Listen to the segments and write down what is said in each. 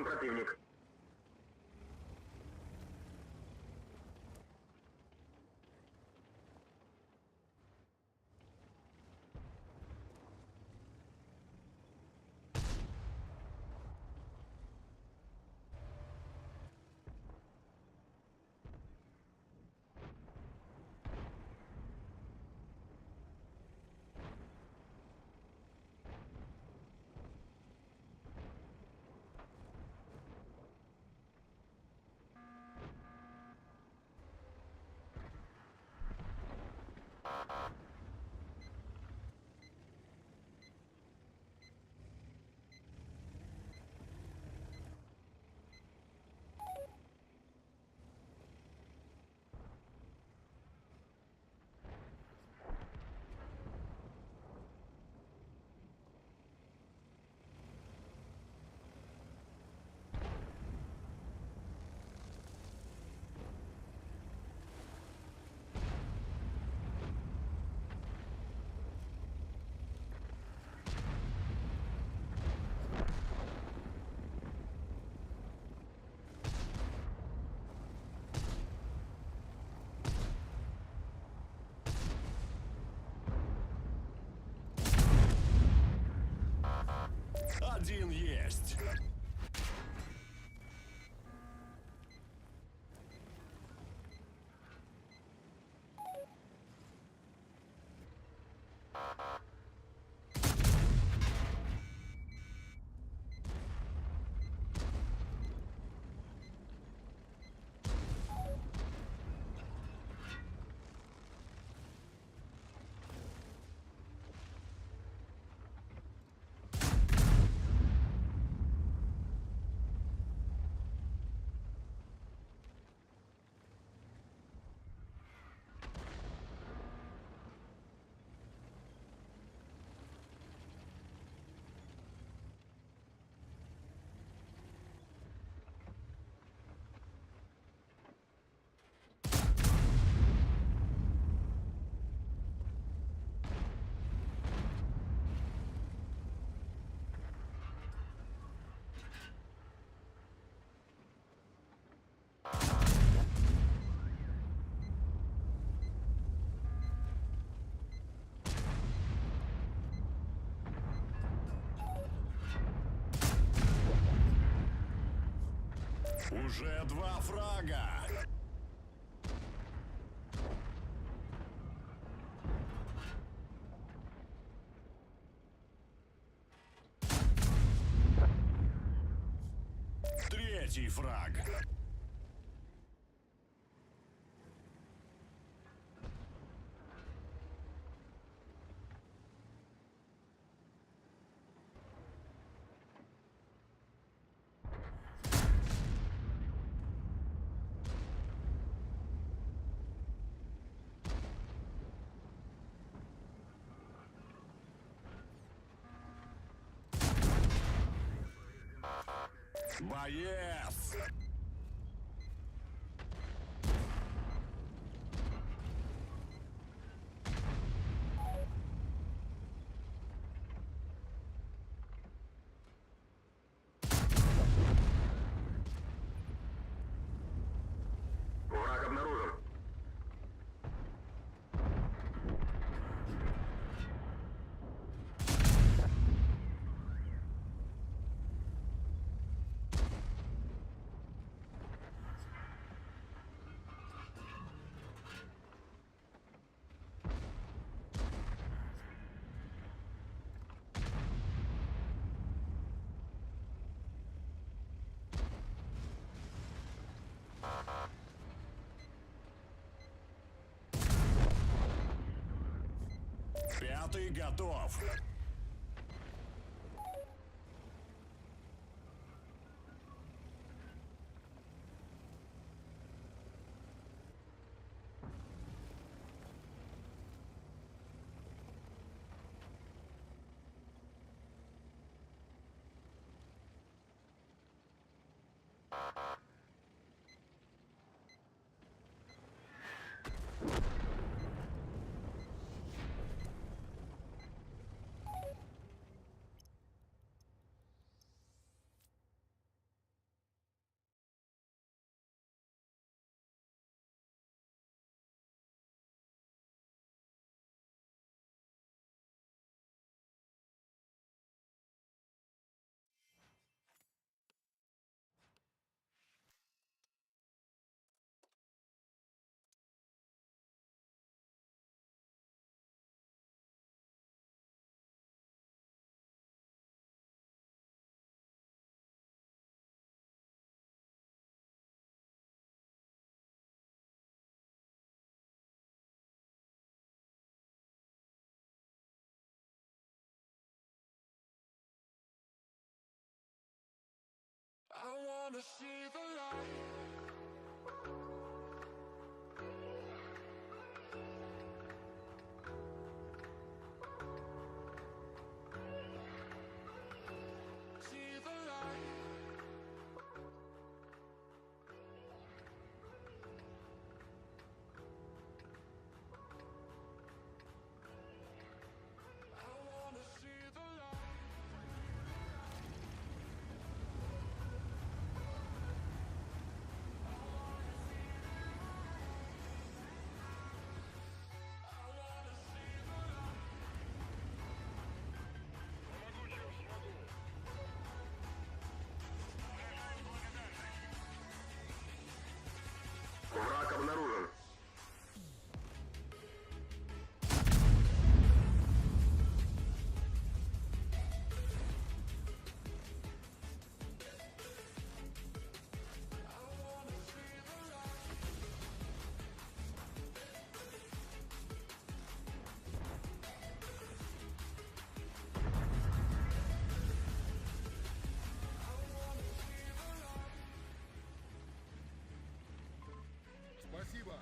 противник. Один есть. Уже 2 фрага. Третий фраг. Боец! Враг обнаружен. Пятый готов. I wanna see the light. See the light. I wanna see the light. I wanna see the light. Помогу, чем смогу. Выражаю благодарность. Враг обнаружен. I wanna see the light. Спасибо.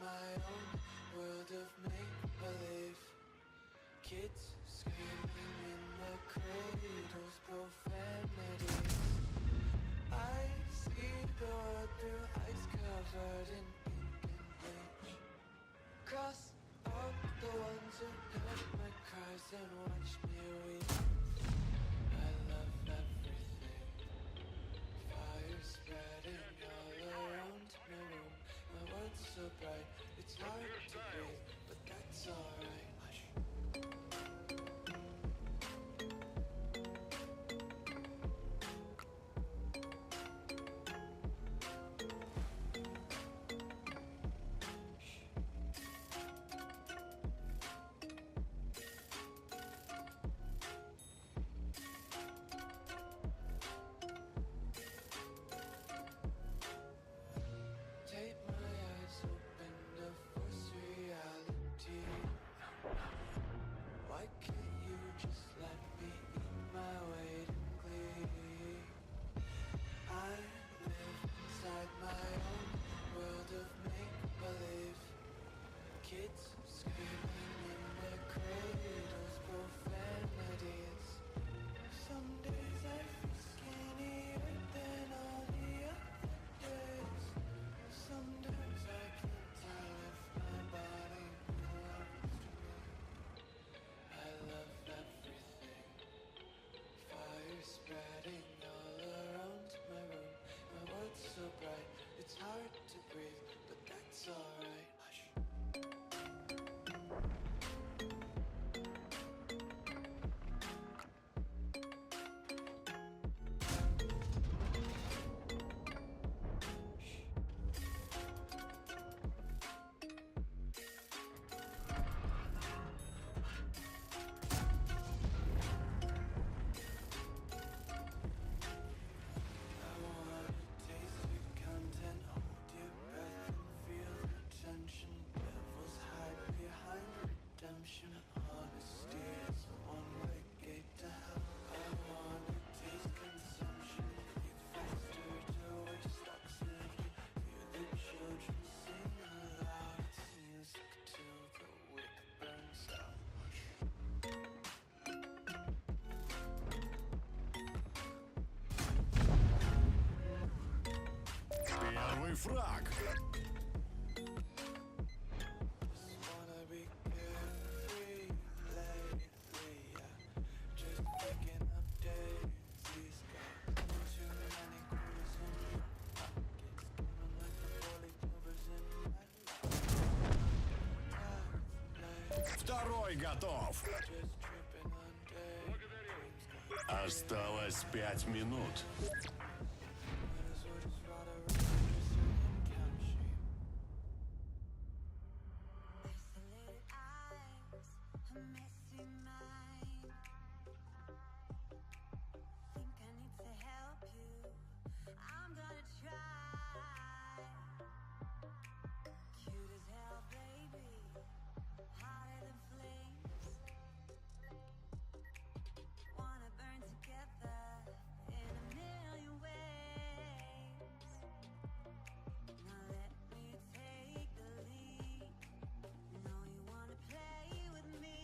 my own world of make-believe. Kids screaming in the cradles, profanities. I see the world through ice covered in ink and bleach. Cross out the ones who heard my cries and watch me weep. I love everything. Fire spreading all around my room. My world's so bright, it's hard to breathe, but that's alright. Hush. Take my eyes open to force reality. Why can't you just let me eat my weight in glee? I live inside my own world of make-believe. Kids screaming in their cradles, profanities. Some days I feel skinnier than all the other days. Sometimes I can't tell if my body belongs to me. I love everything. Fire spreading all around my room. My world's so bright, it's hard to breathe, but that's alright. Hush. I wanna taste your content, hold your breath and feel the tension. Devils hide behind redemption. Honesty is a one-way gate to hell. I wanna taste consumption, breathe faster to waste oxygen. Hear the children sing aloud. It's music till the wick burns out. Первый фраг. Just wanna be carefree lately, yeah. Just picking up daisies. Got too many quarters in my pockets, coming like the four-leaf clovers in my life. Второй готов. Just tripping on daydreams. Осталось 5 минут. Might as well just ride around just and count sheep. Isolated eyes, a messy mind. Think I need to help you. I'm gonna try. Cute as hell, baby. Hotter than flames. Wanna burn together in a million ways. Now let me take the lead. Know you wanna play with me.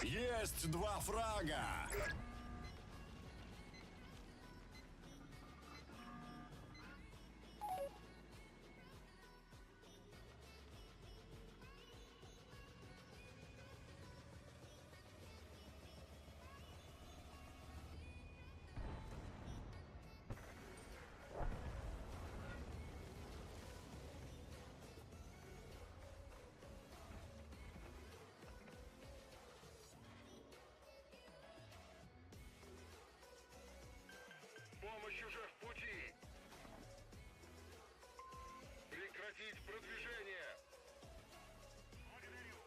Есть 2 фрага. Помощь уже в пути. Прекратить продвижение. Благодарю.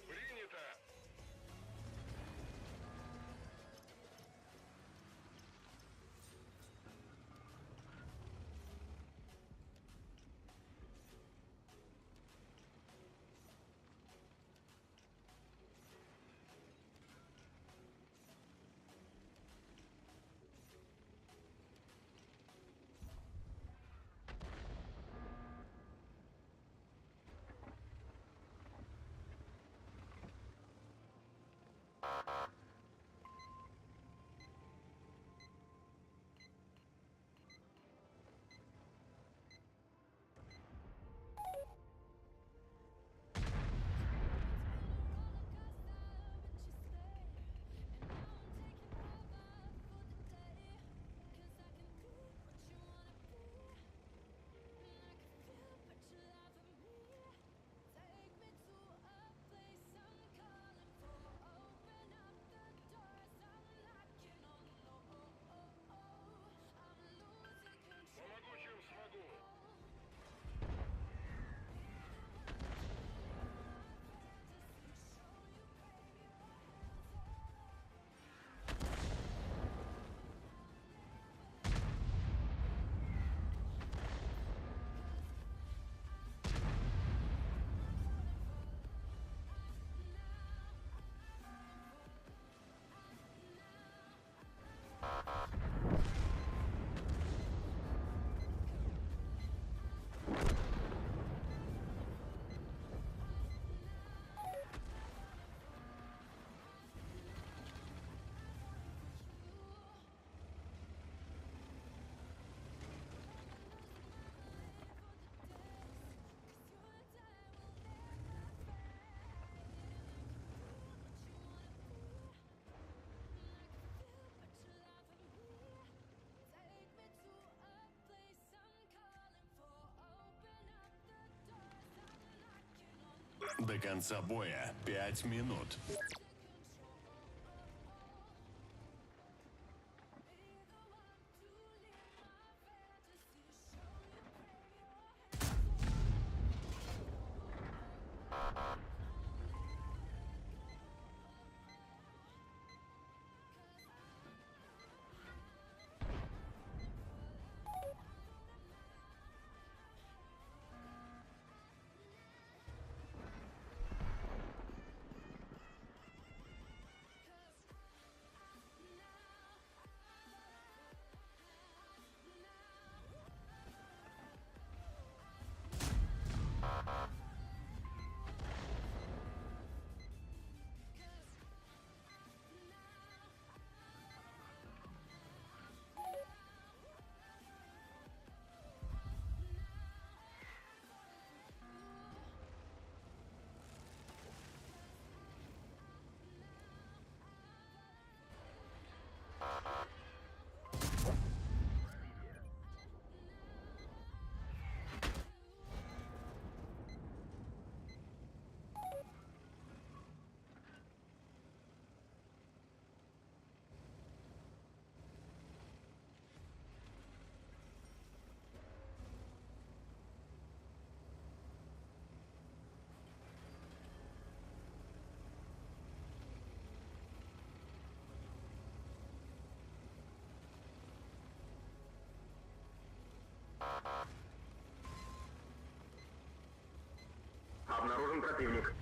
Принято. Помогу, чем смогу. До конца боя 5 минут. Обнаружен противник.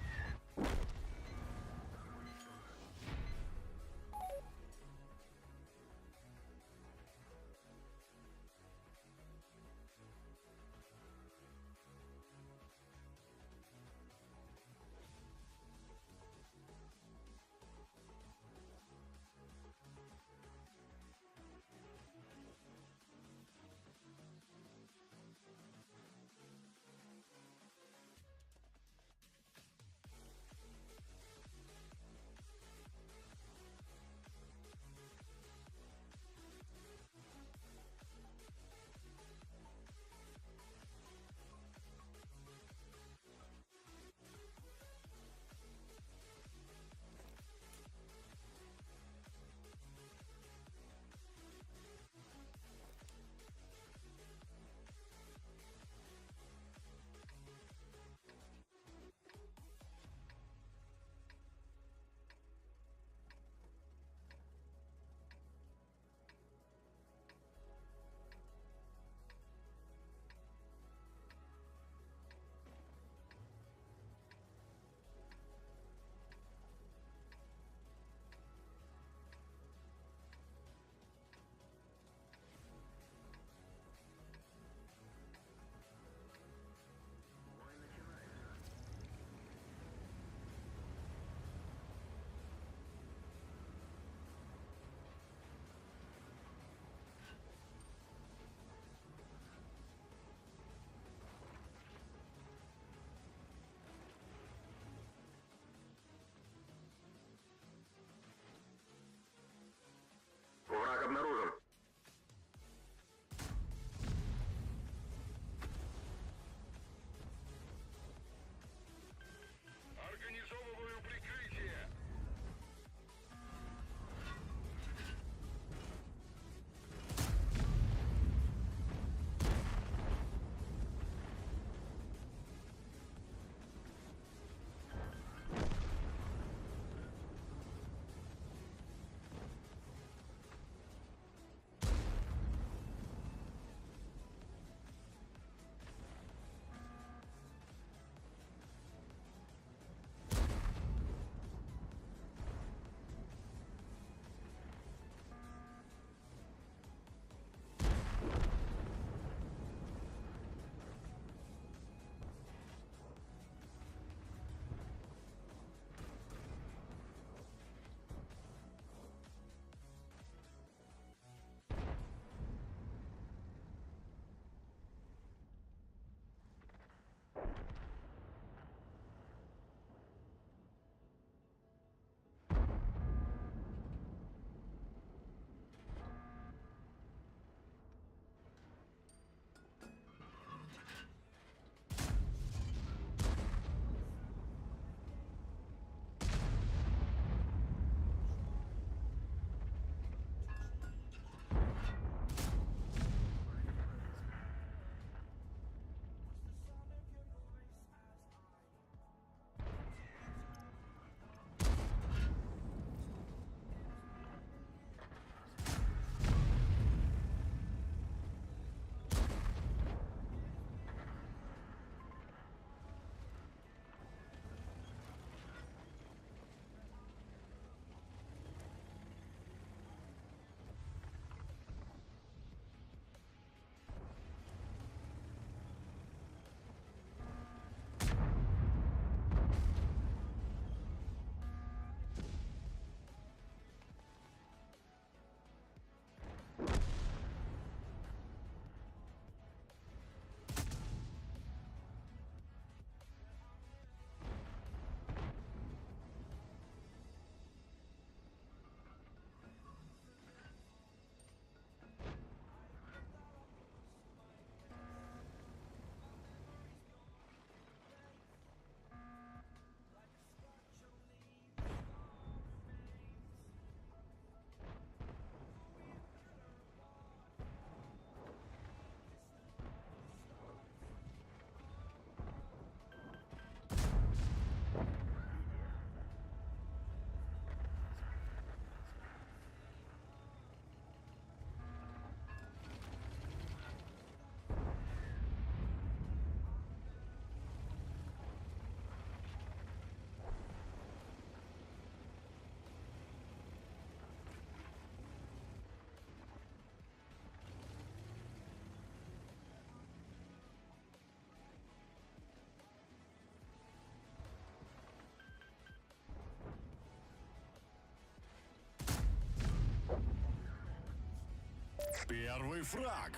Первый фраг.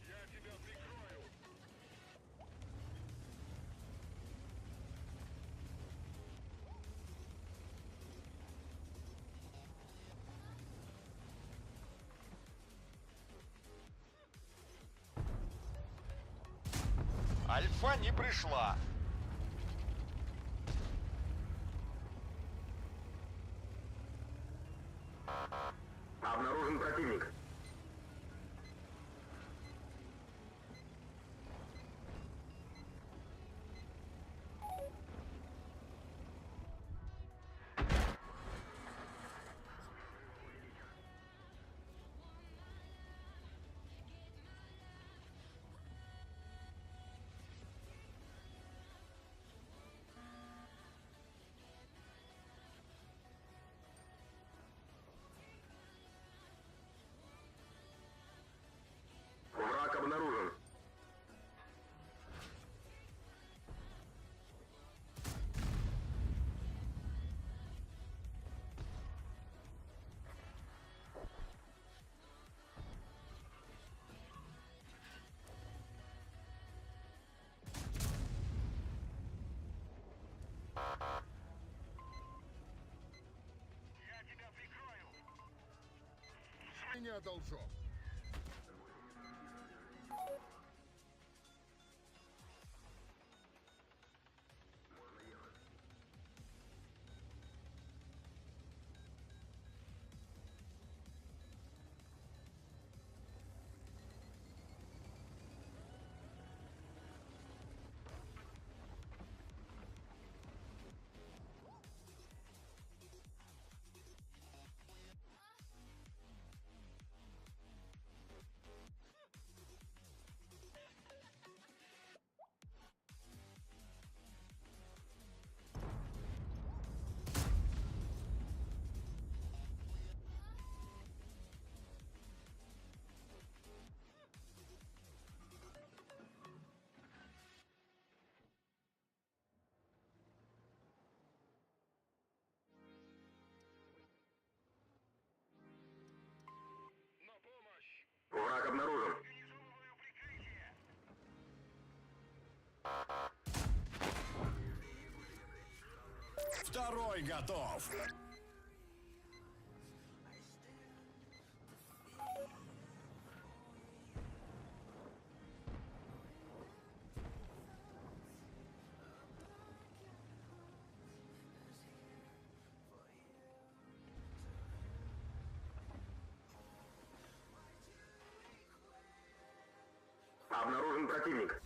Я тебя прикрою. Альфа не пришла. Обнаружен противник. Враг обнаружен. Я тебя прикрою. Меня должок. На помощь. Враг обнаружен. Организовываю прикрытие. Второй готов. Обнаружен противник.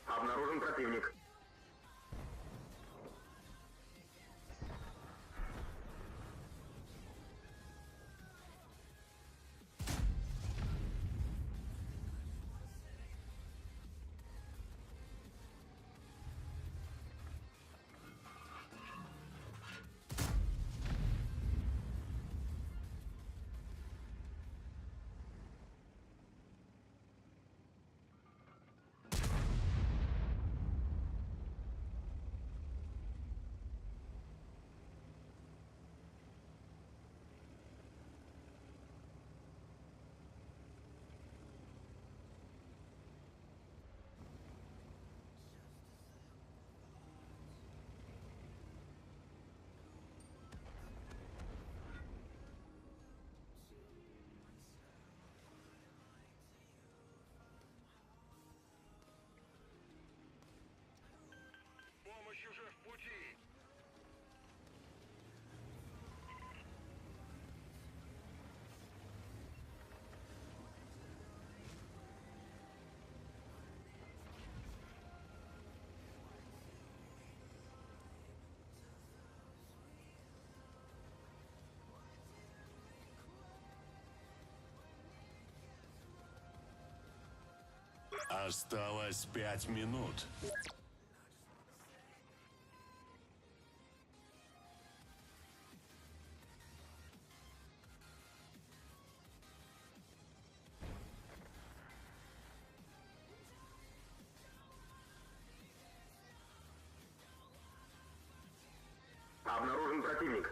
Обнаружен противник. Осталось 5 минут. Обнаружен противник.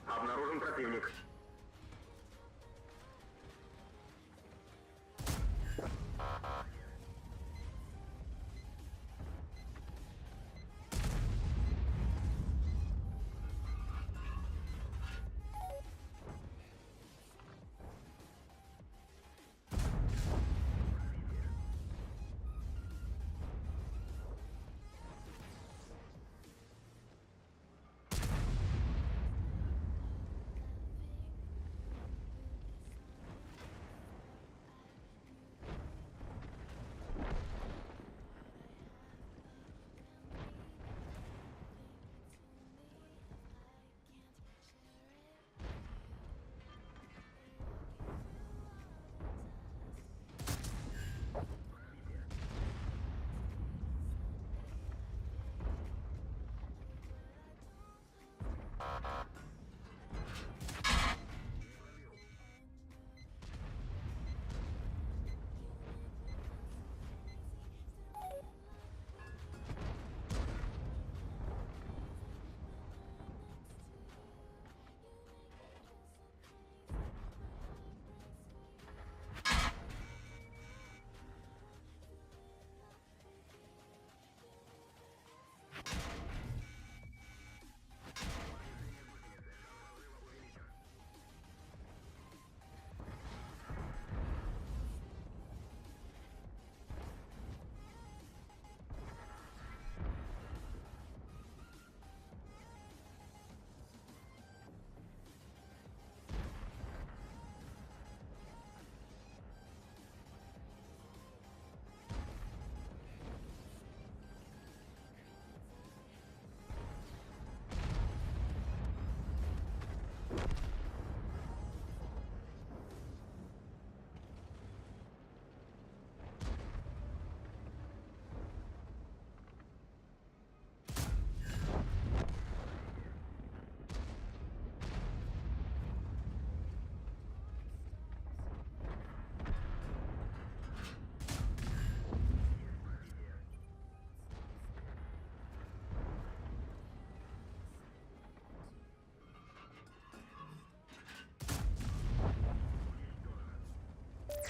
Обнаружен противник.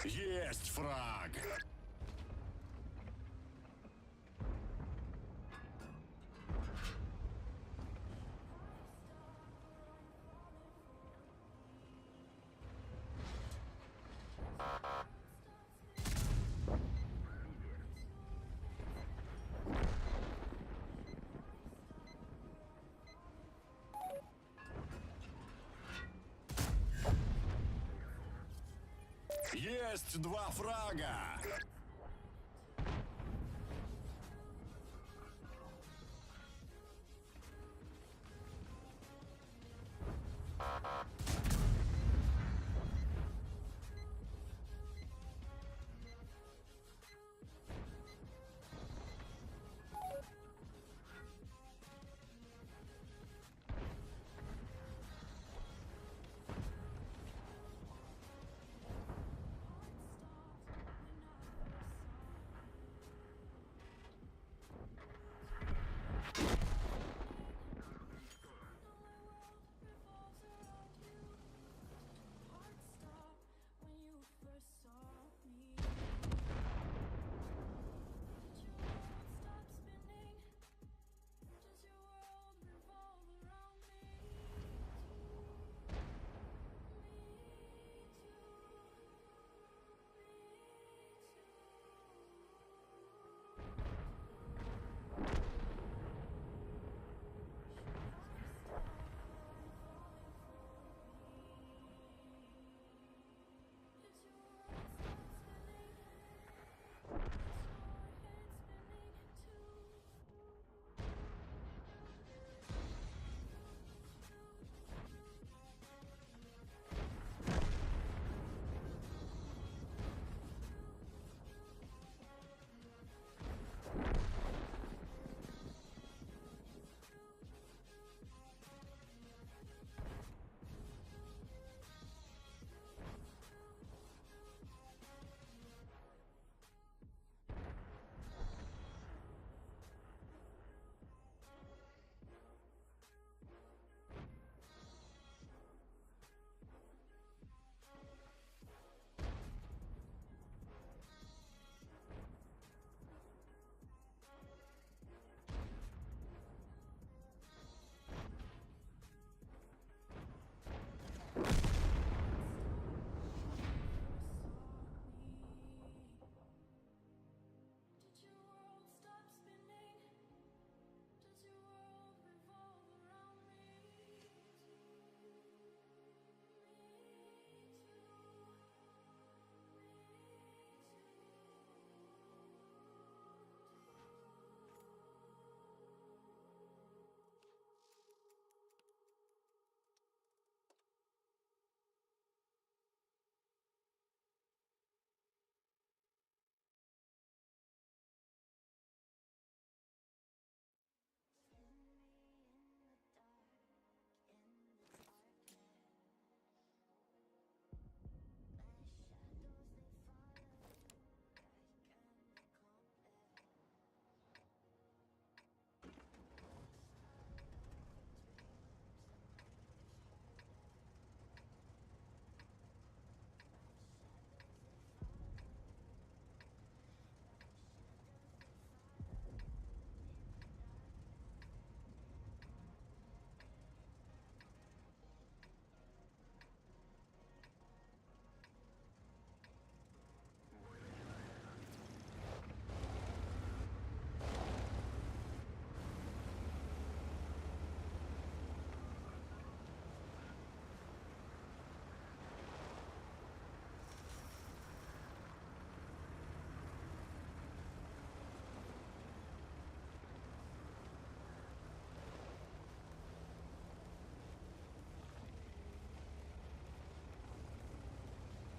Есть фраг! Есть 2 фрага!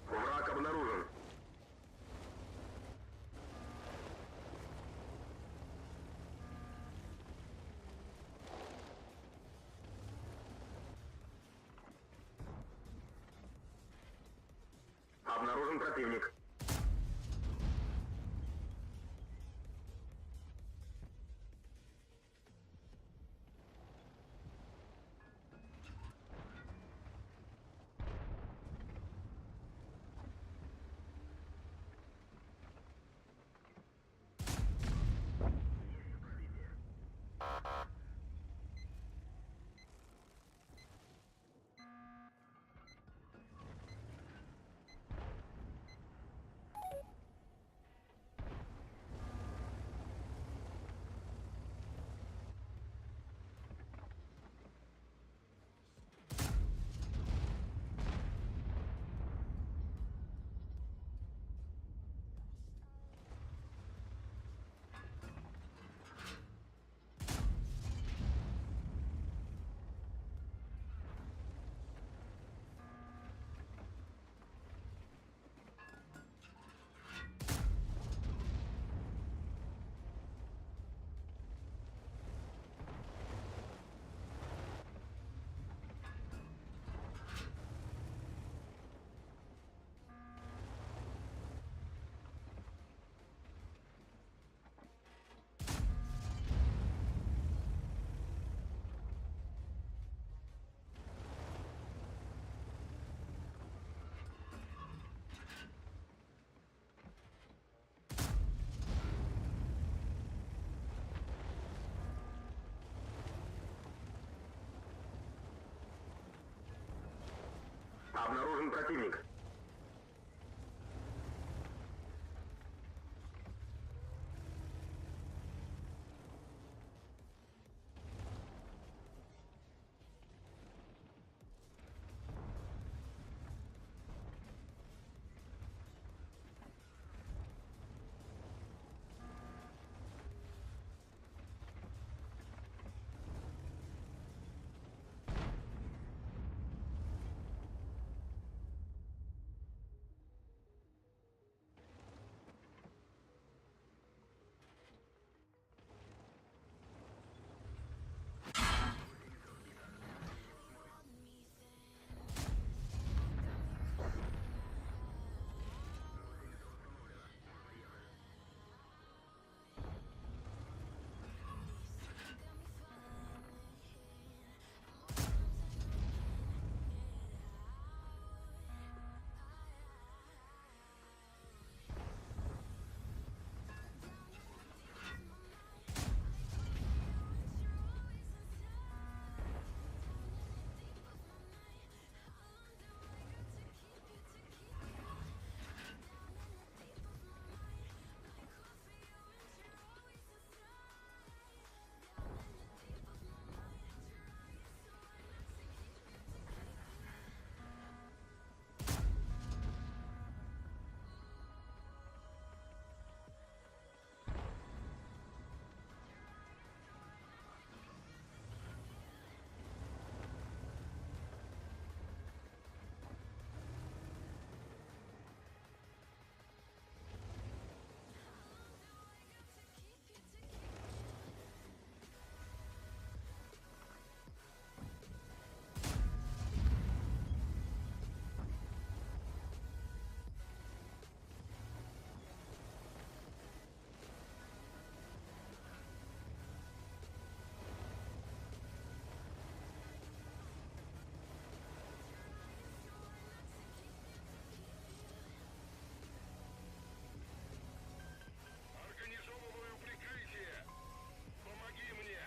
Враг обнаружен. Обнаружен противник. Обнаружен противник. Организовываю прикрытие. Помоги мне.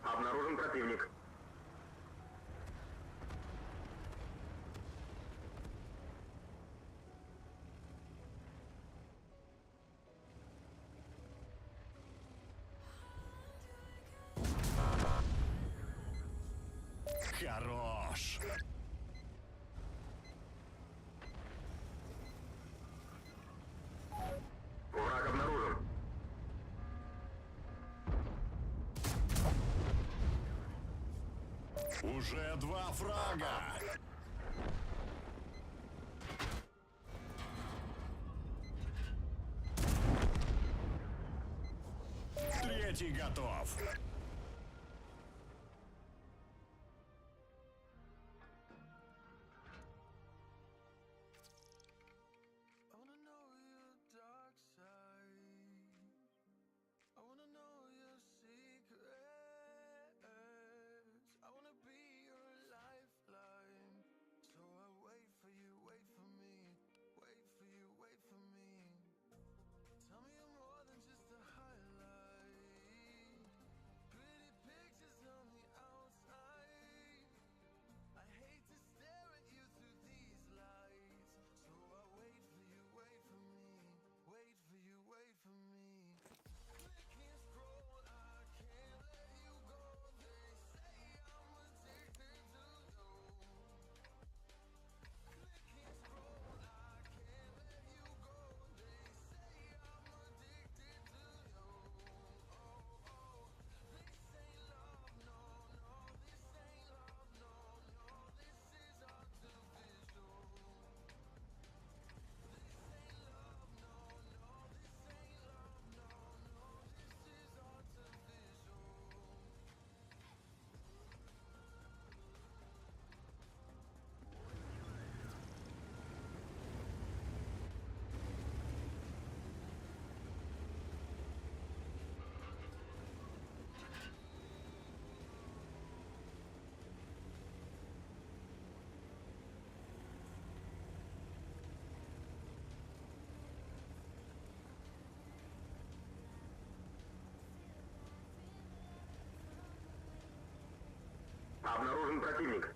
Обнаружен противник. Хорош. Враг обнаружен. Уже 2 фрага. Третий готов. I wanna know your dark side. I wanna know your secrets. I wanna be your lifeline. So I wait for you, wait for me. Wait for you, wait for me. Tell me you're more than just a highlight. Pretty pictures on the outside. I hate to stare at you through these lights. So I wait for you, wait for me. Wait for you, wait for me. Click and scroll, I can't let you go. They say I'm addicted to you. Click and scroll, I can't let you go. They say I'm addicted to you. Oh, oh. This ain't love, no, no. This ain't love, no, no. This is artificial. This ain't love, no, no. This ain't love, no, no. This is artificial. Обнаружен противник.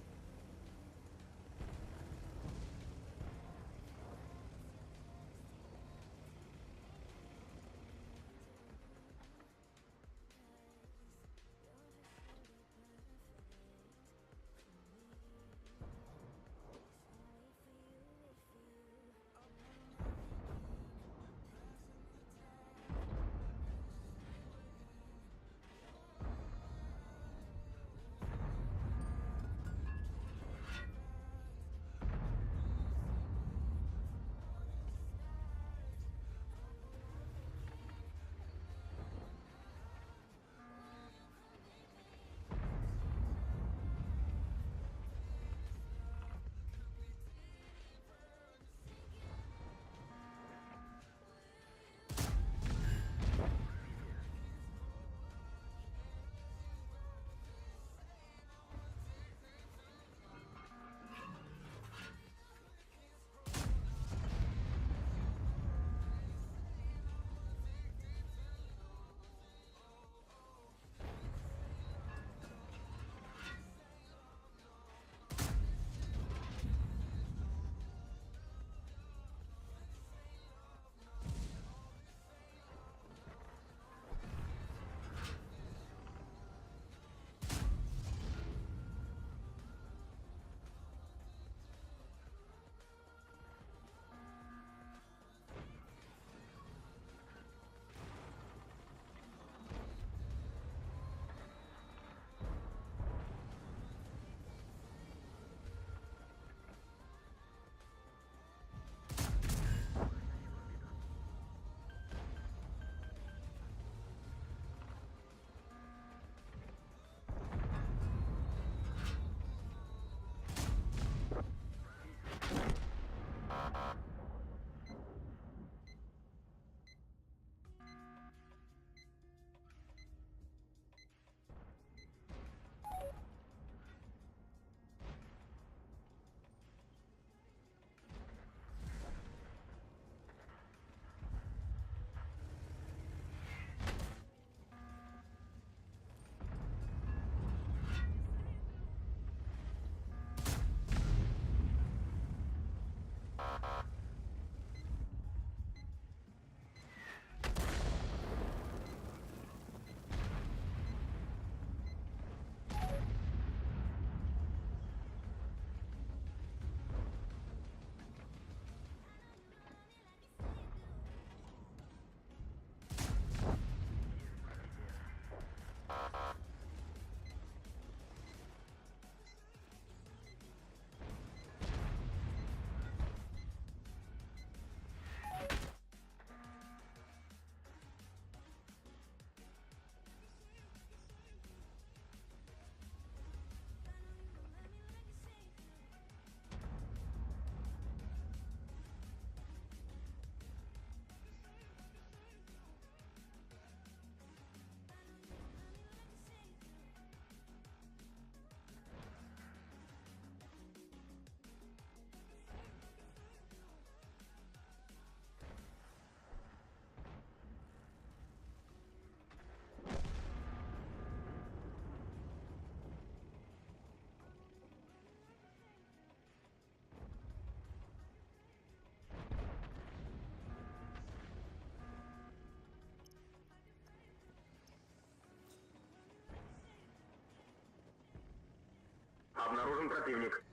Обнаружен противник.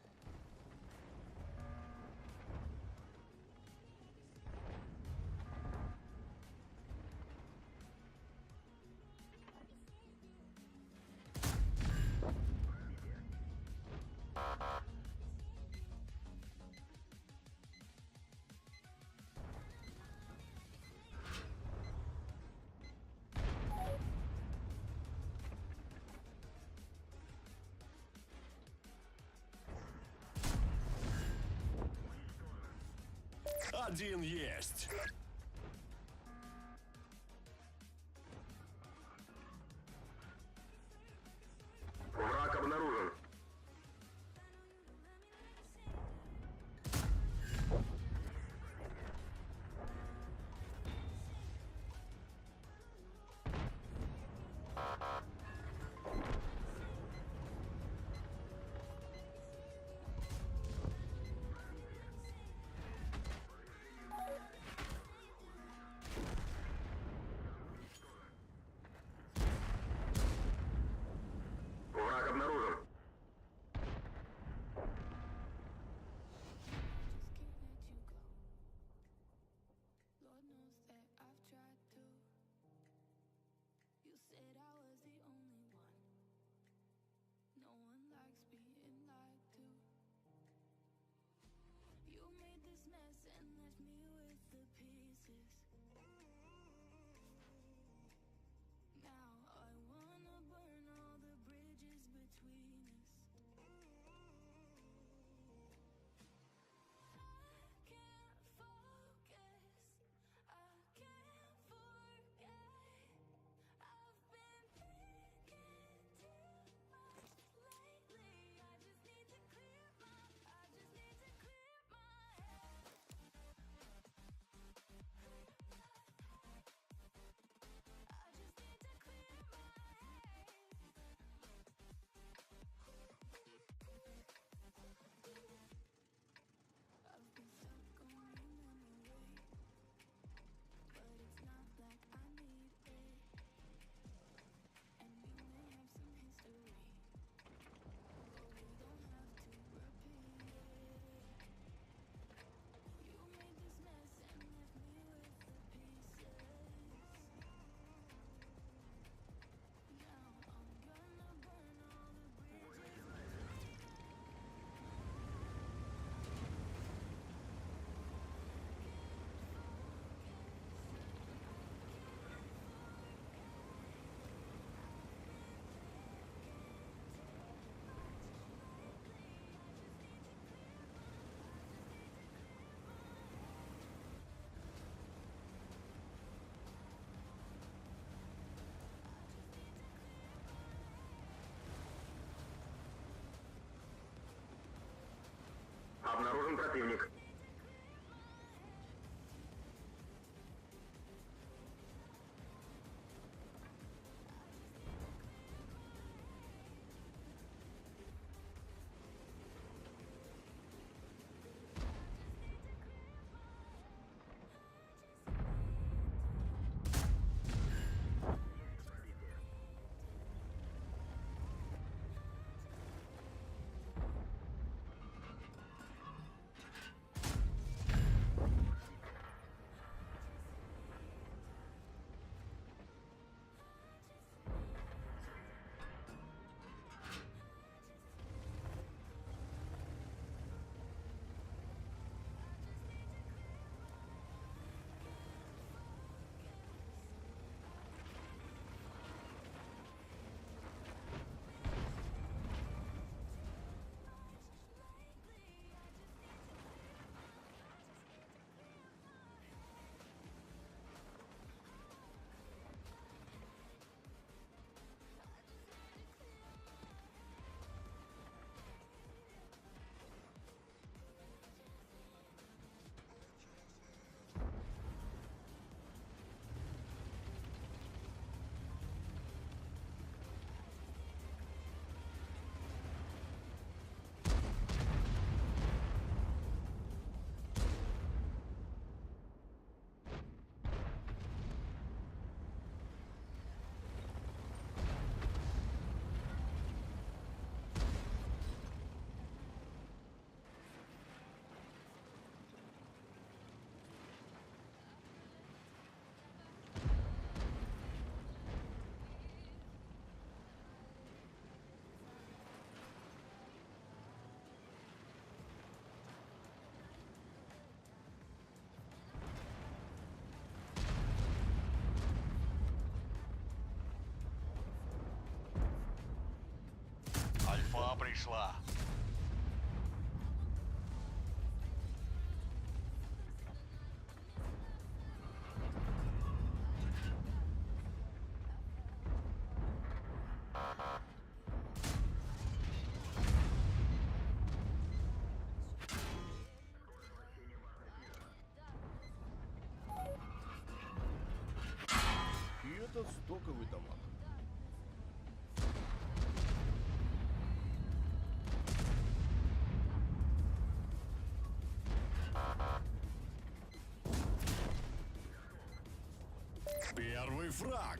Один есть. Враг обнаружен. Враг обнаружен. Lord knows that I've tried to. You said I was the only one. No one likes being lied to. You made this mess and left me with the pieces. Now I wanna burn all the bridges between us. I can't focus. I can't forget. I've been thinking too much lately. I just need to clear my head. I just need to clear my head. I've been stuck on remembering, but it's not like I need it. And we may have some history, but we don't have to repeat it. You made this mess and left me with the pieces. Now I'm gonna burn all the bridges between us. Обнаружен противник. 2 пришла. И этот стоковый товар. Первый фраг.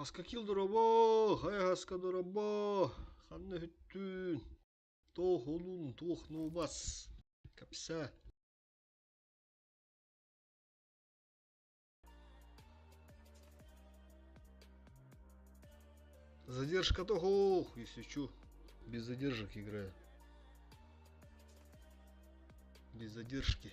Haskakil durabo, hay haska durabo. Hanne hyttyn. Toh olun, toh nubas. Kapsa. Задержка то гол, если чё. Без задержек играю. Без задержки.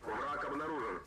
Враг обнаружен.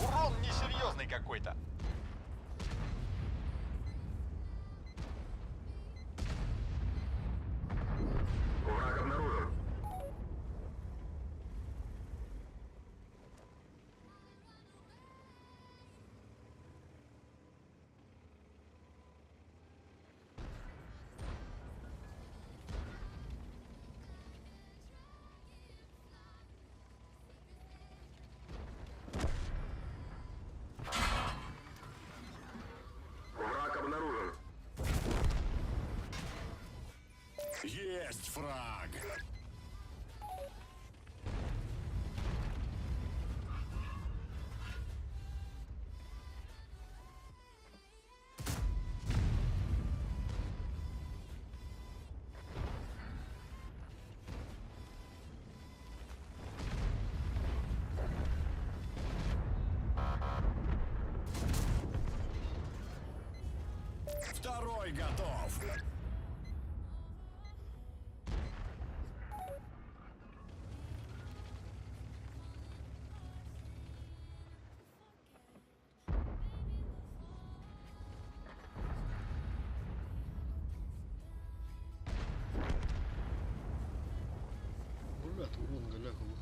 Урон несерьезный какой-то. Враг обнаружен. Враг обнаружен. Есть фраг. Второй готов. Блядь, урон голяковый.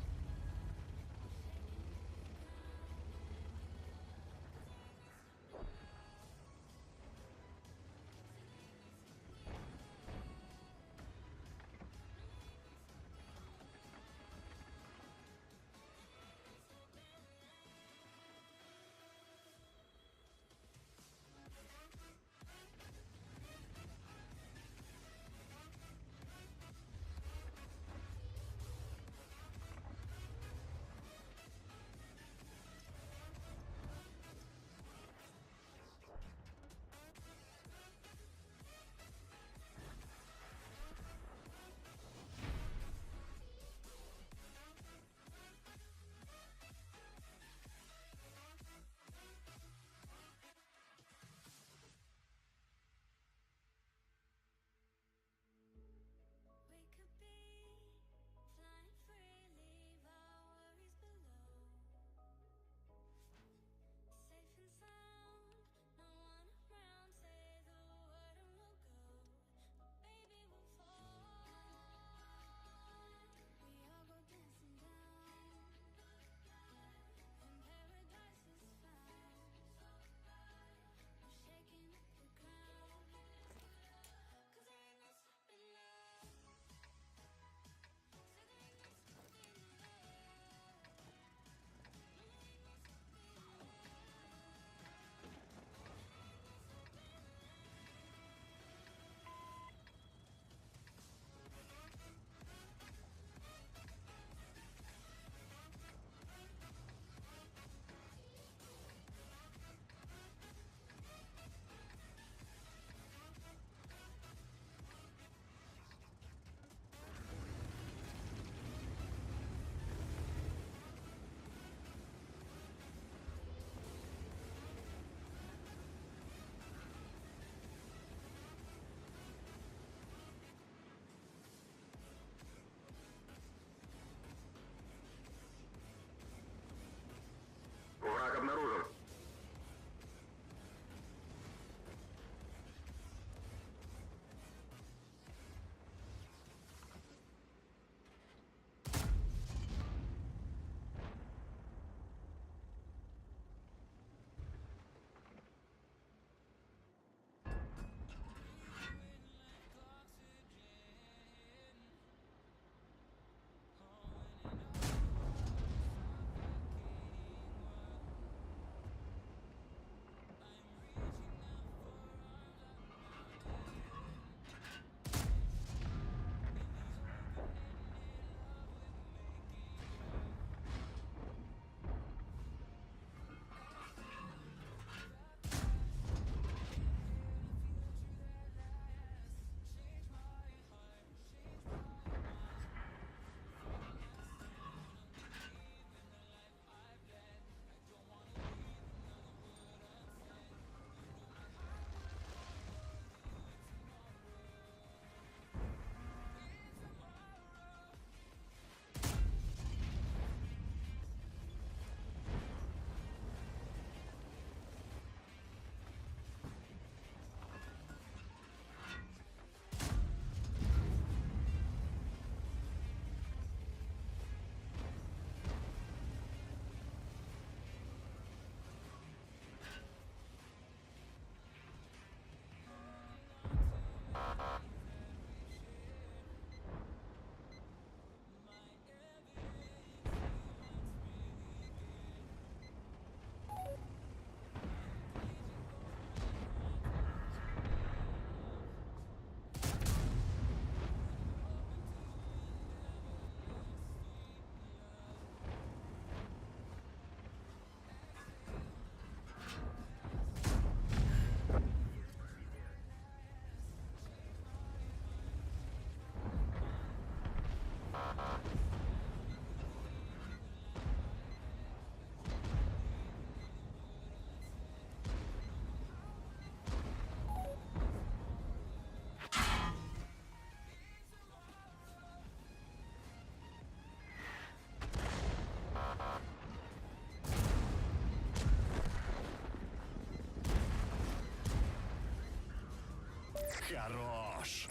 Хорош.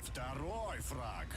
Второй фраг.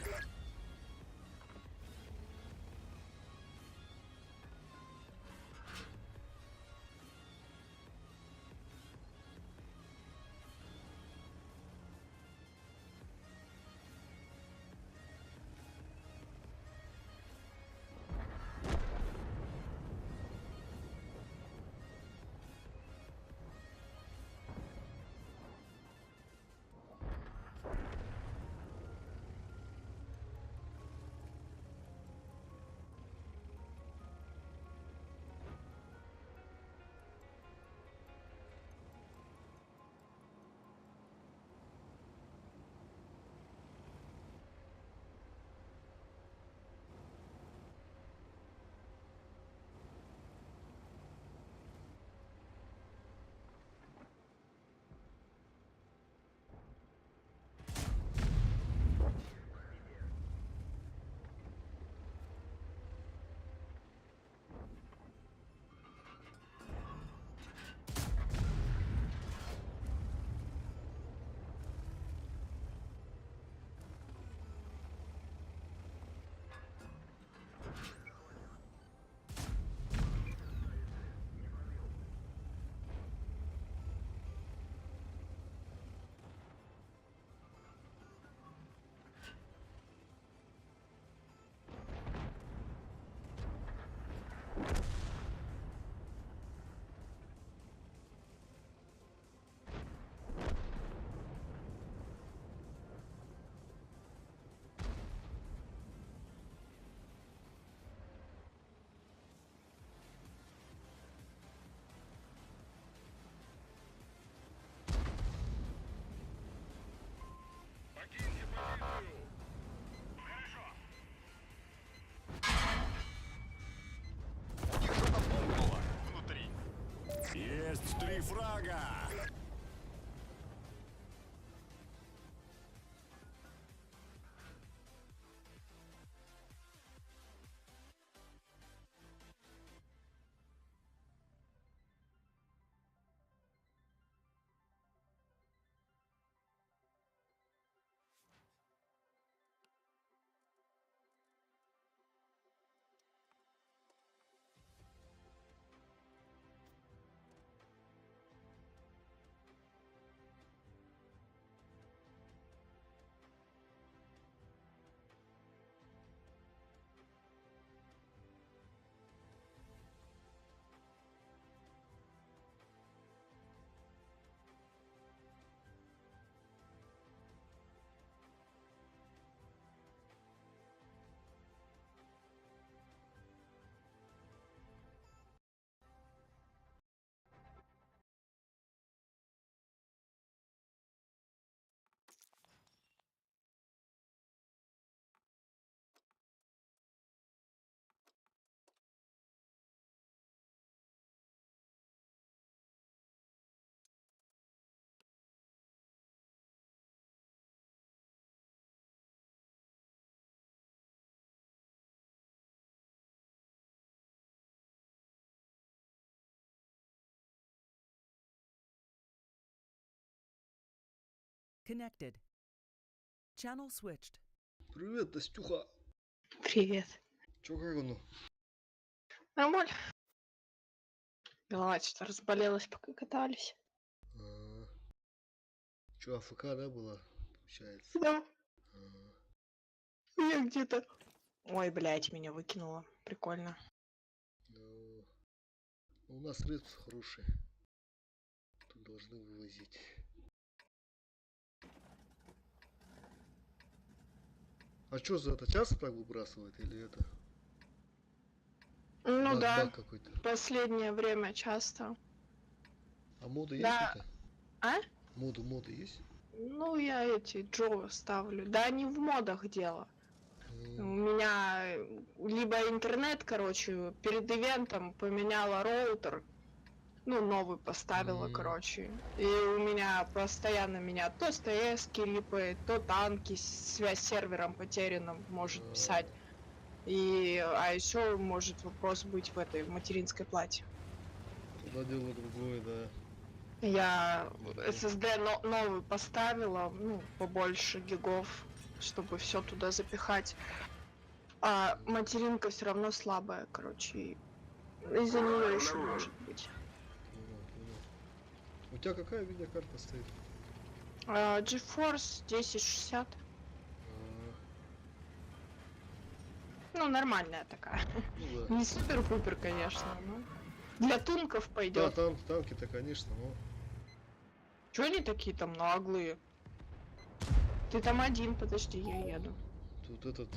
Покиньте позицию. У них что-то бумкнуло внутри. Есть 3 фрага. Connected. Channel switched. Привет, Настюха. Привет. Чё, как оно? Нормально. Голова что-то разболелась, пока катались. А, Чё, АФК, да, была, получается? Да. А, Я где-то... Ой, блядь, меня выкинуло. Прикольно. Ну, у нас рейд хороший. Тут должны вывозить. А чё за это? Часто так выбрасывает или это? Ну да, Баг какой-то. последнее время часто. А моды есть Да. это? А? Моды есть? Ну, я эти Джо ставлю. Да, не в модах дело. У меня либо интернет, короче, перед ивентом поменяла роутер. Ну, новый поставила, короче. И у меня постоянно меня то СТС рипает, то танки, связь с сервером потерянным может писать. А еще может вопрос быть в этой материнской плате. Туда дело другое, да. Я SSD новый поставила, ну, побольше гигов, чтобы все туда запихать. А материнка все равно слабая, короче. И из-за нее еще может быть. Понял. У тебя какая видеокарта стоит? GeForce 1060. Ну, нормальная такая. Ну, да. Не супер-пупер, конечно, но для тунков Да, пойдет. танки-то, конечно, но... Чё они такие там наглые? Ты там один, подожди, я еду. Тут этот...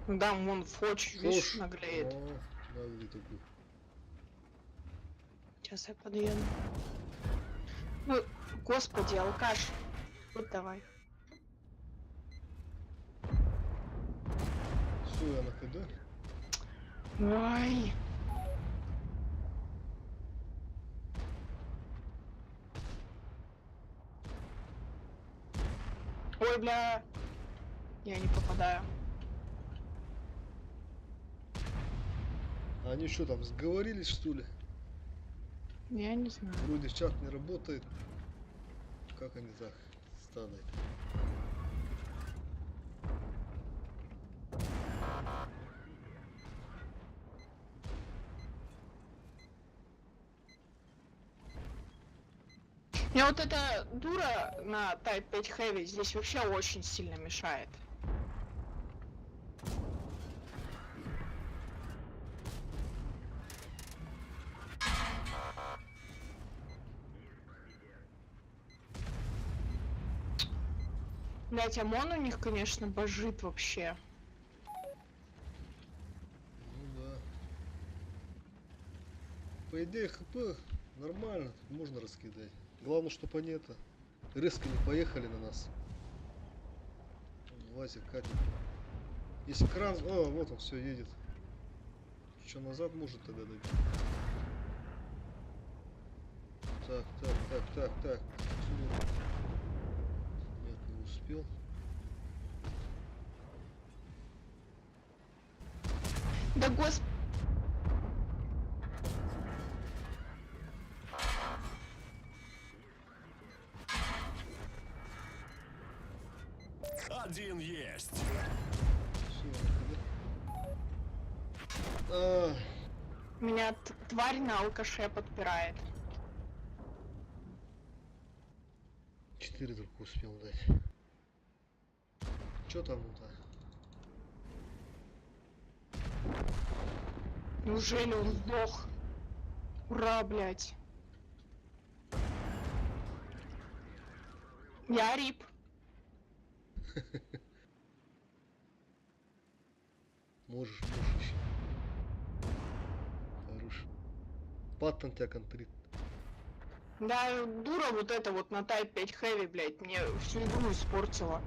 Да, вон Фоч, видишь, наглеет. О, наглый такой. Сейчас я подъеду. Ну, господи, алкаш. Вот давай. Все, я на КД. Ой. Ой, бля. Я не попадаю. А они что там, сговорились, что ли? Я не знаю. Вроде чат не работает. Как они так стадают? Мне вот эта дура на Type 5 Heavy здесь вообще очень сильно мешает. Блять, ОМОН у них, конечно, божит вообще. Ну да. По идее, ХП нормально, тут можно раскидать. Главное, чтобы они это резко не поехали на нас. Вася катит. Если кран... О, вот он все едет. Что, назад может тогда дать? Так. Нет, не успел. Да господи. Один есть. Меня тварь на алкаше подпирает. 4 только успел дать. Чё там ну-то? Неужели он сдох? Ура, блядь. Я рип. Можешь еще. Хорош. Паттон тебя контрит. Да, дура вот эта вот на Type 5 Heavy, блядь, мне всю игру испортила.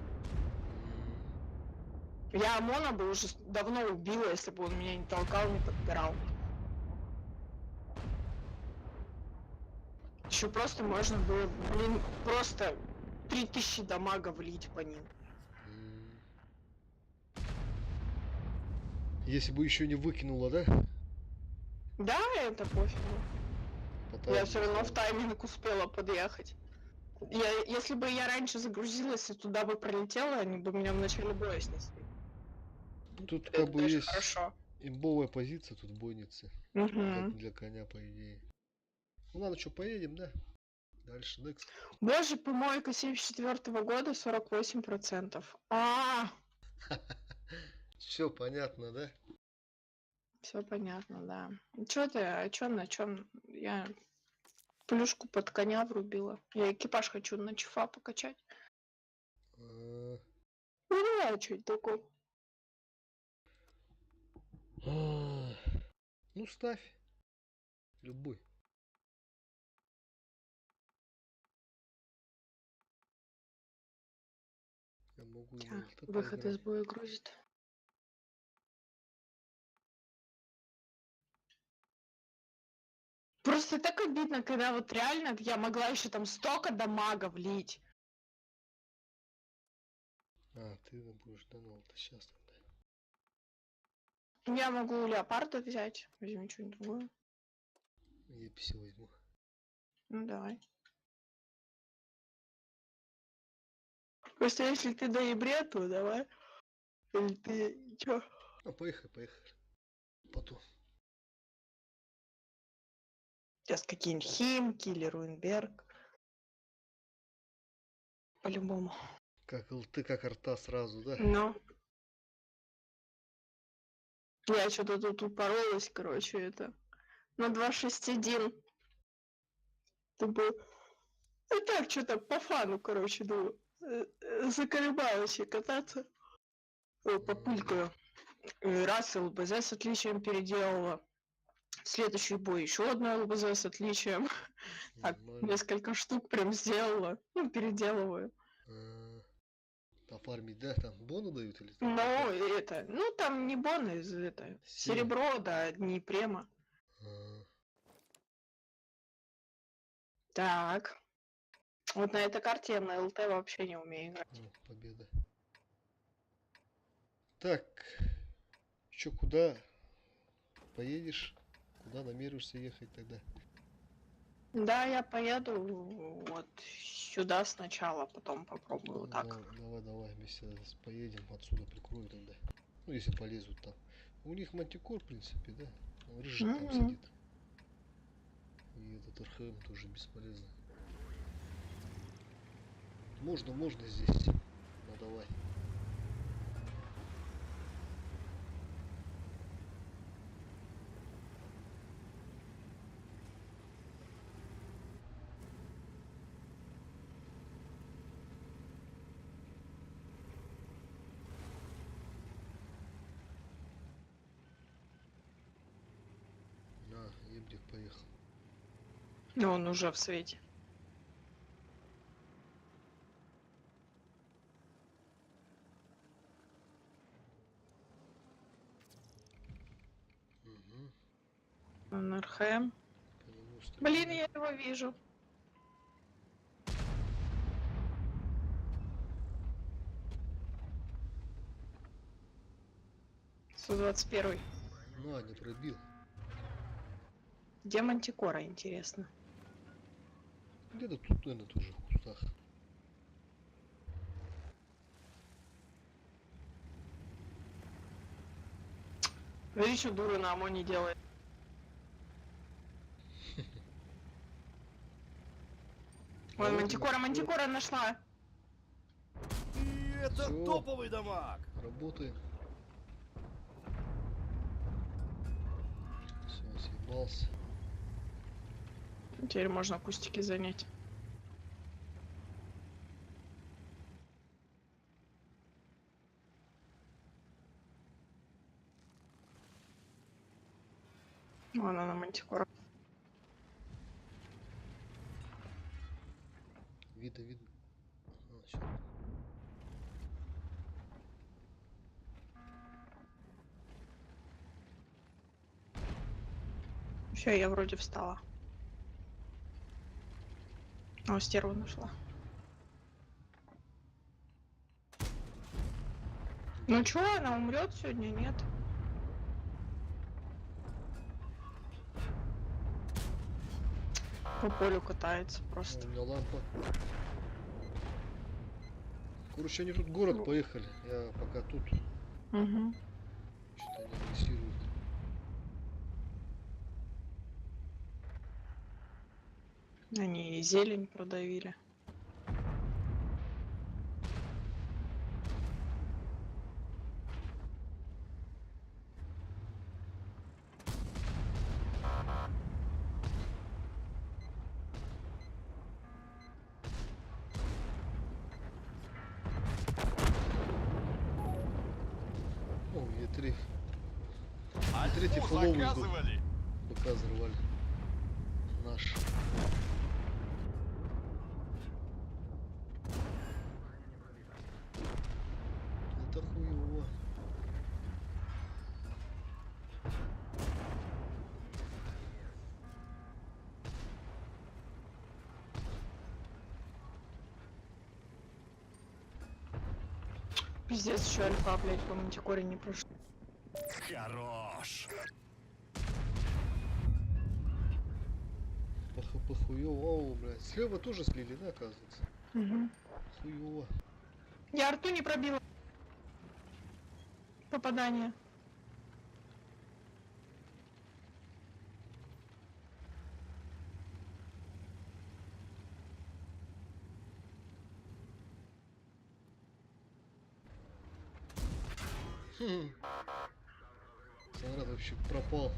Я ОМОНа бы уже давно убила, если бы он меня не толкал, не подпирал. Еще просто можно было, блин, просто 3000 дамага влить по ним. Если бы еще не выкинула, да? Да, это пофигу. Я все равно в тайминг успела подъехать. Если бы я раньше загрузилась и туда бы пролетела, они бы меня в начале боя снесли. Тут Это как бы даже есть хорошо. имбовая позиция, тут бойницы. Мгм. Для коня, по идее. Ну ладно, что, поедем, да? Дальше, next. Боже, помойка 74-го года 48%. Все понятно, да? Все понятно, да. Чё ты, а чё, на чем? Я плюшку под коня врубила. Я экипаж хочу на чифа покачать. А, Ну давай, что-нибудь такое. Ну, ставь. Любой. Я могу и на ЛТ Выход из поиграть. боя грузит. Просто так обидно, когда вот реально я могла еще там столько дамага влить. А, ты будешь, да, на ЛТ сейчас тогда. Я могу леопарда взять. Возьми что-нибудь другое. Я писи возьму. Ну давай. Просто если ты доебре, то давай. Или ты чё? А, поехали, поехали. Потом. Сейчас какие-нибудь Химки или Руинберг. По-любому. Как ЛТ, как арта сразу, да? Но. Я что-то тут упоролась, короче, это. На 2.6.1. Тупо. И так что-то по фану, короче, думаю. Заколебалась я кататься. Популькаю. Раз ЛБЗ с отличием переделала. Следующий бой еще одно ЛБЗ с отличием. Так, Нормально. несколько штук прям сделала. Ну, переделываю. Пофармить, да? Там бону дают или там? Но это, ну там не боны, это серебро, да, не према. Так. Вот на этой карте я на ЛТ вообще не умею играть. Ну, победа. Так. Чё, куда поедешь? Куда намеришься ехать тогда? Да, я поеду вот сюда сначала, потом попробую вот так. Давай, давай, вместе поедем, отсюда прикрою тогда. Ну, если полезут там. У них мантикор, в принципе, да? Рыжик там сидит. И этот РХМ тоже бесполезно. Можно здесь. Ну, давай. На, ебдик поехал. Но он уже в свете. Угу. Он РХМ. Блин, я его вижу. Су-21. На, не пробил. Где мантикора, интересно? Где-то тут, наверное, тоже в кустах. Видишь, что дура на ОМОНе делает? Вон, мантикора нашла. И это Всё. топовый дамаг! Работаем. Все, съебался. Теперь можно кустики занять. Вон она, мантикора. Видно. А, всё. Все, я вроде встала. О, стерву нашла. Ну чё, она умрет сегодня, нет? По полю катается А, просто. у меня лампа. Короче, они тут в город поехали. Я пока тут. Угу. Что-то они агрессируют. Они и зелень продавили. О, Е3. Альфу Третий фуловый был. заказывали. БК взорвали. Наш. Это хуево. Пиздец, еще альфа, блядь, по мантикоре не прошла. Хорош. По ХП хуево, блядь. Слева тоже слили, да, оказывается? Угу. Хуево. Я арту не пробила. Попадание. Снаряд вообще пропал.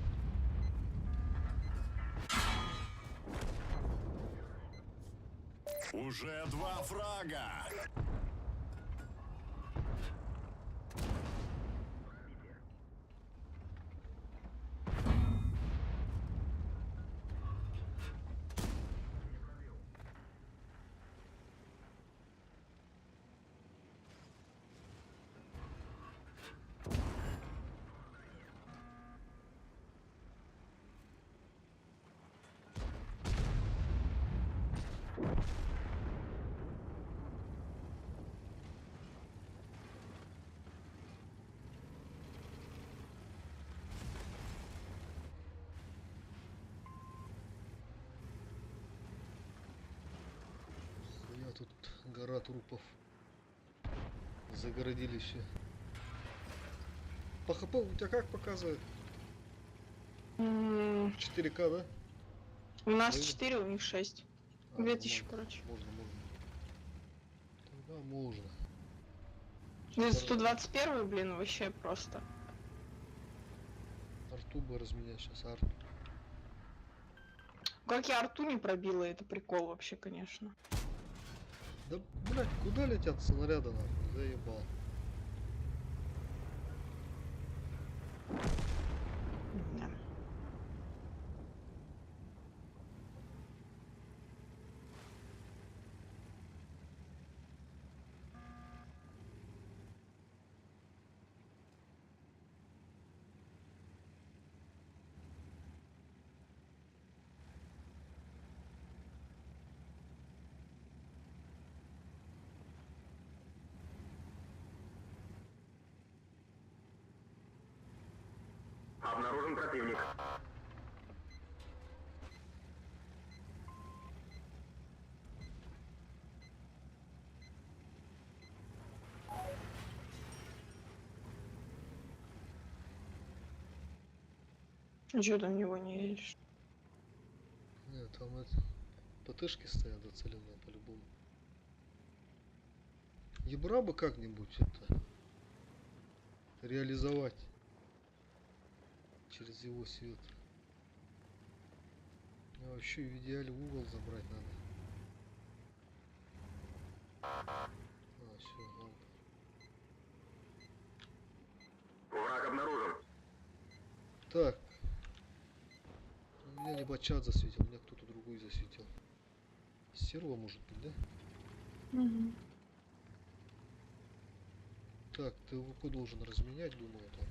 Уже 2 фрага. Хуя тут гора трупов. Загородили все. По ХП у тебя как показывает? 4К, да? У нас Дают? 4, у них 6. А, 2000, нормально. короче. Можно. Тогда можно. Ну, 121, блин, вообще просто. Арту бы разменять сейчас, арту. Как я арту не пробила, это прикол вообще, конечно. Да, блядь, куда летят снаряды, нахуй? Заебал. Да. Обнаружен противник. А чё ты в него не едешь? Нет, там это... ПТшки стоят зацеленные по-любому. Ебра бы как-нибудь это... реализовать. Через его свет. А вообще в идеале угол забрать надо. А, все, ладно. Враг обнаружен. Так. У меня либо чат засветил, у меня кто-то другой засветил. Серва может быть, да? Угу. Так, ТВП должен разменять, думаю, там.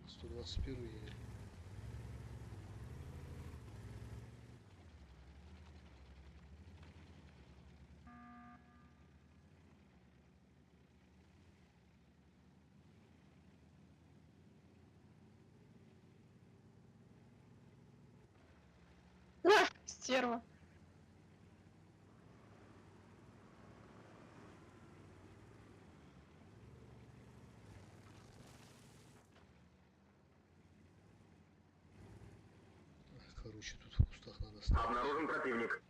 121 едет. Стерва. Короче, тут в кустах надо стоять. Обнаружен противник.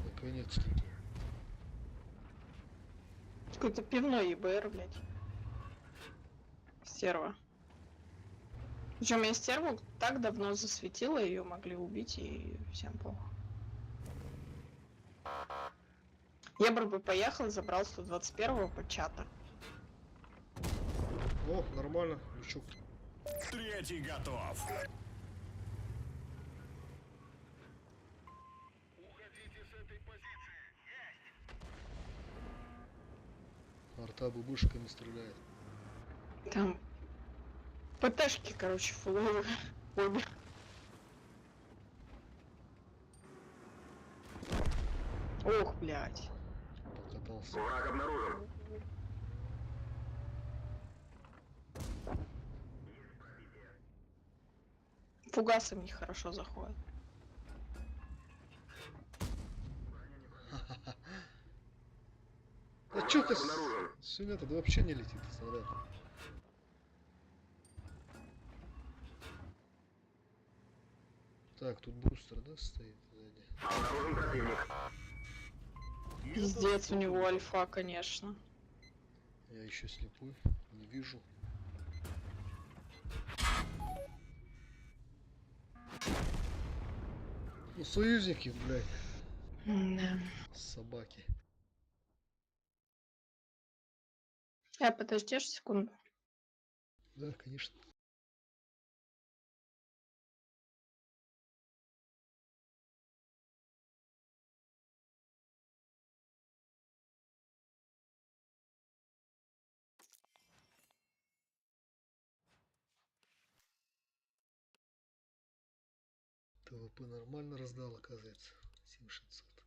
Наконец-то. Какой-то пивной ЕБР, блядь. Стерва. Причем я стерву так давно засветила, ее могли убить, и всем плохо. Я бы поехал и забрал 121-го по чата. О, нормально, лючок. Третий готов. Уходите с этой позиции. Арта бубышками стреляет. Там ПТшки, короче, фуловые. Обе. Ох, блядь. Покатался. Враг обнаружен. Фугасом нехорошо заходит. А чё ты Обнаружен. сюда тогда вообще не летит, снаряд. Так, тут бустер, да, стоит сзади? Обнаружен противник. Пиздец, у него альфа, конечно. Я еще слепой, не вижу. Ну, союзники, блядь, Да. собаки. Подождешь секунду. Да, конечно. ТВП нормально раздал, оказывается. 7600.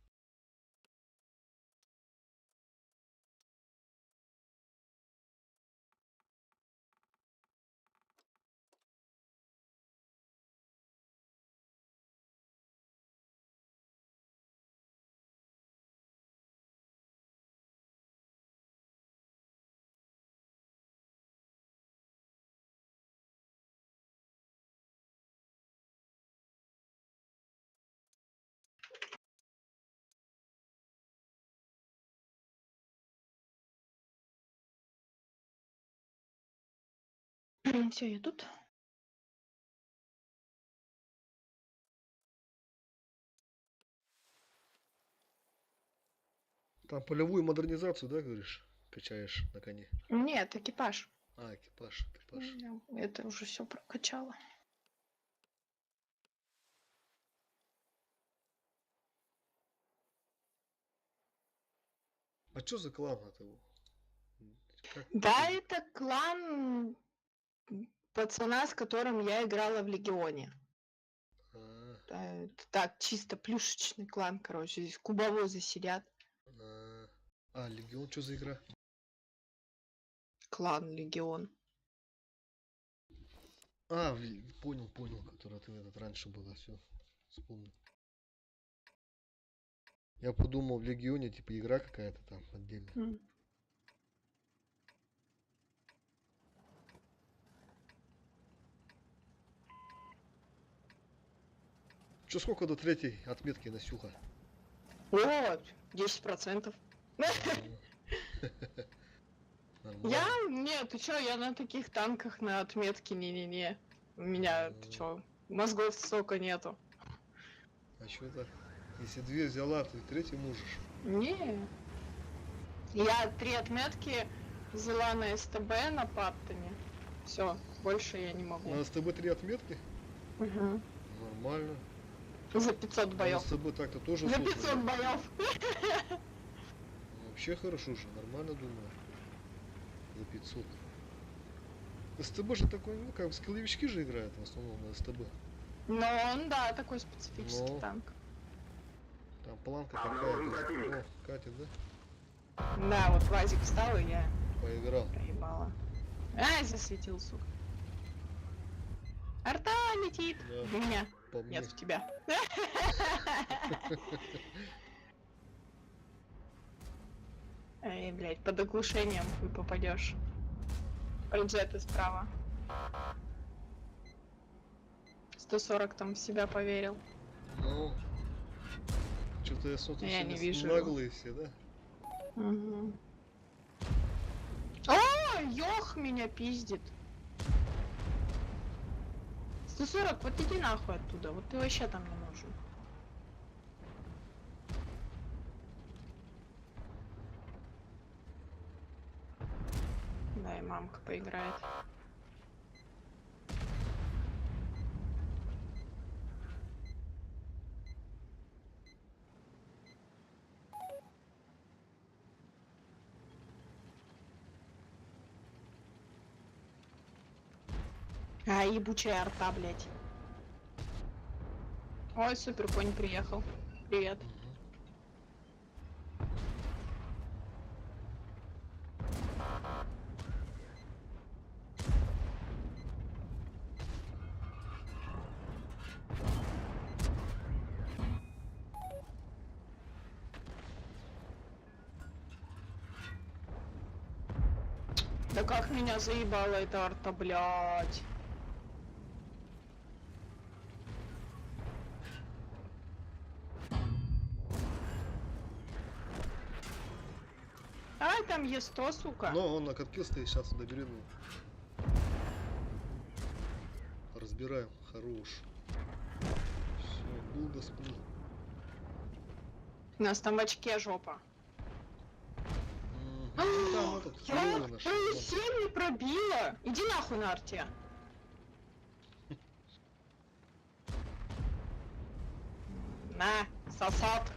Все, я тут. Там полевую модернизацию, да, говоришь? Качаешь на коне. Нет, экипаж. А, экипаж. Это уже все прокачало. А чё за клан это? Как? Да, это клан пацана, с которым я играла в Легионе. А, Да, это так, чисто плюшечный клан, короче. Здесь кубовозы сидят. Легион, что за игра? Клан Легион. Понял, которая ты этот раньше была, все, вспомнил. Я подумал, в Легионе типа игра какая-то там отдельно. Чё, сколько до третьей отметки, Насюха? Вот, 10%. Я? Нет, ты чё, я на таких танках на отметке, не-не-не. У меня, ты чё, мозгов столько нету. А чё так? Если 2 взяла, то и 3 можешь. Не. Я 3 отметки взяла на СТБ на Паттоне. Все, больше я не могу. На СТБ 3 отметки? Угу. Нормально. За 500 боев. На СТБ так-то тоже За сложно. 500 боев. Вообще хорошо же, нормально думаю. За 500. СТБ же такой, ну как, скилловички же играют в основном на СТБ. Но он, да, такой специфический Но. танк. Там планка Обнаружен какая-то. противник. О, катит, да? Да, вот Вазик встал, и я Поиграл. проебала. Засветил, сука. Арта летит. Да. В меня. По мне. Нет, в тебя. Эй, блядь, под оглушением хуй попадешь. Проджеты справа. 140 там в себя поверил. Ну, что-то я смотрю, Я не сегодня вижу наглые все, да? Угу. О, ёх, меня пиздит. 140, вот иди нахуй оттуда, вот ты вообще там не нужен. Да, и мамка поиграет. А, ебучая арта, блядь. Ой, супер, конь приехал. Привет. Да как меня заебала эта арта, блядь. Ай, там есть 100, сука. Но он на катке стоит, сейчас доберем его. Разбираем, хорош. Все, был да сплыл. У нас там в очке жопа. Ну, там этот Я херовый наш. 7 не пробила. Иди нахуй на арте. На, сосад.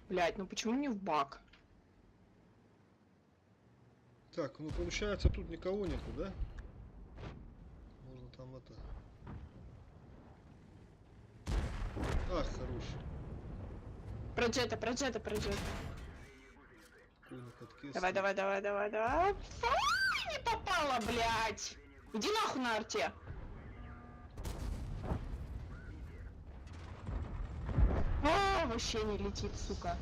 Блять, ну почему не в бак? Так, ну получается тут никого нету, да? Можно там это... Ах, хорош. Проджета. Какой на катке Давай. Фу, не попала, блять. Иди нахуй на арте. О, вообще не летит, сука.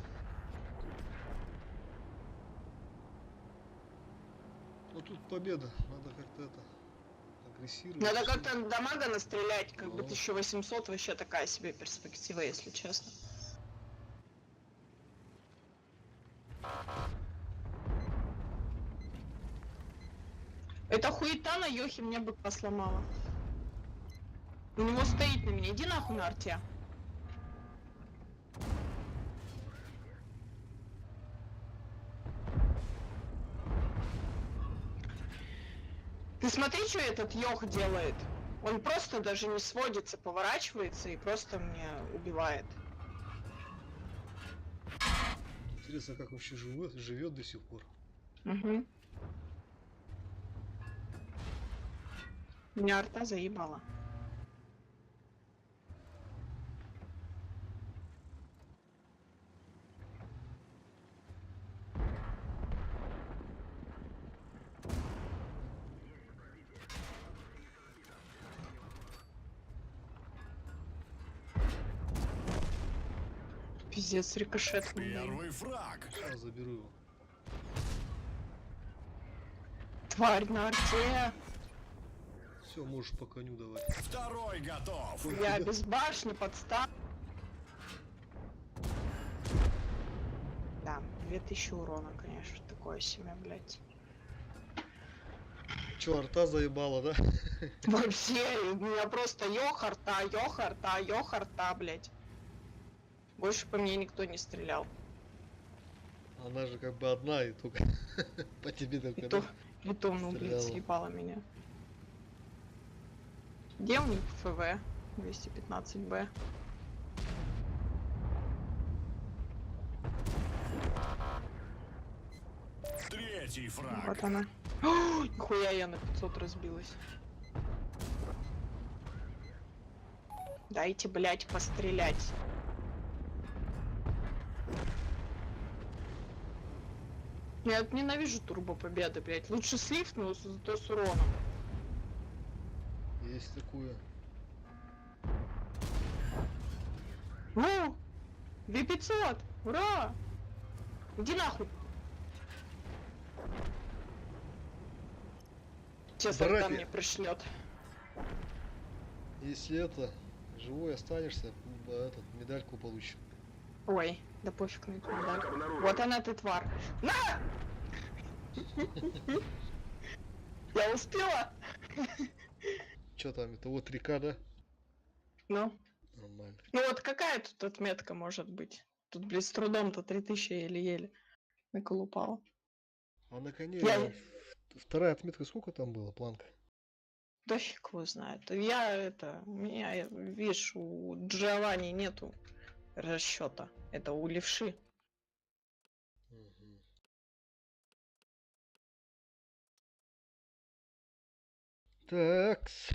Ну тут победа, надо как-то это... агрессировать. Надо как-то дамага настрелять, как бы Ну. 1800 вообще такая себе перспектива, если честно. Эта хуета на Йохе мне бы посломала. У него стоит на меня. Иди нахуй на арте. Ты смотри, что этот Йох делает. Он просто даже не сводится, поворачивается и просто меня убивает. Интересно, как вообще живет до сих пор. Угу. Меня арта заебала. Пиздец, рикошет. Первый фраг. Сейчас заберу его. Тварь на арте. Все, можешь по коню давать. Второй готов. Я без башни подстав. Да, 2000 урона, конечно, такое себе, блядь. Че, арта заебала, да? Вообще, у меня просто ёхарта, блядь. Больше по мне никто не стрелял. Она же как бы одна и только по тебе только, да? И то, ну, блядь, Стреляла. съебала меня. Где у них ФВ? 215Б. Третий фраг. Вот она. О, нихуя я на 500 разбилась. Дайте, блядь, пострелять. Я вот ненавижу турбо победы, блядь. Лучше слив, но зато с уроном. Есть такое. Ну! V500! Ура! Иди нахуй! Сейчас Братья. мне пришлет. Если это, живой останешься, этот, медальку получишь. Ой, да пофиг на эту медаль. Обнаружен. Вот она, ты тварь. На! Я успела? Чё там, это вот река, да? Ну. Нормально. Ну вот какая тут отметка может быть? Тут, блин, с трудом-то 3000 еле-еле наколупала. А на коне Я- вторая отметка сколько там было, планка? Да фиг его знает. Я это... У меня, видишь, у Джованни нету расчета. Это у левши. Мгм. Такс.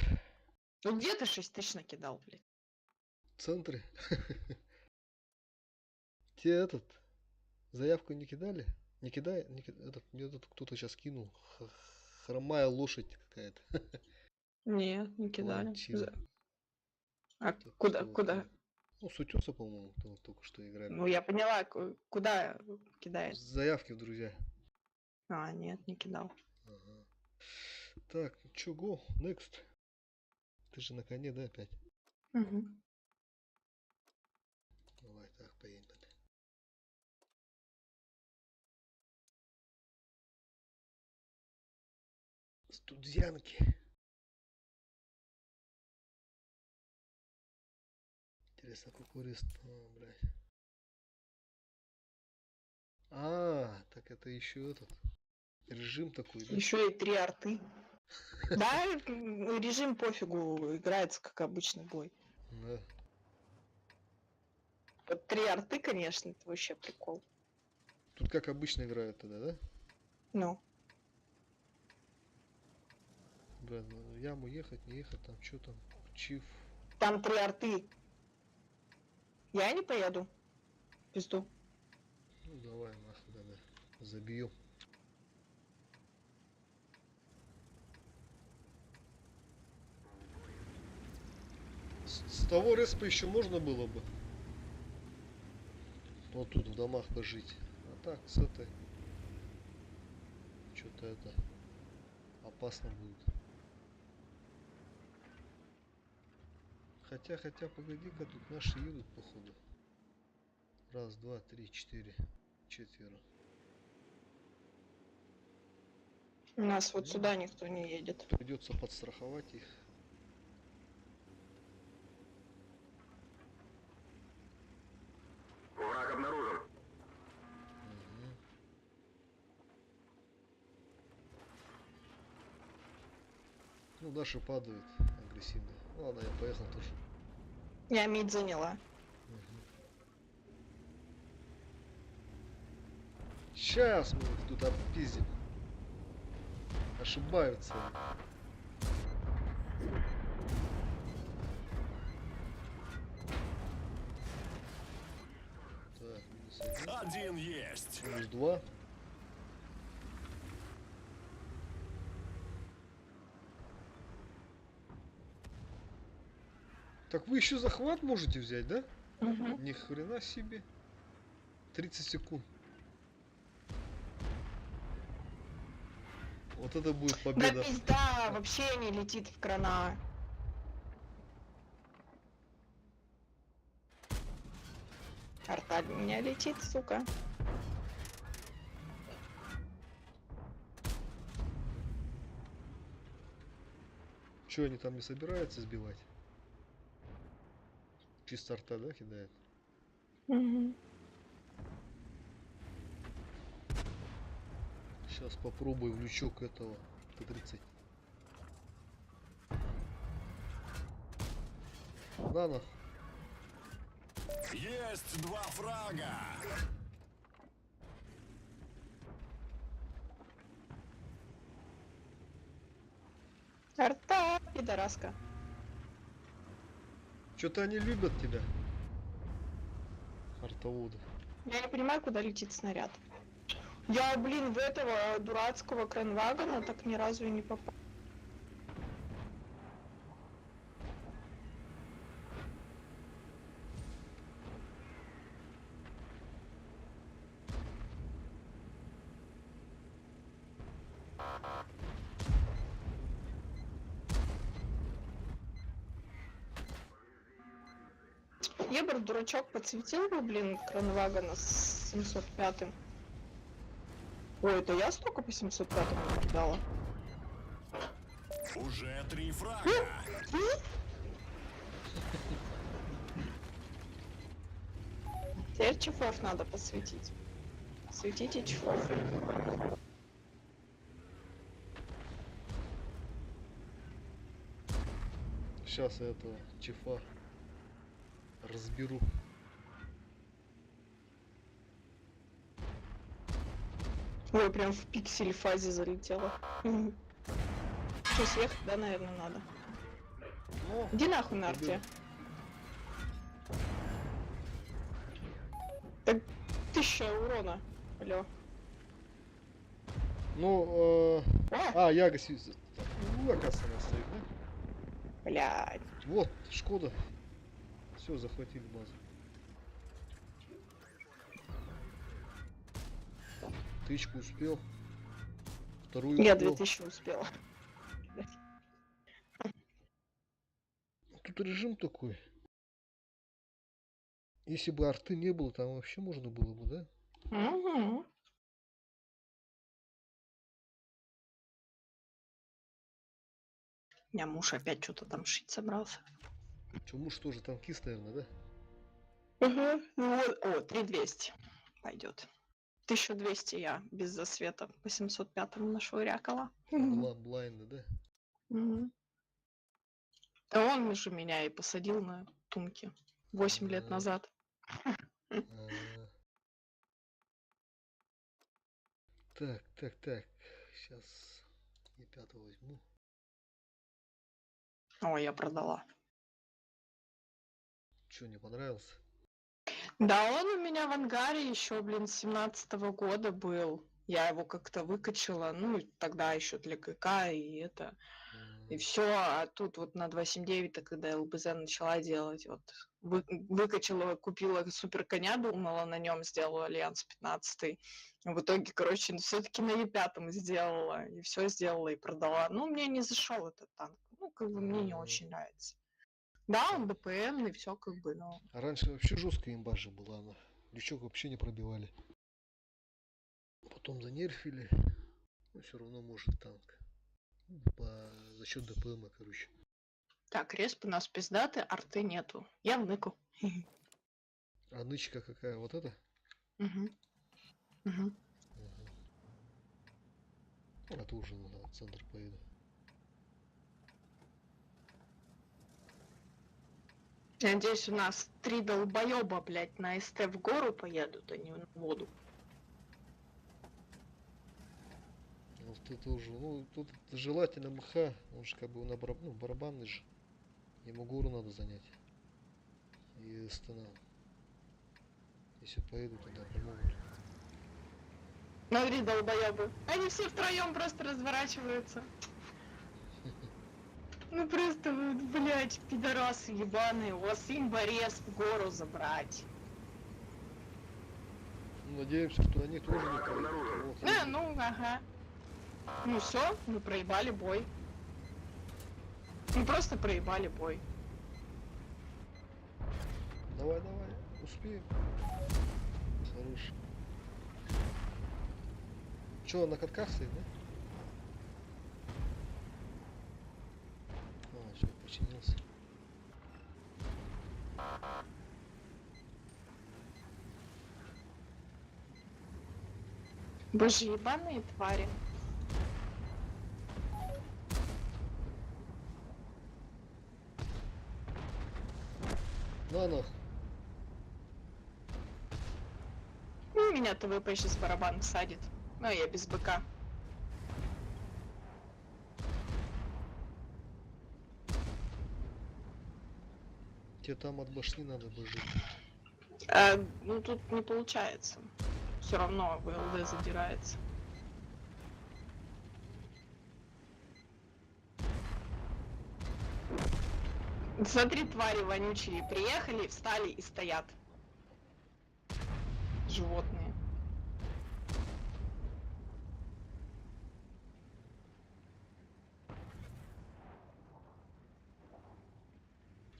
Ну где ты 6000 накидал, блядь? В центре. Тебе этот заявку не кидали? Не кидай, этот, мне этот кто-то сейчас кинул. Хромая лошадь какая-то. Нет, не кидали. Лантина. А Так куда, что куда? это- Ну, с утеса, по-моему, кто только что играли. Ну я поняла, куда кидает. Заявки в друзья. А, нет, не кидал. Ага. Так, ну чё, go, next. Ты же на коне, да, опять? Угу. Давай, так, поедем. Студзянки. Интересно, какой рест? О, блядь. А, так это еще этот режим такой, да? Еще и 3 арты. Да, режим пофигу, играется как обычный бой. Да. Вот 3 арты, конечно, это вообще прикол. Тут как обычно играют тогда, да? Ну, Блин, ну, в яму ехать, не ехать, там что там? Чиф. там 3 арты. Я не поеду. Пизду. Ну давай, нахуй, тогда. Забьем. С того респа еще можно было бы. Вот тут в домах пожить. А так, с этой. Что-то это опасно будет. Хотя, погоди-ка, тут наши едут, походу. Раз, два, три, четыре. Четверо. У нас вот сюда никто не едет. Придется подстраховать их. Враг обнаружен. Мгм. Ну, наши падают агрессивно. Ладно, я поехал тоже. Я мид заняла. Сейчас мы их тут отпиздим. Ошибаются. Так, минус один. Один есть. Минус два. Так вы еще захват можете взять, да? Угу. Ни хрена себе. 30 секунд. Вот это будет Да победа. пизда, вообще не летит в крана. Арта у меня летит, сука. Че, они там не собираются сбивать? Чисто арта, да, кидает? Угу. Сейчас попробую в лючок этого Т-30. Нано. Есть 2 фрага. Арта, пидораска. Что-то они любят тебя. Артоводы. Я не понимаю, куда летит снаряд. Я, блин, в этого дурацкого кранвагона так ни разу и не попал. Ебр, дурачок, подсветил бы, блин, кранвагона с 705-м. Ой, это я столько по 705-му накидала? Уже 3 фрага. Теперь чефов надо посветить. Светите чефов. Сейчас я этого чифа разберу. Ой, прям в пиксель фазе залетела. Что, съехать, да, наверное, надо? Ну, Иди нахуй на арте. Так 1000 урона. Алло. ну, Яга ну, оказывается, она стоит, да? Блядь. Вот, Шкода. Все, захватили базу. Тычку успел. Вторую Я успел. 2000 успела. Тут режим такой. Если бы арты не было, там вообще можно было бы, да? Угу. У меня муж опять что-то там шить собрался. Че, муж тоже танкист, наверное, да? Угу. Ну вот, о, 3200 пойдет. 1200 я без засвета по 705-му нашвырякала. Блайнда, да? Мгм. Да он же меня и посадил на тунки 8 лет назад. А. Так. Сейчас я 5 возьму. Ой, я продала. Че, не понравился? Да, он у меня в ангаре еще, блин, с 17-го года был. Я его как-то выкачала, ну, тогда еще для КК и это. И все, а тут вот на 279, когда ЛБЗ начала делать, вот выкачала, купила супер коня, думала, на нем сделаю Альянс 15. В итоге, короче, все-таки на Е5 сделала, и все сделала и продала. Ну, мне не зашел этот танк. Ну, как бы мне не очень нравится. Да, он ДПМ и все как бы, но. А раньше вообще жесткая имба же была, она. Лючок вообще не пробивали. Потом занерфили. Но все равно может танк. За счет ДПМа, короче. Так, респ у нас пиздаты, арты нету. Я в ныку. А нычка какая? Вот это? Угу. А тоже на центр поеду. Я надеюсь, у нас 3 долбоеба, блядь, на СТ в гору поедут, а не в воду. Вот это уже, ну, тут желательно МХ, он же как бы барабанный же. Ему гору надо занять. И СТ. Если поедут, тогда помогут. Смотри, долбоебы. Они все втроем просто разворачиваются. Ну просто, блядь, пидорасы ебаные. У вас имборез в гору забрать. Надеемся, что они тоже не поедут. Ну, ага. Ну все, мы проебали бой. Мы просто проебали бой. Давай, успеем. Хорош. Че, на катках стоит, да? А, все, починился. Боже, ебаные твари. На нах. Ну, меня ТВП сейчас барабан садит. Но я без БК. Тебе там от башни надо бы жить. Ну, тут не получается. все равно ВЛД задирается. Смотри, твари вонючие, приехали, встали и стоят. Животные.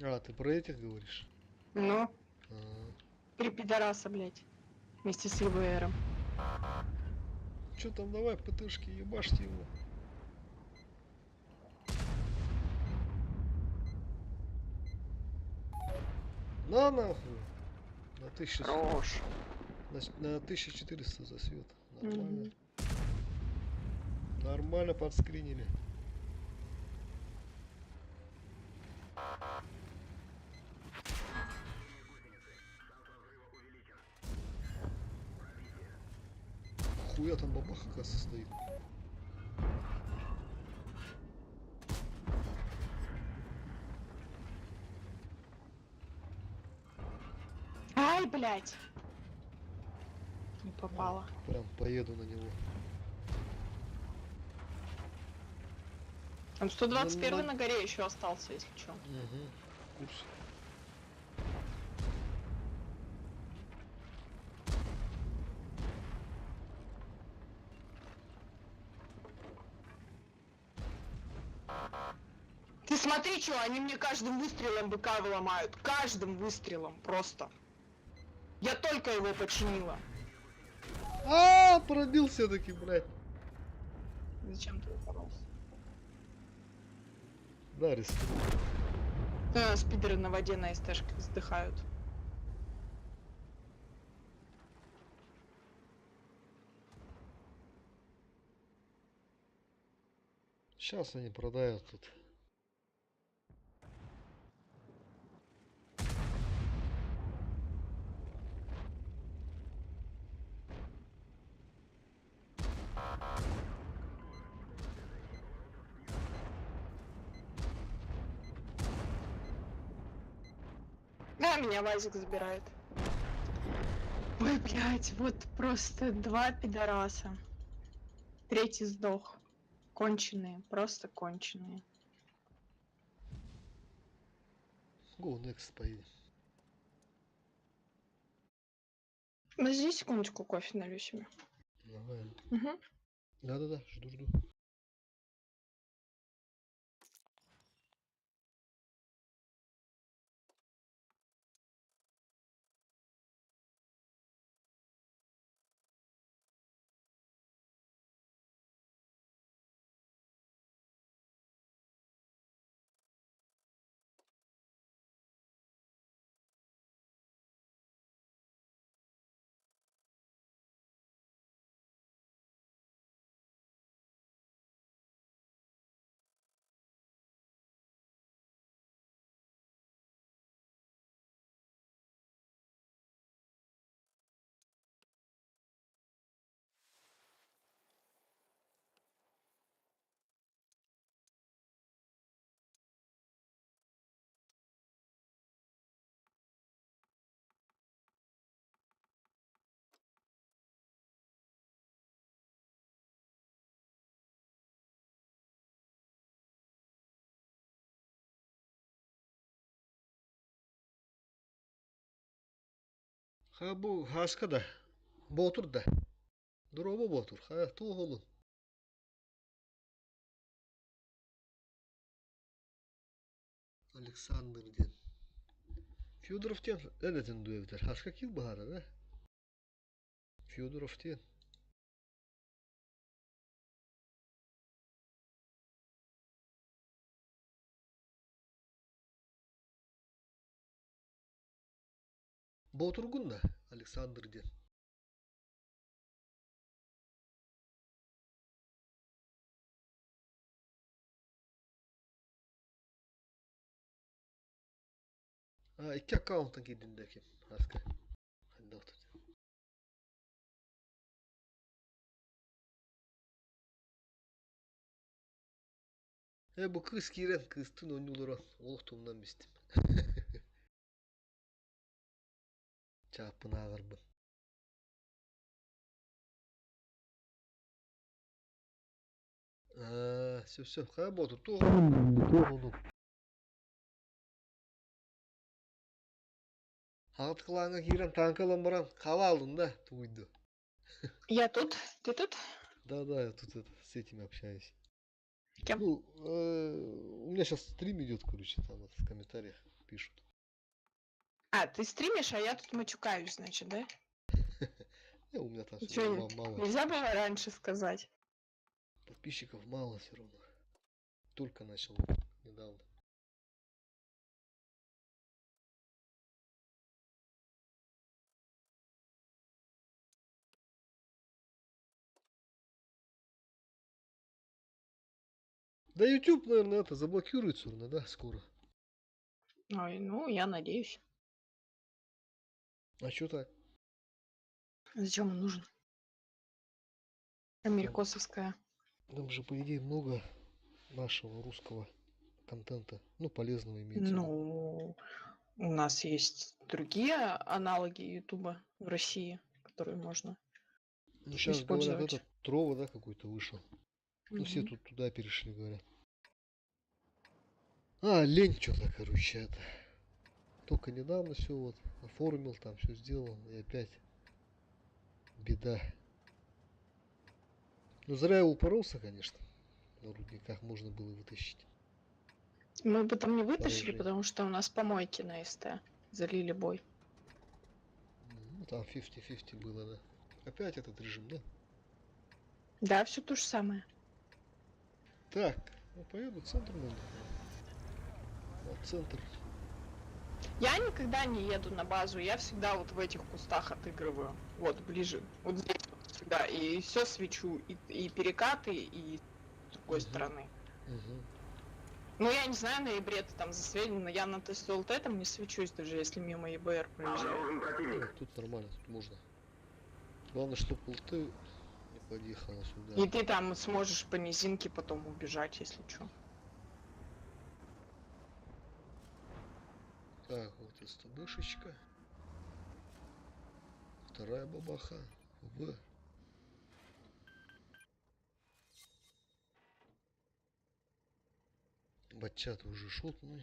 А, ты про этих говоришь? Ну, А, три пидораса, блядь. Вместе с ЕВРом. чё там, давай, ПТшки, ебашьте его. На нахуй. На 1000, Хорош. на 1400 за свет. Нормально. Мгм. Нормально подскринили. Хуя там бабаха, оказывается, стоит. Ай, блядь. Не попала. Прям поеду на него. Там 121 Ну, на горе еще остался, если что. Угу. Курс. Ты смотри, что они мне каждым выстрелом быка выломают. Каждым выстрелом просто. Я только его починила. А, пробил все-таки, блядь. Зачем ты упоролся? Да, рискнул. Спидеры на воде на СТшках вздыхают. Сейчас они продают тут. Да, меня Вазик забирает. Ой, блядь, вот просто два пидораса. Третий сдох. Конченые, просто конченые. Go next поедем. Подожди секундочку, кофе налью себе. Давай. Угу. Да-да-да, жду. Ha bu haska da. Botur da. Drop'u botur. Ha tuğulu. Alexander den. Fyodorov den edeten dövder. Haska kil bahara da. Fyodorov den. Boturgun da Alexander den. Ha iki account'un gidindeki haska. Hadi otur. Bu kız kiren kıztın oynuları. Oluqtuğumdan bistim. Çapın ağır bu. Все, работу. Туғын. Ағыт қылаңа кирем танкалан барам. Қала алдым да, туйду. Я тут, ты тут? Да, я тут с этими общаюсь. Кем? Ну, у меня сейчас стрим идет, короче, там вот в комментариях пишут. А, ты стримишь, а я тут матюкаюсь, значит, да? У меня там Чё, мало. нельзя было раньше сказать? Подписчиков мало все равно. Только начал недавно. Да YouTube, наверное, это заблокируется, наверное, да, скоро. Ой, ну, я надеюсь. А что так? Зачем он нужен? Америкосовская. Там же, по идее, много нашего русского контента. Ну, полезного имеется. Ну, у нас есть другие аналоги Ютуба в России, которые можно Ну, сейчас использовать. говорят, этот Трова, да, какой-то вышел. Ну, все Мгм. тут туда перешли, говорят. Лень что-то, короче, это. Только недавно все вот оформил, там все сделал, и опять беда. Ну, зря я упоролся, конечно. На рудниках можно было вытащить. Мы бы там не вытащили, Положение. потому что у нас помойки на СТ залили бой. Ну, там 50-50 было, да. Опять этот режим, да? Да, все то же самое. Так, ну поеду в центр, наверное. Вот центр. Я никогда не еду на базу, я всегда вот в этих кустах отыгрываю. Вот, ближе. Вот здесь вот всегда. И все свечу. И перекаты, и с другой стороны. Угу. Ну, я не знаю, на ебре ты там засвечен, но я на ТСЛТ там не свечусь, даже если мимо ЕБР проезжаю. Обнаружен противник. Тут нормально, тут можно. Главное, чтобы ЛТ не подъехала сюда. И ты там сможешь по низинке потом убежать, если что. Так, вот СТБшечка. Вторая бабаха. В. Батчат уже шотный.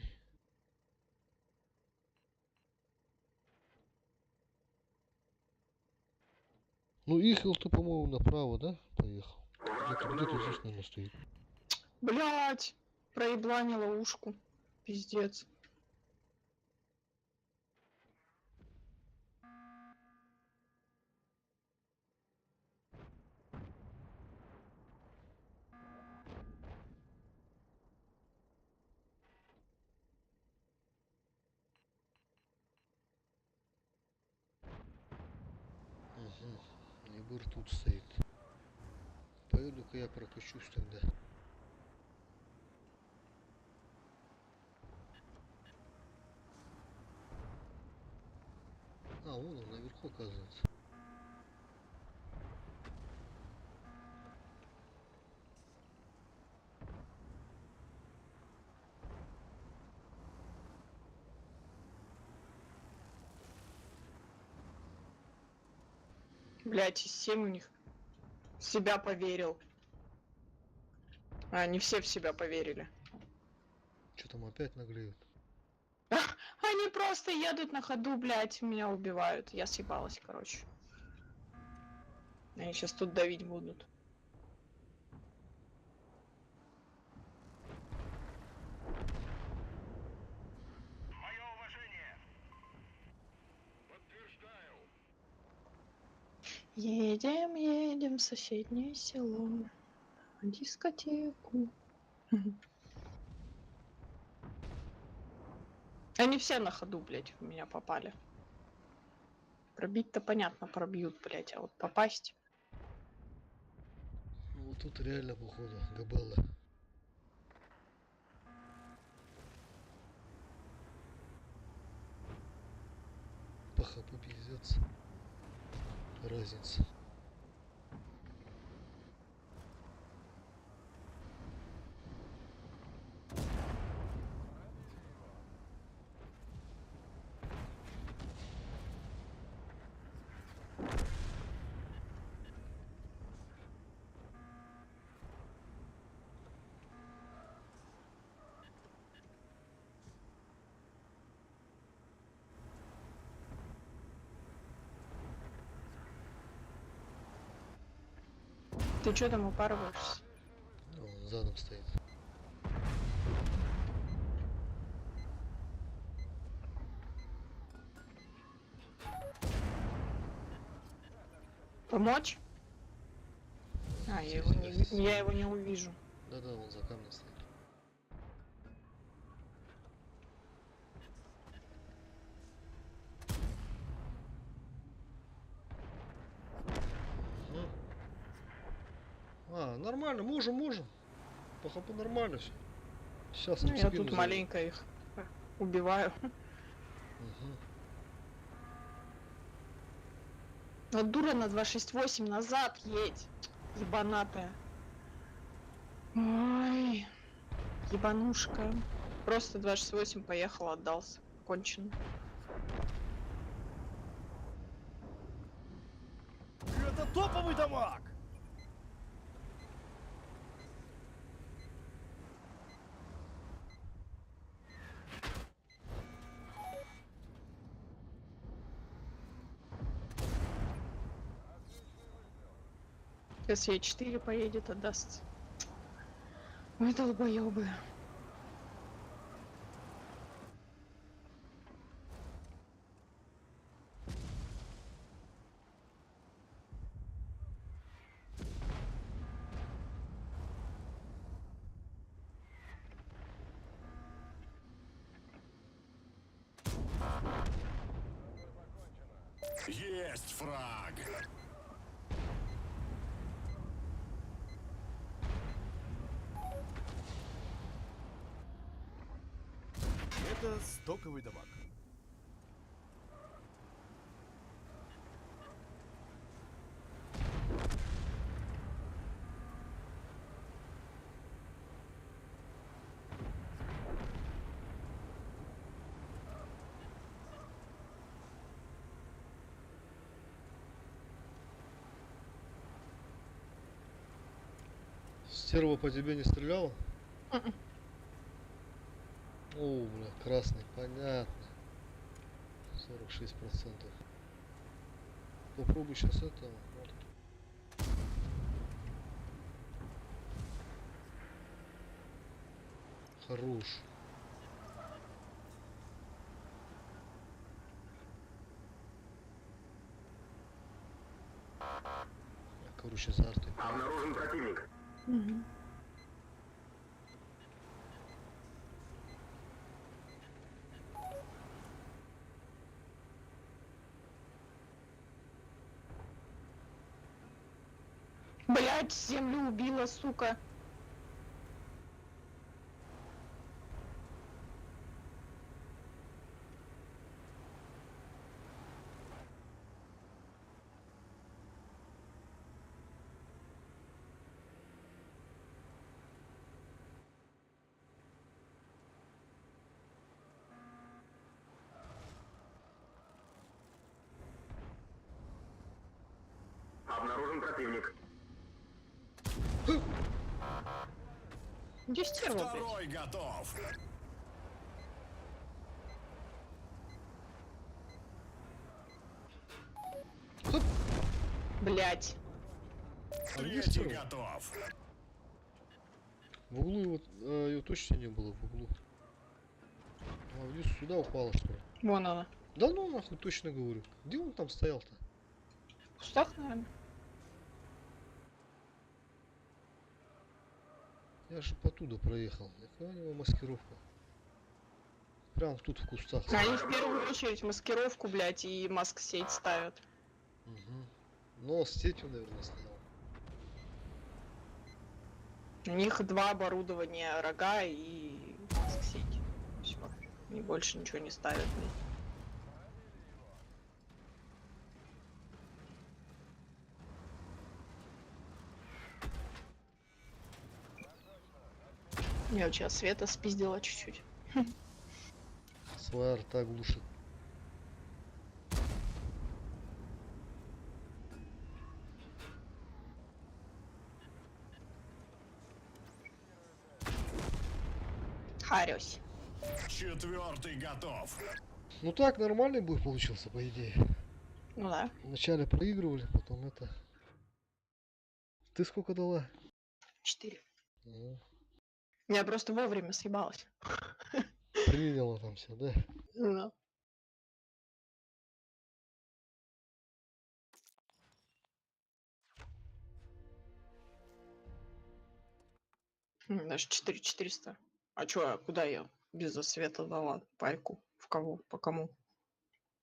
Ну, ехал-то, по-моему, направо, да? Поехал. Где-то здесь, наверное, стоит. Блять! Проебланила ушку. Пиздец. Угу. Ебур тут стоит. Поеду-ка я прокачусь тогда. Вон он наверху, оказывается. Блять, из 7 у них. В себя поверил. А, не все в себя поверили. Что там опять наглеют? Они просто едут на ходу, блять, меня убивают. Я съебалась, короче. Они сейчас тут давить будут. Мое уважение. Едем, едем в соседнее село. На дискотеку. Они все на ходу, блять, в меня попали. Пробить-то понятно, пробьют, блять, а вот попасть. Ну, вот тут реально, походу, габела. По хапу пиздец. Разница. Ты что там упарываешься? Он задом стоит. Помочь? А, я его не увижу. Да-да, он за камнем стоит. Ага. А, нормально, можем. По хапу нормально все. Сейчас Ну, я тут маленько их убиваю. Угу. Ну, дура на 268 назад едь. Ебанатая. Ой. Ебанушка. Просто 268 поехал, отдался. Кончено. Это топовый дамаг! Сейчас Е4 поедет, отдаст. Ой, долбоёбы. Есть фраг. Это стоковый дамаг. Стерва по тебе не стреляла? Мгм. О, бля, красный, понятно. 46%. Попробуй сейчас это. Вот. Хорош. Короче, за артой. Обнаружен противник. Мгм. Блять, землю убила, сука. Обнаружен противник. Где стерва, блядь? Второй готов. Блять. А где Третий стерва? готов. В углу его, ее точно не было в углу. А вниз сюда упала, что ли? Вон она. Да ну нахуй, точно говорю. Где он там стоял-то? В кустах, наверное. Я же потуда проехал. Какая у него маскировка? Прям тут в кустах. Они в первую очередь маскировку, блять, и маск-сеть ставят. Угу. Но с сетью, наверное, стоял. У них два оборудования, рога и маск-сеть. Все. И больше ничего не ставят. блядь. Я вот сейчас света спиздила чуть-чуть. Своя арта глушит. Харюсь. Четвертый готов. Ну так, нормальный бой получился, по идее. Ну да. Вначале проигрывали, потом это... Ты сколько дала? 4. Ну, Я просто вовремя съебалась. приняла там все, да? Да. Даже 4400. А чё, куда я без засвета дала пайку? В кого? По кому?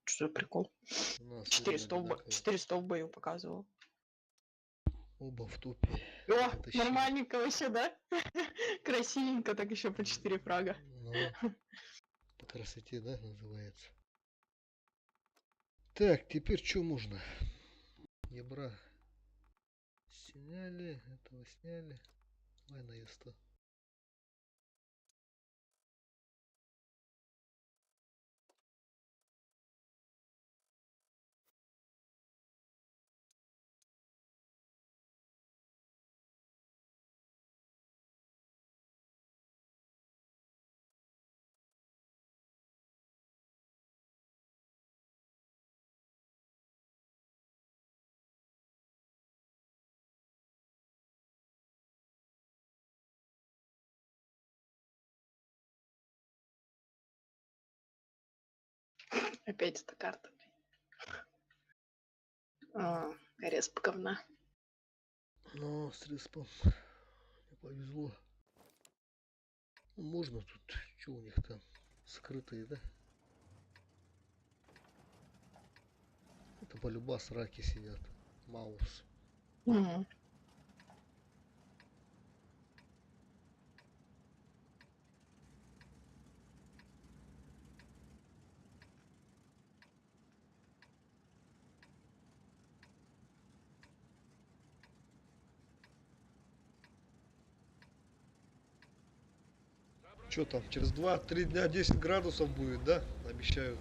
Что за прикол? У нас 400 одинаковые. 400 в бою показывал. Оба в топе. О, Потащили. нормальненько вообще, да? Красивенько, так еще по 4 фрага. Ну, по красоте, да, называется. Так, теперь что можно? Ебра. Сняли, этого сняли. Давай на Е100. Опять эта карта. Респ говна. Но с респом не повезло. Ну, можно тут, что у них там, скрытые, да? Это полюбас раки сидят. Маус. Мгм. Что там, через 2-3 дня 10 градусов будет, да? Обещают.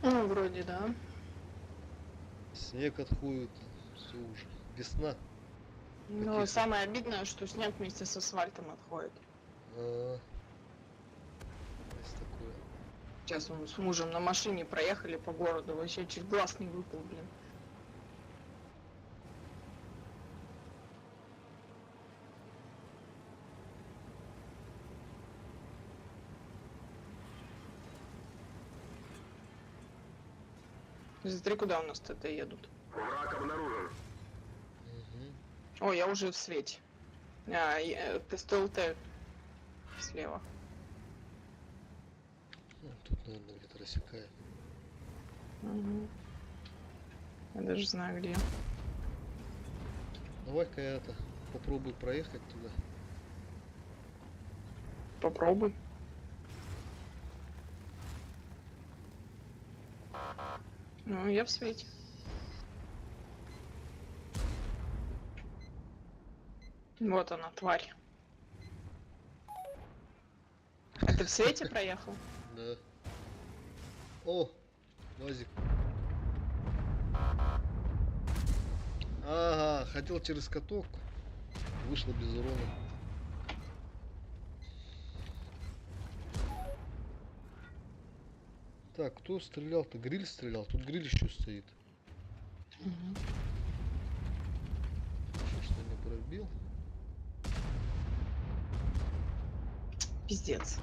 Ну, вроде, да. Снег отходит, все уже. Весна. Но Каких-то. самое обидное, что снег вместе с асфальтом отходит. Есть такое. Сейчас мы с мужем на машине проехали по городу, вообще чуть глаз не выпал, блин. Смотри, куда у нас ТТ едут. Враг обнаружен. Угу. О, я уже в свете. ТСТЛТ слева. Ну, тут, наверное, где-то рассекает. Угу. Я даже знаю, где. Давай-ка я это попробую проехать туда. Попробуй. Ну, я в свете. Вот она, тварь. А ты в свете проехал? Да. О, Вазик. Ага, хотел через каток. Вышло без урона. Так, кто стрелял-то? Гриль стрелял. Тут гриль еще стоит. Что не пробил? Пиздец.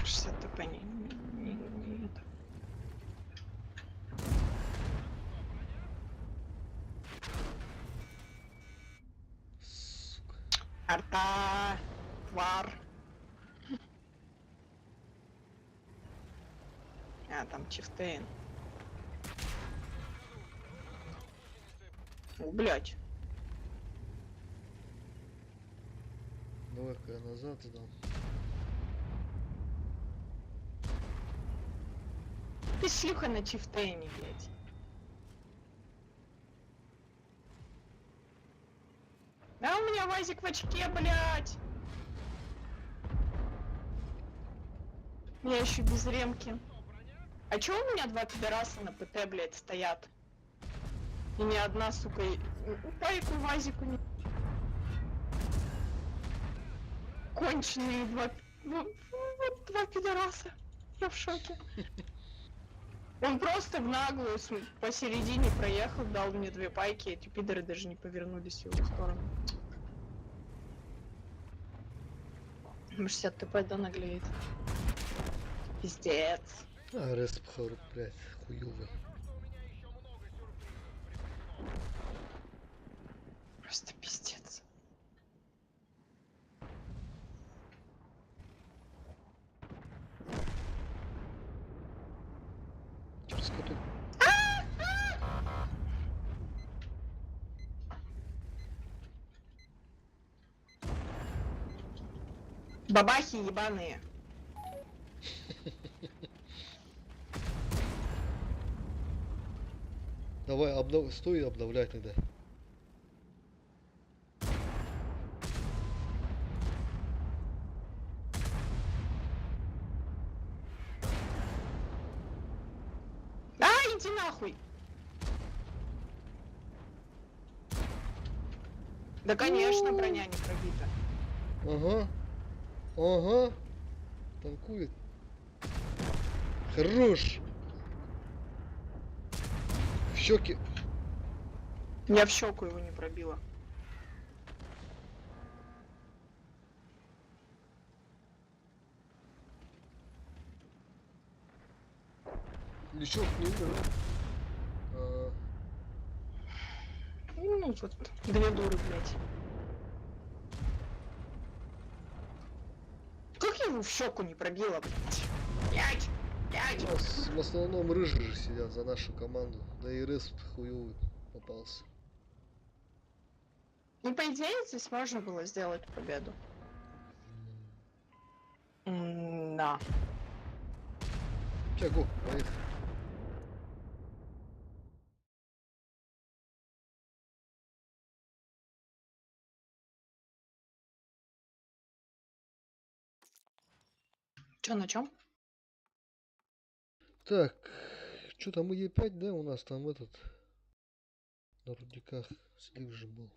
60 ТП не это. Сука. Арта! Твар! А, там Чифтейн. Блять. Давай-ка я назад сдам. Ты шлюха на Чифтейне, блять. Да у меня Вазик в очке, блять. Я еще без ремки. А чё у меня два пидораса на ПТ, блять, стоят? И ни одна, сука, пайку Вазику не... Конченые два... Вот два пидораса. Я в шоке. Он просто в наглую посередине проехал, дал мне 2 пайки, эти пидоры даже не повернулись в его сторону. 60 ТП, да, наглеет. Пиздец. А, респ, блядь, хуёвый. Просто пиздец. Через каток. Бабахи ебаные. Давай, стой и обновляй тогда. А, иди нахуй. Да, конечно, броня не пробита. Ага. Ага. Танкует. Хорош. В щеки. Я в щеку его не пробила. Лечок не умер. Ну, вот 2 дуры, блядь. Как я его в щеку не пробила, блядь? Блядь! У нас в основном рыжие же сидят за нашу команду. Да и респ хуёвый попался. Ну, по идее, здесь можно было сделать победу. Да. Чего? Поехали. Чё, на чем? Так, что там Е5, да, у нас там этот на рудниках слив же был.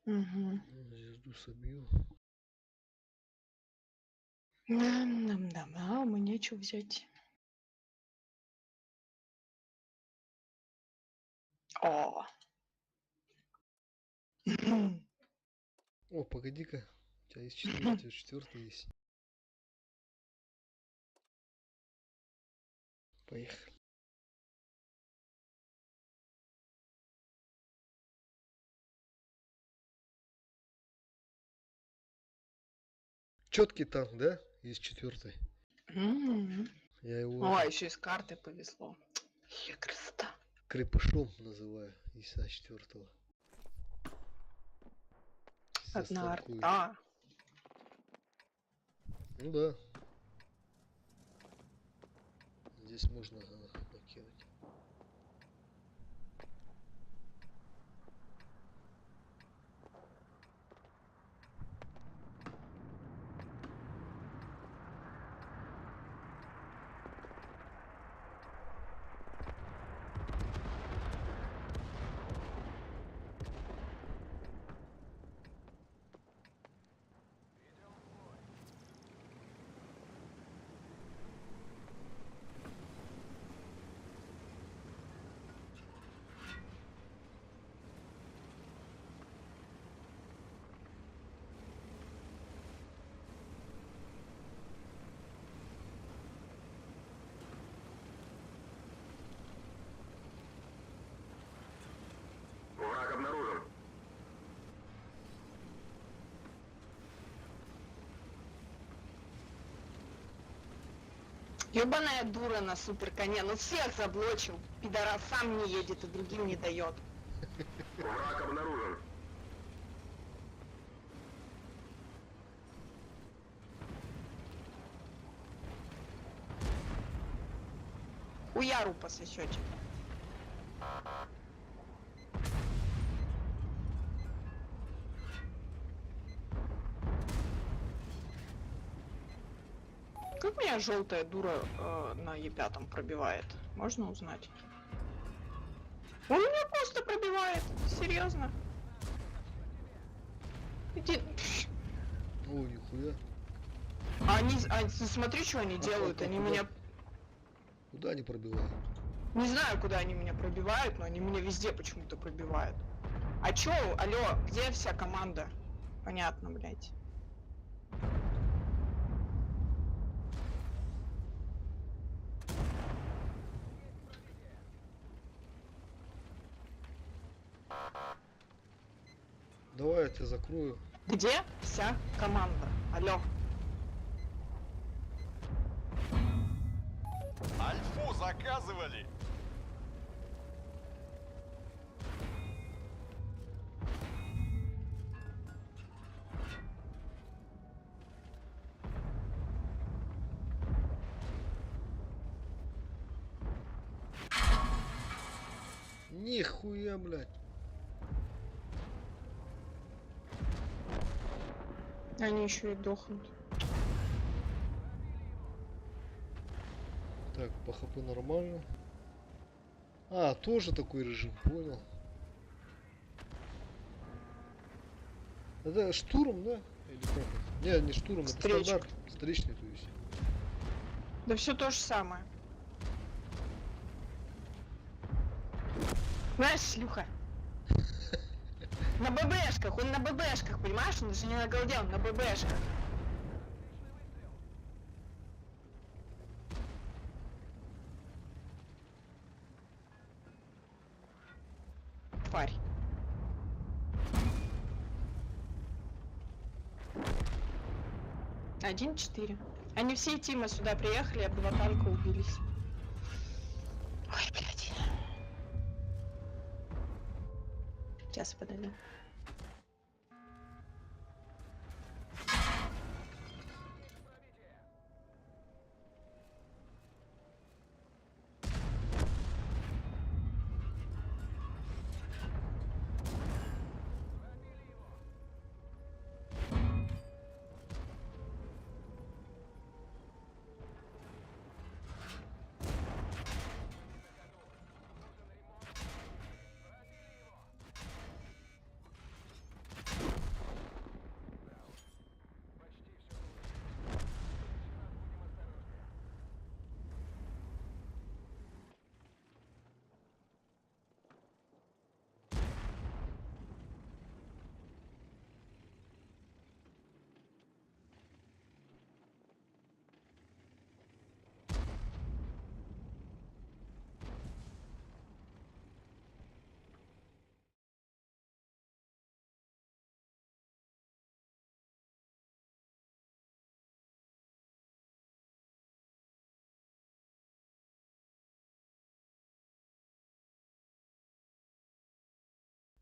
Угу. Звезду собью. Да, а мне нечего взять. О. О, погоди-ка. У тебя есть 4, у тебя 4 есть. Поехали. Четкий танк, да? Есть 4. Я его О, еще и с карты повезло. Красота. крепышом называю из А4. Одна арта. Ну да. Здесь можно накинуть. Враг обнаружен. Ёбаная дура на суперконе. Ну всех заблочил. Пидорас сам не едет и другим не дает. Враг обнаружен. Хуяру пососете. Как меня желтая дура на Е5 пробивает? Можно узнать? Он меня просто пробивает. Серьезно. Иди. Ой, нихуя. Ты смотри, что они делают. Они меня... Куда они пробивают? Не знаю, куда они меня пробивают, но они меня везде почему-то пробивают. А чё, алло, где вся команда? Понятно, блядь. Давай я тебя закрою. Где вся команда? Алло. Альфу заказывали. Нихуя, блядь. Они еще и дохнут. Так, по ХП нормально. А, тоже такой режим, понял. Это штурм, да? Или как это? Не штурм, это Встречка. стандарт. Встречный, то есть. Да все то же самое. Знаешь, шлюха. На ББшках, он на ББшках, понимаешь? Он даже не на голде, он на ББшках. Тварь. Один 4. Они все Тима сюда приехали, об два танка убились. Ой, блядь. Сейчас подойду.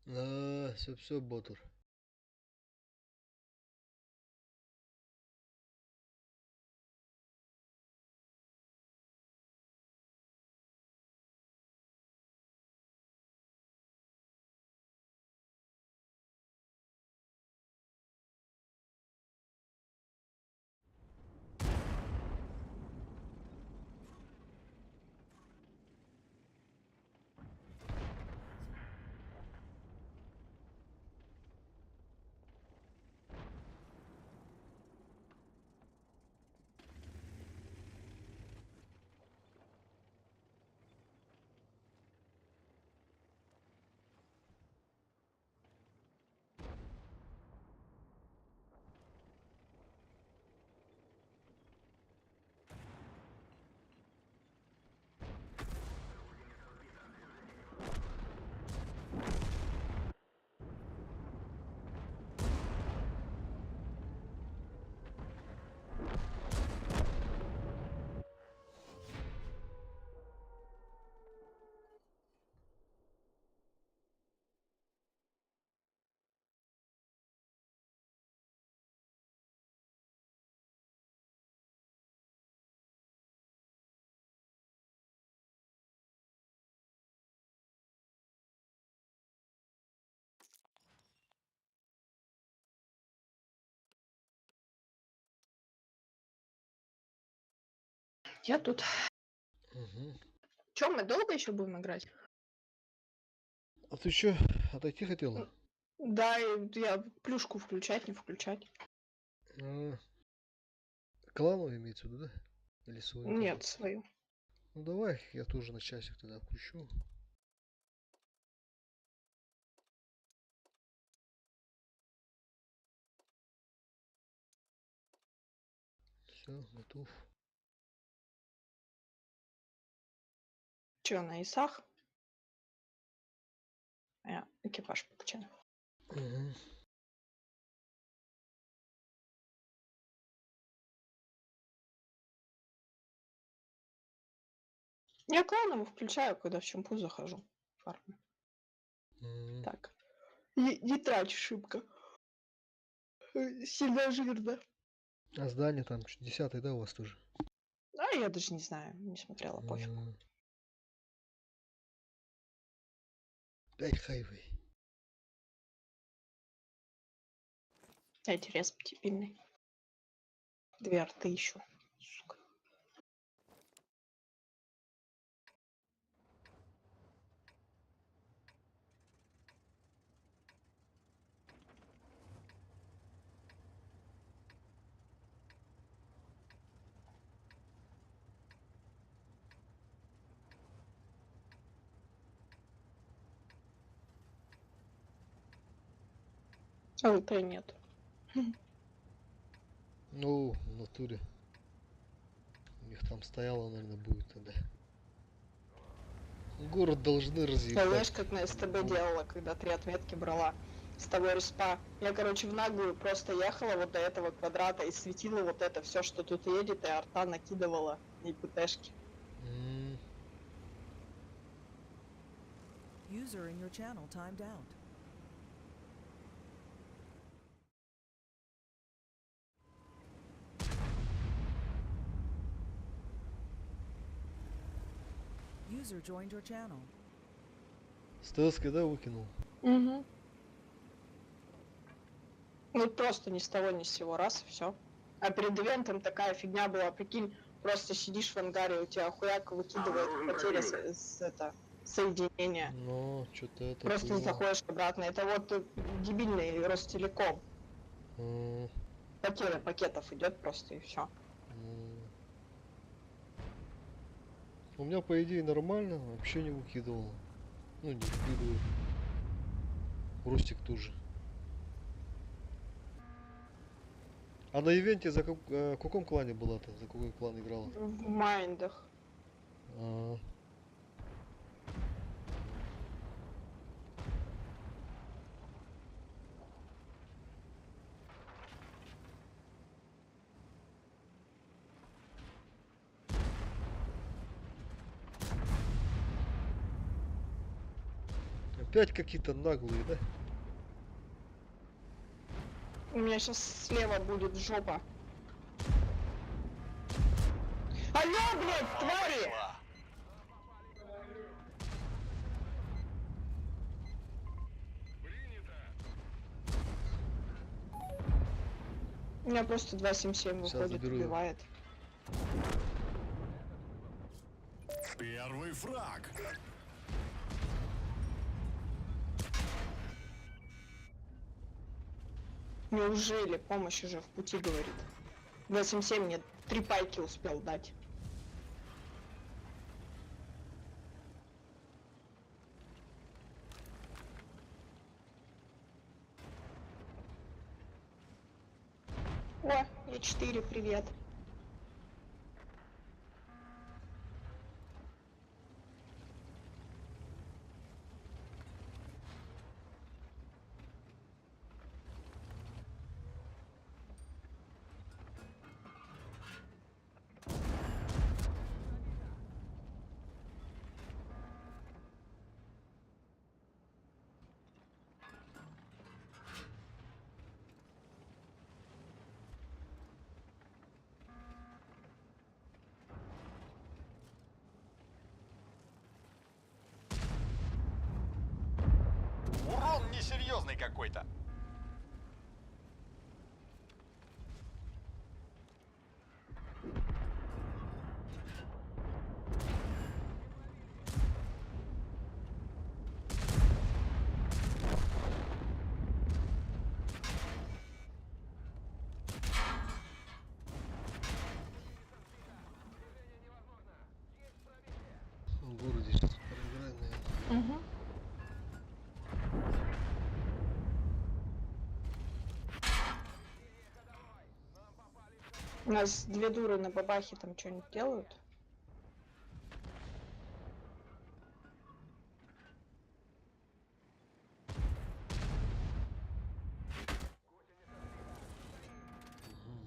А, все, Ботур. Я тут. Угу. Че, мы долго еще будем играть? А ты чё, отойти хотела? Да, я плюшку включать, не включать. А, клановую имеется в виду, да? Или свою? Нет, свою. Ну давай, я тоже на часик тогда включу. Все, готов. Чё, на ИСах? Экипаж покачаем. Угу. Я кланово включаю, когда в чемпу захожу. Фарму. Так. Не трать шибко. Сильно жирно. А здание там 10-й, да, у вас тоже? А я даже не знаю, не смотрела, пофиг. 5 хайвей. Дайте респ дебильный. 2 арты еще. Сука. ЛТ нет. Ну, в натуре. У них там стояло, наверное, будет тогда. Город должны Я разъехать. знаешь, как на СТБ делала, когда 3 отметки брала с того респа. Я, короче, в наглую просто ехала вот до этого квадрата и светила вот это все, что тут едет, и арта накидывала и ПТшки. User in your channel timed out. User joined your channel. Стелской, да, выкинул? Угу. Ну просто ни с того ни с сего, раз и все. А перед ивентом такая фигня была, прикинь, просто сидишь в ангаре, у тебя хуяк выкидывает потери соединения. Ну, что-то это. Просто было. заходишь обратно. Это вот дебильный Ростелеком. Потеря пакетов идет просто и все. У меня, по идее, нормально, вообще не выкидывал. Ну, не выкидываю. Ростик тоже. А на ивенте за каком клане была-то? За какой клан играла? В майндах. Опять какие-то наглые, да? У меня сейчас слева будет жопа. Алло, блядь, твари! У меня просто 277 выходит, заберу. убивает. Первый фраг. Неужели помощь уже в пути, говорит. 277 мне 3 пайки успел дать. О, Е4, привет. Урон несерьезный какой-то. У нас две дуры на бабахе там что-нибудь делают?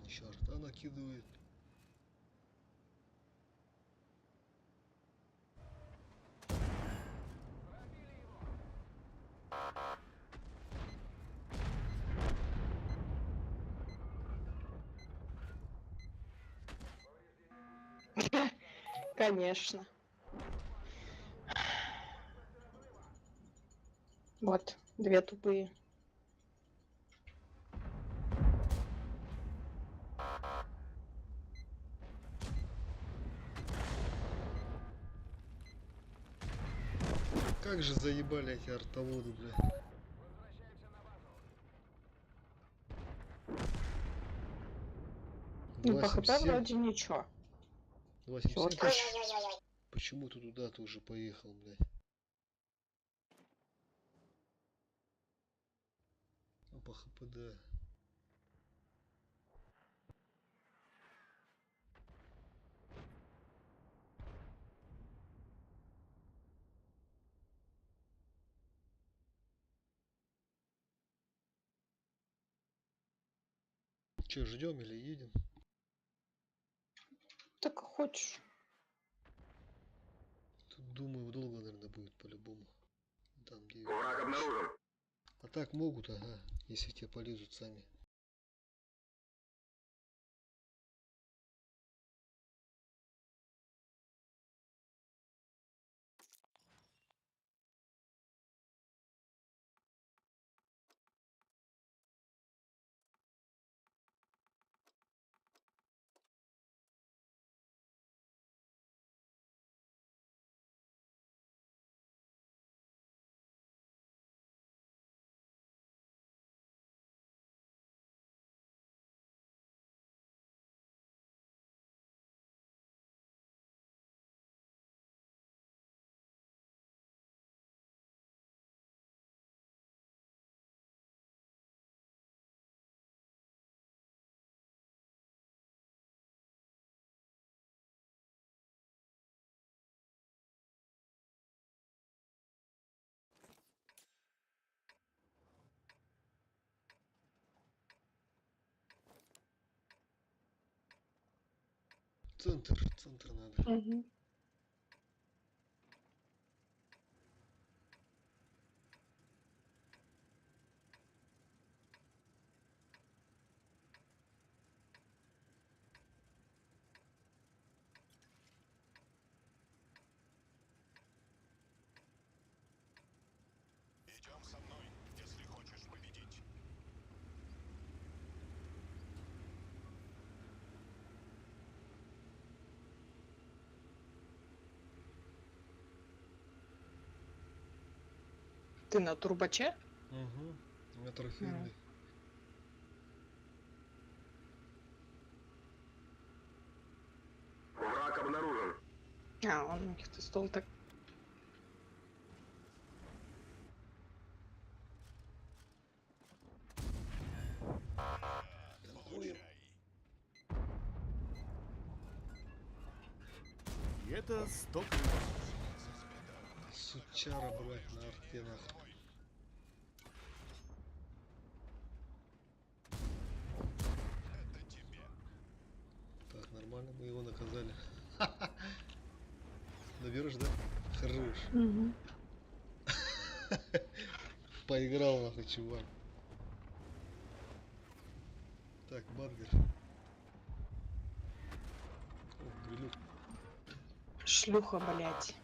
Еще арта накидывает. Конечно. Вот, две тупые. Как же заебали эти артоводы, бля. Ну, по хп вроде ничего. 277. Почему ты туда-то уже поехал, блядь? А по хп, да. Че, ждем или едем? Так хочешь. Тут, думаю, долго, наверное, будет по-любому. Там, где... Враг обнаружен. А так могут, ага, если те полезут сами. Центр надо. Угу. Идем со мной, если хочешь победить. Ты на турбаче? Угу. На трофейный. Враг обнаружен. А, он у них-то стол так. И это стоковый дамаг. Сучара, блядь, на арте нахуй. Это тебе. Так, нормально, мы его наказали. Наберешь, да? Хорош. Угу. Поиграл нахуй, чувак. Так, Бадгер. О, грилюк. Шлюха, блять.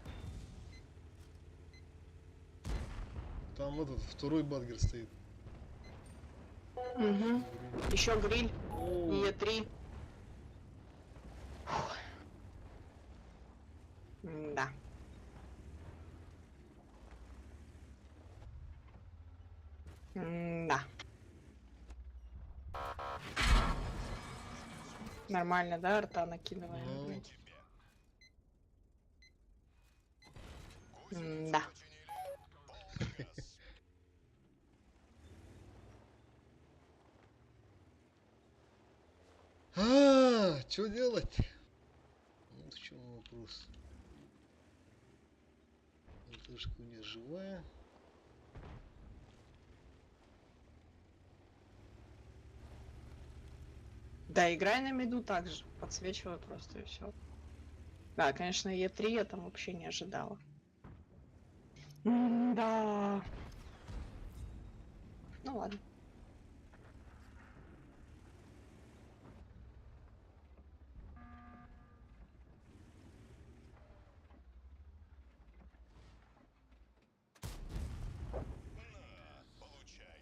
Там этот второй Бадгер стоит. Угу. Еще гриль. Е3. Да. Да. Нормально, да, арта накидываем, Ну. блядь? Да. А, что делать? Вот в чем вопрос. ЛТшка у меня живая. Да, играй на миду так же. Подсвечиваю просто и все. Да, конечно, Е3 я там вообще не ожидала. Да. Ну ладно. Получай.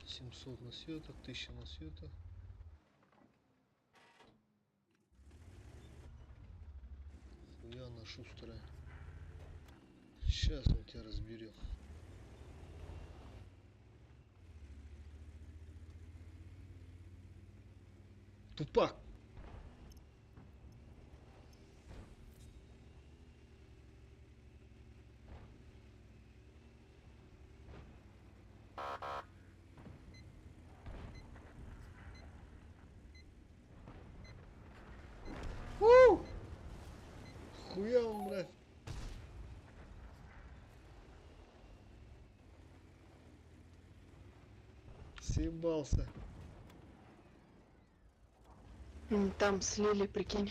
700 на светах, 1000 на светах. Хуя она шустрая. Сейчас мы тебя разберем. Тупак! Хуя он, блядь. Съебался. Там слили, прикинь.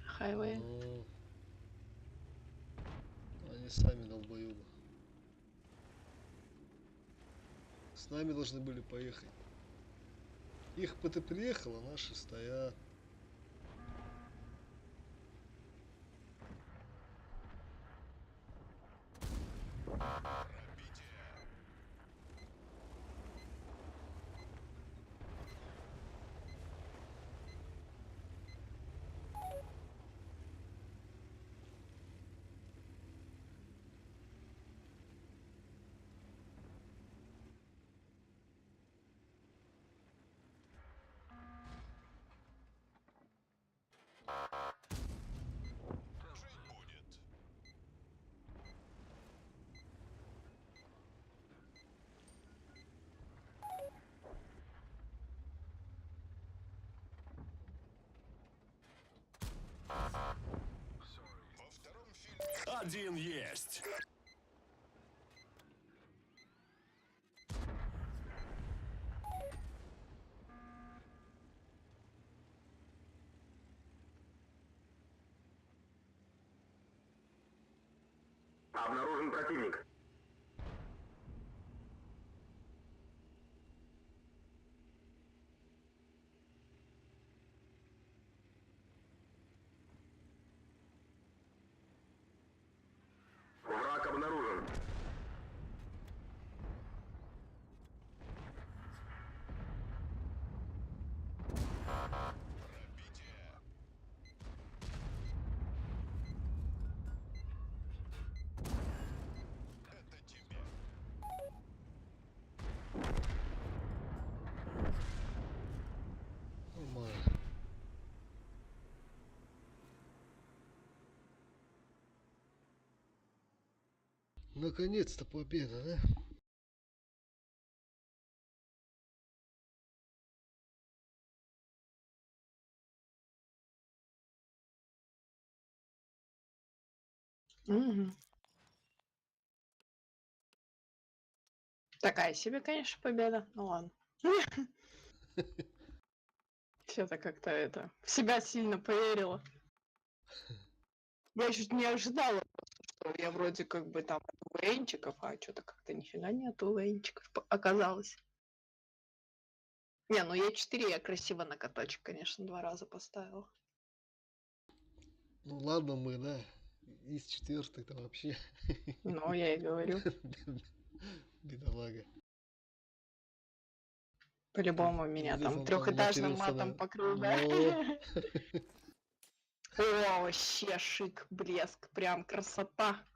Хайвей. Ну, они сами долбоёбы. С нами должны были поехать. Их ПТ приехало, наши стоят. Жить будет. Во втором фильме Один есть. Обнаружен противник. Враг обнаружен. пробитие. Это тебе. Нормально. Наконец-то победа, да? Мгм. Такая себе, конечно, победа. Ну ладно. Все-то как-то это в себя сильно поверила. Я чуть не ожидала, что я вроде как бы там венчиков, а что-то как-то нифига нету венчиков оказалось. Не, ну Е4 я красиво на каточек, конечно, 2 раза поставила. Ну ладно мы, да. Из четвертых-то вообще. Ну, я и говорю. Бедолага. По-любому меня Пиздец, там он трехэтажным матерился, матом да. покрыл, да? Ну. О, вообще шик, блеск, прям красота.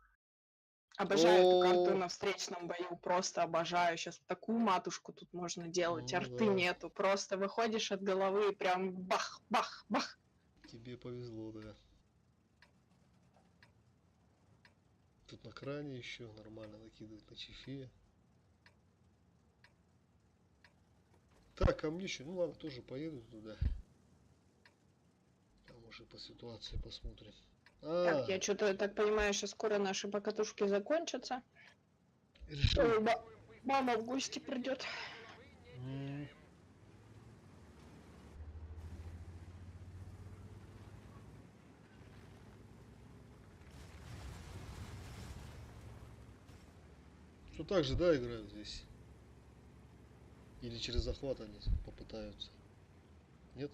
Обожаю эту карту О, на встречном бою, просто обожаю. Сейчас такую матушку тут можно делать, ну арты да. нету. Просто выходишь от головы и прям бах, бах, бах. Тебе повезло, да. тут на кране еще нормально накидывает на чифе. Так, ко мне еще, ну ладно, тоже поеду туда. Там уже по ситуации посмотрим. Так, я что-то так понимаю, что скоро наши покатушки закончатся. решил. Мама в гости придет. Что так же, да, играют здесь? Или через захват они попытаются? Нет?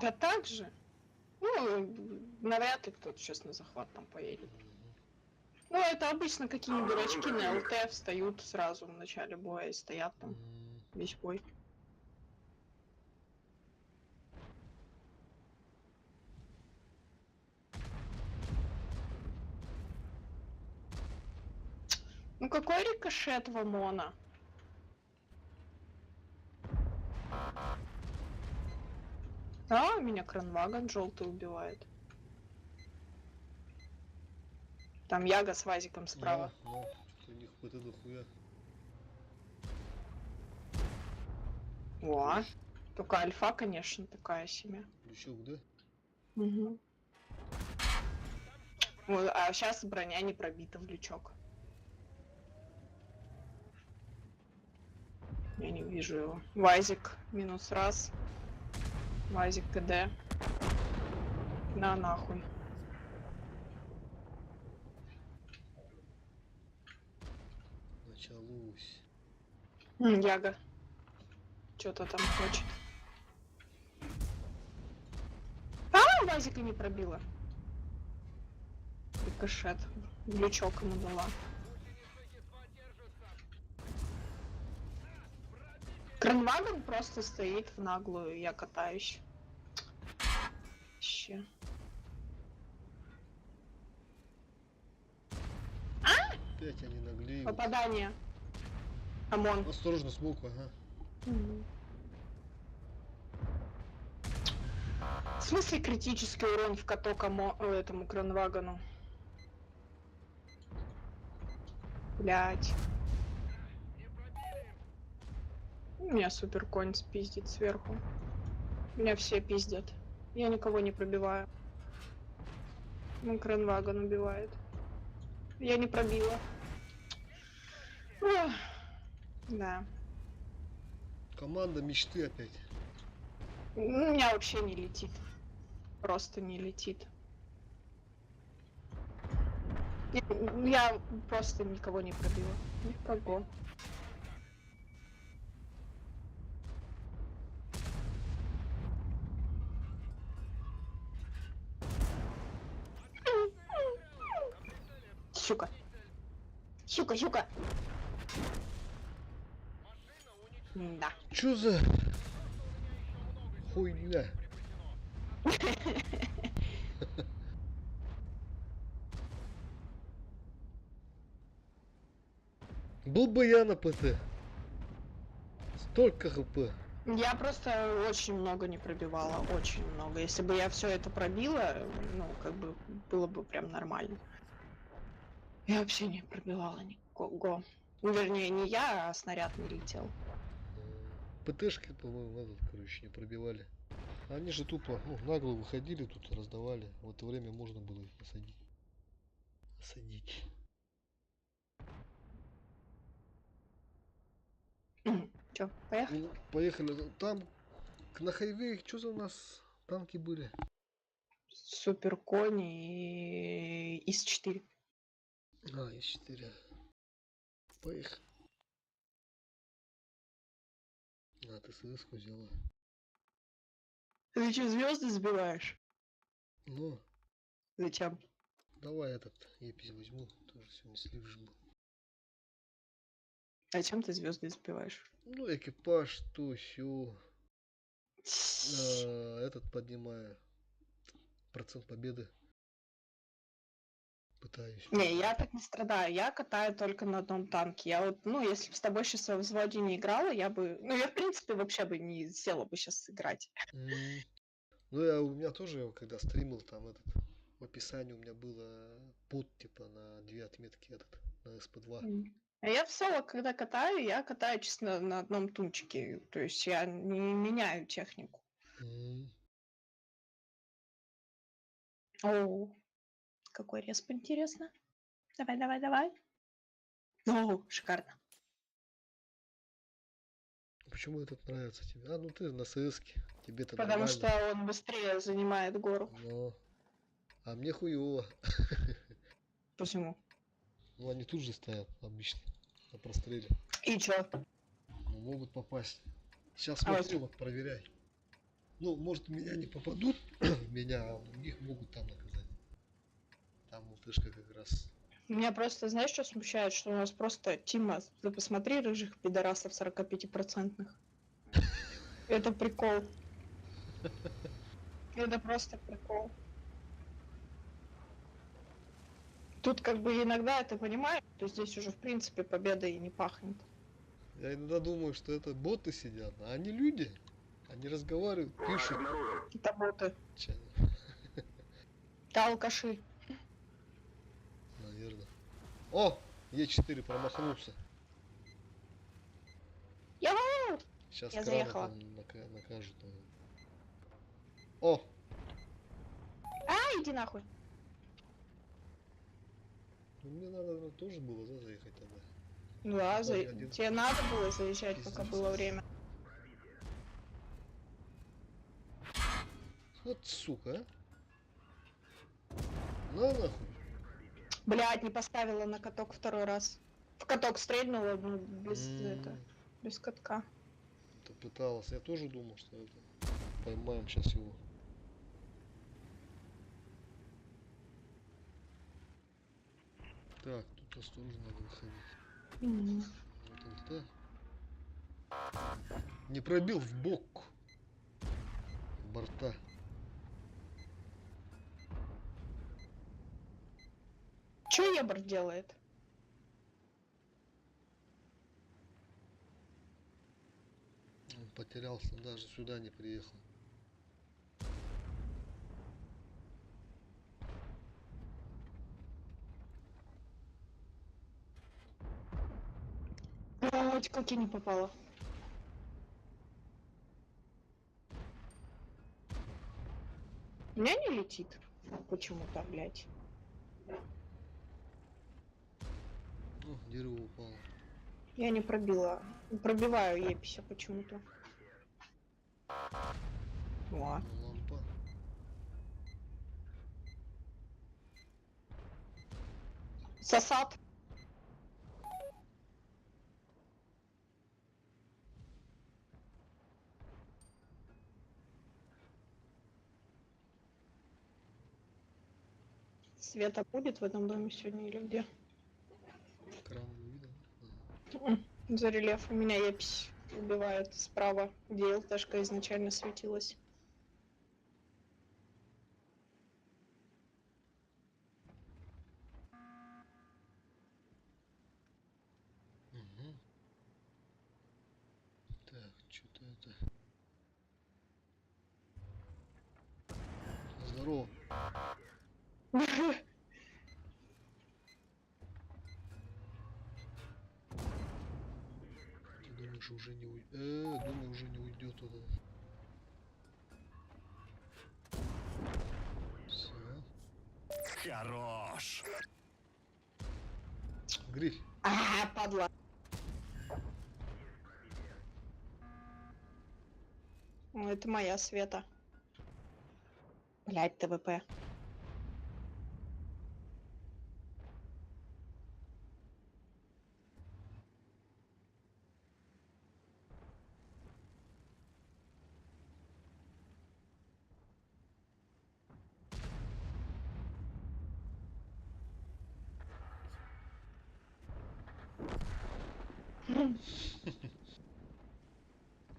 Да так же. Ну, навряд ли кто-то сейчас на захват там поедет. Ну, это обычно какие-нибудь дурачки на ЛТ встают сразу в начале боя и стоят там весь бой. Ну какой рикошет в ОМОНа? А, меня кранвагон желтый убивает. Там Яга с Вазиком справа. Ну, у них ПТ дохуя. О, только альфа, конечно, такая себе. Лючок, да? Угу. Вот, а сейчас броня не пробита в лючок. Я не вижу его. Вазик минус раз. Вазик КД. На нахуй. Началось. Яга. Что-то там хочет. А, Вазика не пробила. Рикошет. Лючок ему дала. Кранвагон просто стоит в наглую, я катаюсь. Вообще. Опять они наглеют. Попадание. ОМОН. Осторожно, смог, ага. В смысле критический урон в каток этому кранвагону? Блять. Меня супер конь спиздит сверху. Меня все пиздят. Я никого не пробиваю. Ну, кранвагон убивает. Я не пробила. Ох, да. Команда мечты опять. У меня вообще не летит. Просто не летит. Я просто никого не пробила. Никого. Щука. Щука, щука. Да. Чё за хуйня? Был бы я на ПТ. Столько хп. Я просто очень много не пробивала, очень много. Если бы я все это пробила, ну, как бы, было бы прям нормально. Я вообще не пробивала никого. Ну, вернее, не я, а снаряд не летел. ПТшки, по-моему, этот, короче, не пробивали. Они же тупо, ну, нагло выходили тут, раздавали. В это время можно было их посадить. Садить. Чё, поехали? Ну, поехали. Там на хайвее, что за у нас танки были? Супер кони и ИС-4. А, ИС-4. Поехали. А, ты СС-ку взяла. Ты что, звезды сбиваешь? Ну, Зачем? давай этот епись возьму. Тоже сегодня слив был. Зачем ты звезды сбиваешь? Ну, экипаж, то все. Этот поднимаю. Процент победы. Пытаюсь. Не, я так не страдаю. Я катаю только на одном танке. Я вот, ну, если бы с тобой сейчас в взводе не играла, я бы... Ну, я, в принципе, вообще бы не села бы сейчас играть. Ну, у меня тоже, когда стримил, там этот... в описании у меня было под типа на 2 отметки этот, на SP2. А я в соло, когда катаю, я катаю честно на одном тунчике. То есть я не меняю технику. О, какой респ, интересно. Давай, давай, давай. О, шикарно. Почему этот нравится тебе? А, ну ты на ССке. Тебе-то Потому нормально. что он быстрее занимает гору. Но... А мне хуёво. Почему? Ну они тут же стоят обычно. На простреле. И чё? Ну, могут попасть. Сейчас А смотри, вот проверяй. Ну, может, в меня не попадут, в меня, а у них могут там наказать. Там ЛТшка как раз. Меня просто, знаешь, что смущает? Что у нас просто Тима, ты посмотри, рыжих пидорасов 45%. Это прикол. Это просто прикол. Тут как бы иногда это понимаю, то здесь уже в принципе победа и не пахнет. Я иногда думаю, что это боты сидят, а они люди. Они разговаривают, пишут. Это боты. Че, Это алкаши. наверное. О! Е4 промахнулся. Яу! Сейчас Я крана заехала. там накажут. Наверное. О! А, иди нахуй. Ну, мне надо наверное, тоже было, да, заехать тогда. Ну да, Ну, один. тебе надо было заезжать, пока Пиздец. было время. Вот сука, а. На нахуй. Блядь, не поставила на каток второй раз. В каток стрельнула, ну, без без катка. Это пыталась. Я тоже думал, что это поймаем сейчас его. Так, тут осторожно надо выходить. Вот ЛТ. Не пробил в бок борта. Чё Ебр делает? Он потерялся, даже сюда не приехал. Блядь, как я не попала. У меня не летит почему-то, блядь. О, дерево упало. Я не пробила. Пробиваю епися почему-то. О, Лампа. сосад. Света будет в этом доме сегодня или где? Кран не видно. За рельеф у меня епись убивает справа, где ЛТшка изначально светилась. Угу. Так, что-то это. Здорово. Ты думаешь, уже не уйдет? Думаю, уже не уйдет туда. Все. Хорош. Гриль. А, падла. Ну, это моя Света. Блять, ТВП.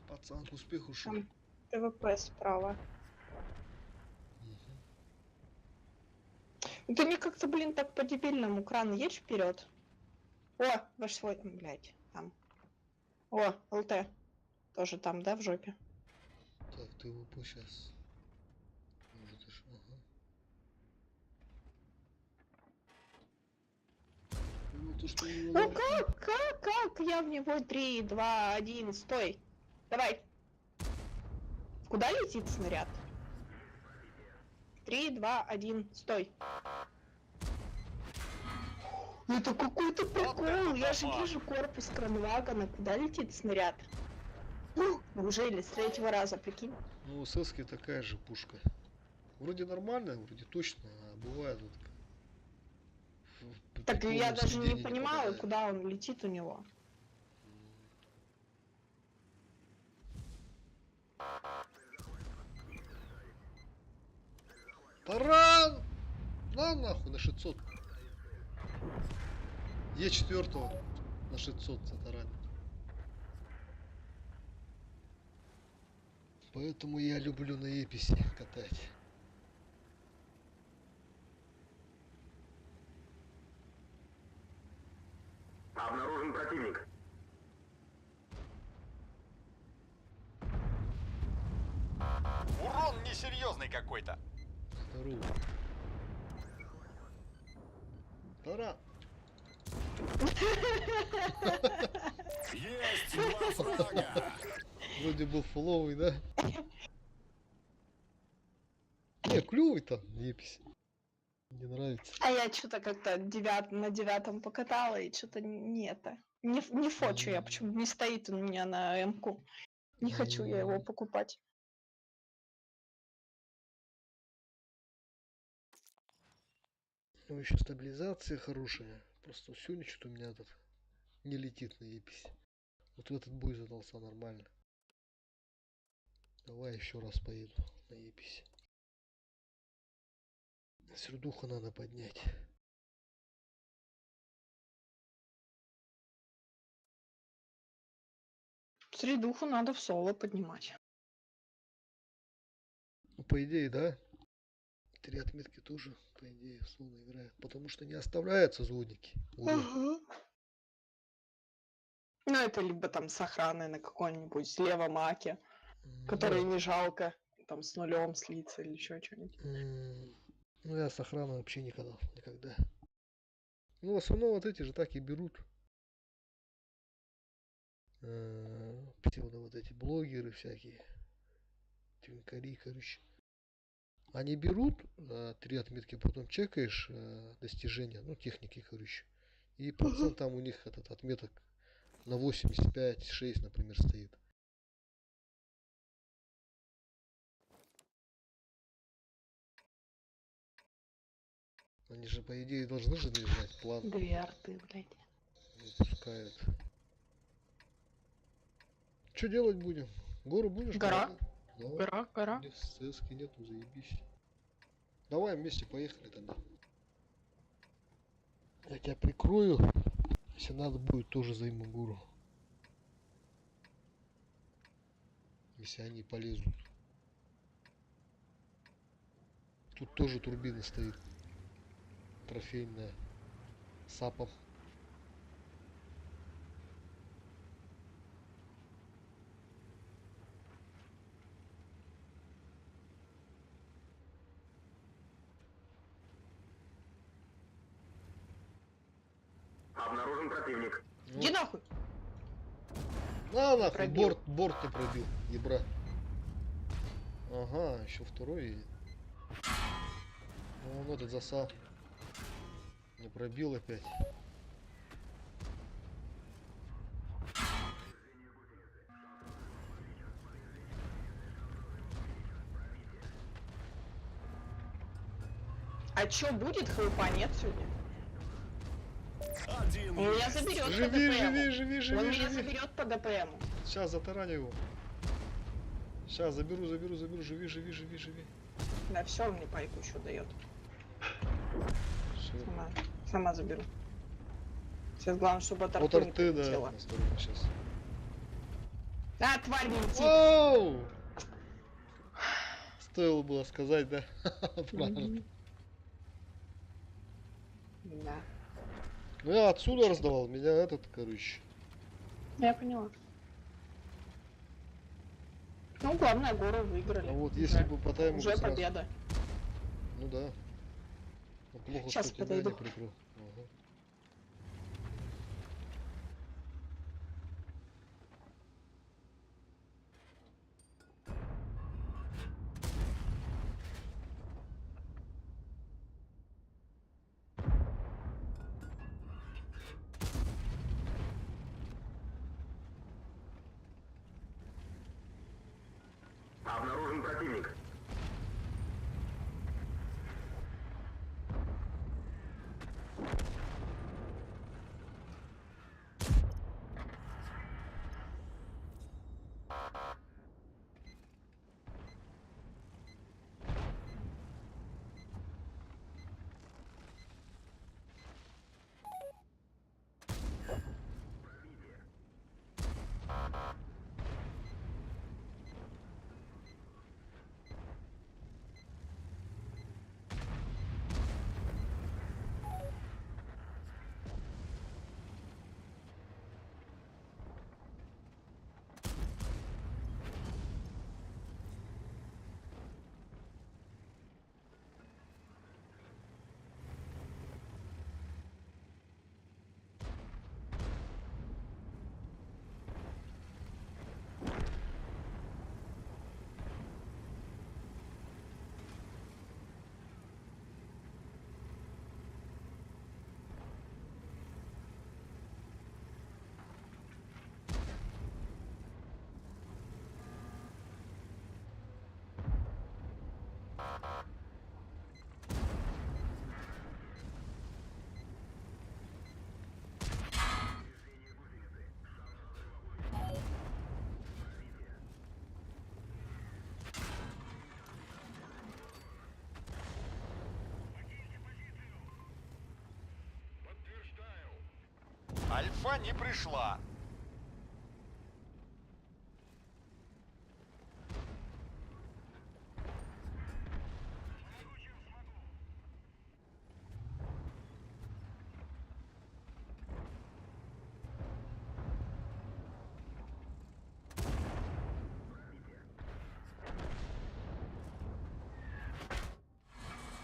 Пацан к успеху шел. Там ТВП справа. Ну ты мне как-то, блин, так по-дебильному. Кран, едь вперед. О, ваш свой, блядь, там. О, ЛТ. Тоже там, да, в жопе? Так, ты ВП сейчас. Может, ага. то, что не Ну как? Я в него 3, 2, 1, стой. Давай. Куда летит снаряд? 3, 2, 1, стой. Ну это какой-то прикол, я же вижу корпус кранвагона, куда летит снаряд? Неужели с 3-го раза, прикинь? Ну, у Сэски такая же пушка. Вроде нормальная, вроде точно, а бывает вот... Так прикольно я в даже не сведение понимала, попадает. куда он летит у него. Таран! На нахуй, на 600. Е4 на 600 затаранит. Поэтому я люблю на Эписе катать. Обнаружен противник. Урон несерьезный какой-то. Здорово. Таран! Есть два фрага. Вроде был фуловый, да? Не, клювый там, Епись. Мне нравится. А я что-то как-то на 9-м покатала, и что-то не это. Не фочу я, почему не стоит он у меня на М-ку. Не хочу я его покупать. Ну, еще стабилизация хорошая. Просто сегодня что-то у меня этот не летит на Епись. Вот в этот бой задался нормально. Давай еще раз поеду на Епись. Сердуху надо поднять. Средуху надо в соло поднимать. Ну, по идее, да. 3 отметки тоже, по идее, словно играют. Потому что не оставляются звоники. Ну, это либо там с охраной на какой-нибудь левомаке, который не жалко, там с нулем слиться или еще что-нибудь. Ну, я с охраной вообще никогда. Ну, в основном вот эти же так и берут. Псевдо вот эти блогеры всякие. Тюнькари, короче. Они берут 3 отметки, потом чекаешь достижения, ну, техники, короче. И процент там у них этот отметок на 85-6, например, стоит. Они же, по идее, должны же знать план. 2 арты, блядь. Не пускают. Что делать будем? Гору будешь? Гора. катать? Давай. Гора. Нет, ССки нету, заебись. Давай вместе поехали тогда. Я тебя прикрою. Если надо будет, тоже займу гору. Если они полезут. Тут тоже турбина стоит. Трофейная. Сапом. Обнаружен противник. Иди нахуй. На нахуй, Пробил. борт не пробил, ебра. Ага, еще второй едет. Вон этот засал. Не пробил опять. А чё будет? Хлопа нет сегодня? Один Он меня есть. заберет по Живи, ДПМу. живи, Он живи, меня живи. заберет по ДПМу. Сейчас затараню его. Сейчас заберу, живи. Да, все, он мне пайку еще дает. Всё. Сама заберу. Сейчас главное, чтобы от Вот арты не арты, да, прилетело. осторожно сейчас. А, тварь не летит. Оу! Стоило было сказать, да? Правильно. Да. Ну я отсюда раздавал, меня этот, короче. Я поняла. Ну, главное, гору выиграли. А вот Уже. если бы по тайму Уже сразу- победа. Ну да. Ну, плохо, Щас что тебя подойду. не прикрыл. Ага. Обнаружен противник. Альфа не пришла.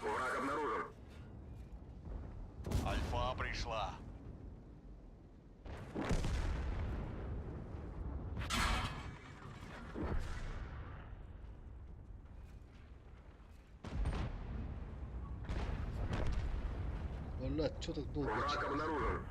Враг обнаружен. Альфа пришла. Блядь, что так долго? Враг обнаружен.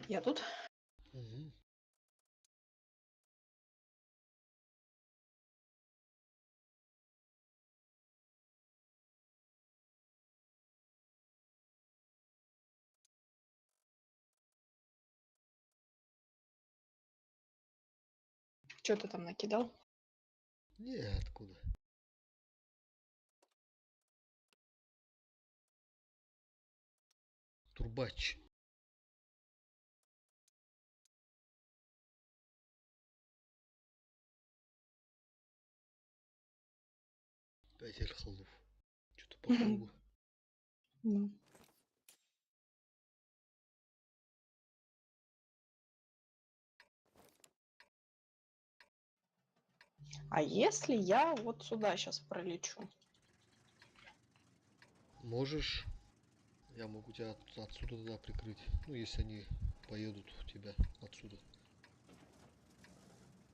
Я тут. Угу. Что ты там накидал? Не, откуда? Турбач. Опять Эльхалуф. Что-то по кругу. Ну. А если я вот сюда сейчас пролечу? Можешь. Я могу тебя отсюда тогда прикрыть. Ну, если они поедут в тебя отсюда.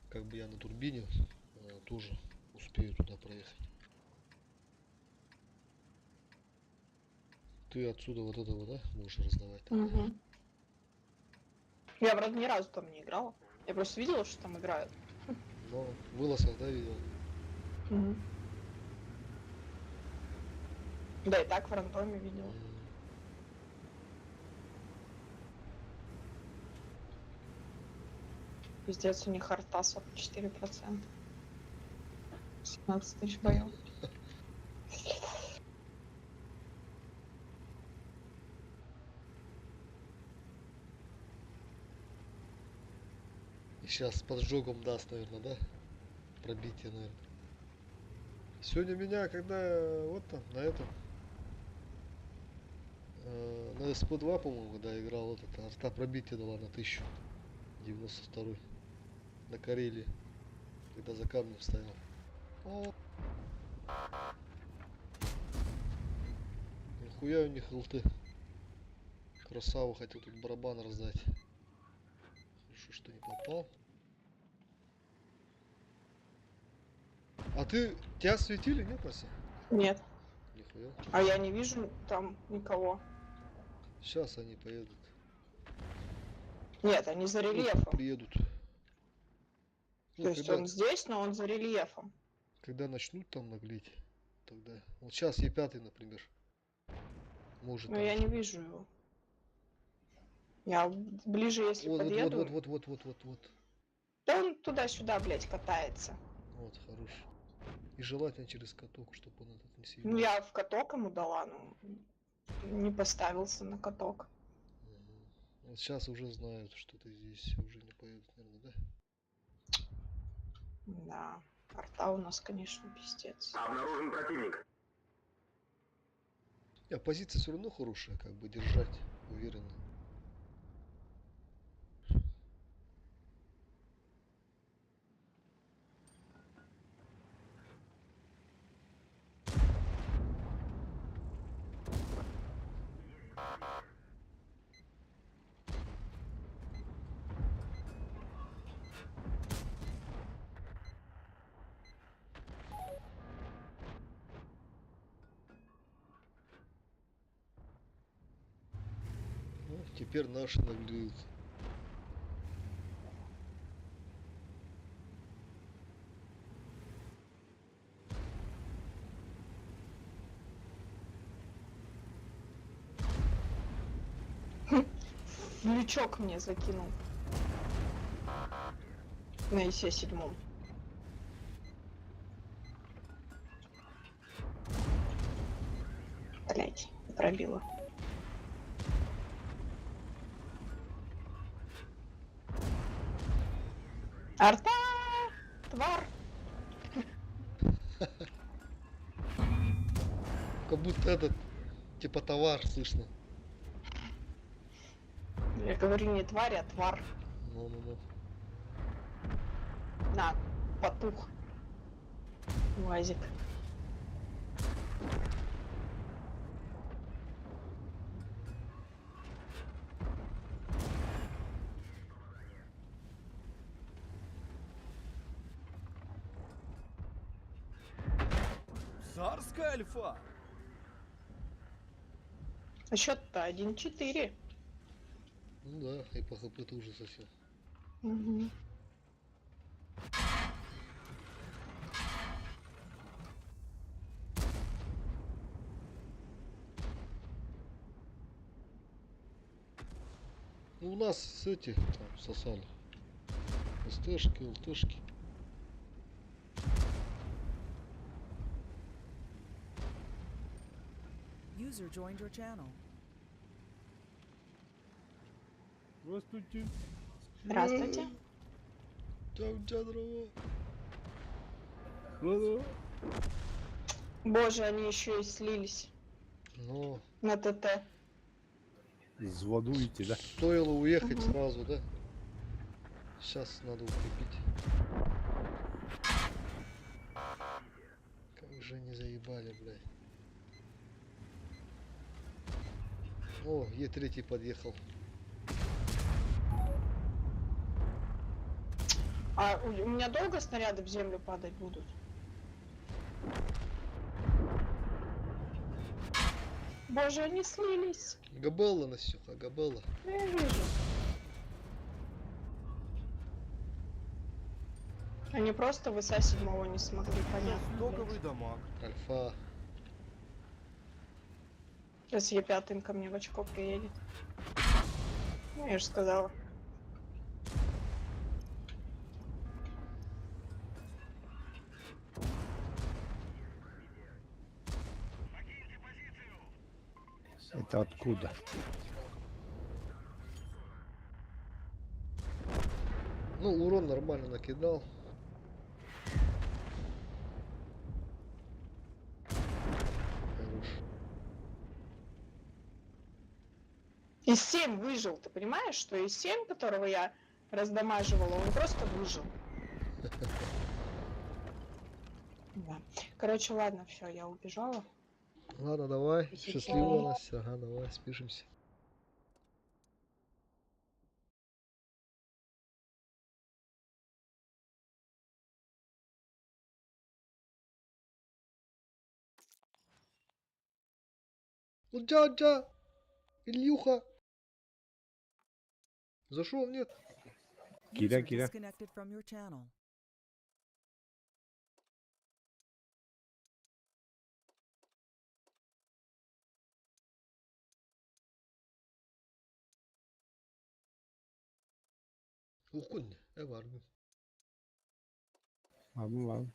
Как бы я на турбине тоже успею туда проехать. Ты отсюда вот этого, да, можешь раздавать? Мгм. Я, правда, ни разу там не играла. Я просто видела, что там играют. Но в вылазках, да, видел? Мгм. Да и так в рандоме видела. Пиздец, у них арта 44%. 17 тысяч боев. И сейчас с поджогом даст, наверное, да? Пробитие, наверное. Сегодня меня, когда вот там, на этом, на СП2, по-моему, когда играл, вот это, арта пробитие дала на 1092 на Карелии, когда за камнем стоял. О! Нихуя у них ЛТ. Красава, хотел тут барабан раздать. Хорошо, что не попал. А ты, тебя светили, нет, Вася? Нет. Нихуя. А я не вижу там никого. Сейчас они поедут. Нет, они за рельефом. Приедут. То есть он здесь, но он за рельефом. Когда начнут там наглеть, тогда. Вот сейчас Е5, например. Может. Но там... я не вижу его. Я ближе, если подъеду. Вот. Да он туда-сюда, блядь, катается. Вот, хорош. И желательно через каток, чтобы он этот не сильно. Ну я в каток ему дала, но не поставился на каток. Угу. Вот сейчас уже знают, что ты здесь, уже не поедут, наверное, да? Да, арта у нас, конечно, пиздец. Обнаружен противник. А позиция все равно хорошая, как бы держать уверенно. Ну, теперь наши наглеют. Лючок мне закинул. На ИС-7. Блять, пробила. Арта! Твар! Как будто этот, типа товар, слышно. Я говорю не тварь, а твар. Ну. На, потух. Уазик. Царская альфа. А счет-то 1-4. Ну да, и по ХП тоже совсем. Угу. Ну, у нас эти там сосали. СТшки, ЛТшки. User joined your channel. Здравствуйте. Здравствуйте. Там дрова. Боже, они еще и слились Но на ТТ. Звадуете, да? стоило уехать сразу, да? Сейчас надо укрепить. Как же не заебали, блядь. О, Е3 подъехал. А у меня долго снаряды в землю падать будут? Боже, они слились. Габелла, Настюха, Габелла. Я вижу. Они просто в ИСа 7 не смогли, понятно. Стоковый дамаг. Альфа. Сейчас Е5 ко мне в очко приедет. Ну, я же сказала. Это откуда? Ну, урон нормально накидал. Хорош. ИС-7 выжил, ты понимаешь, что ИС-7, которого я раздамаживала, он просто выжил. Да. Короче, ладно, все, я убежала. Ладно, давай. Спасибо. Счастливо, Настя. Ага, давай, спишемся. Ну, дядя! Ильюха! Зашел, нет? User Кира. disconnected from your channel. Укунь, vardım. Ладно.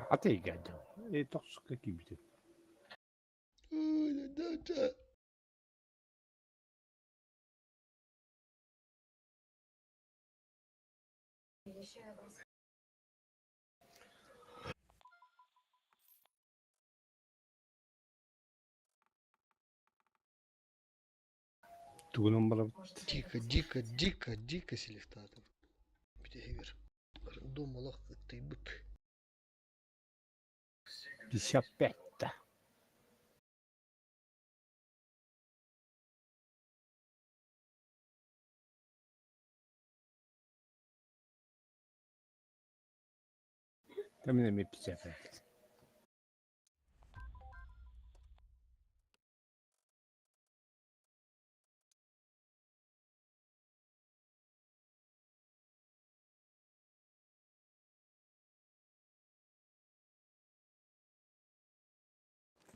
А ты гадил. Это какие-то. Ой, дядя! Тугунun bana Дико селектатор. Битегер. Рандом малах ты быт. 55-та. Там мне 55.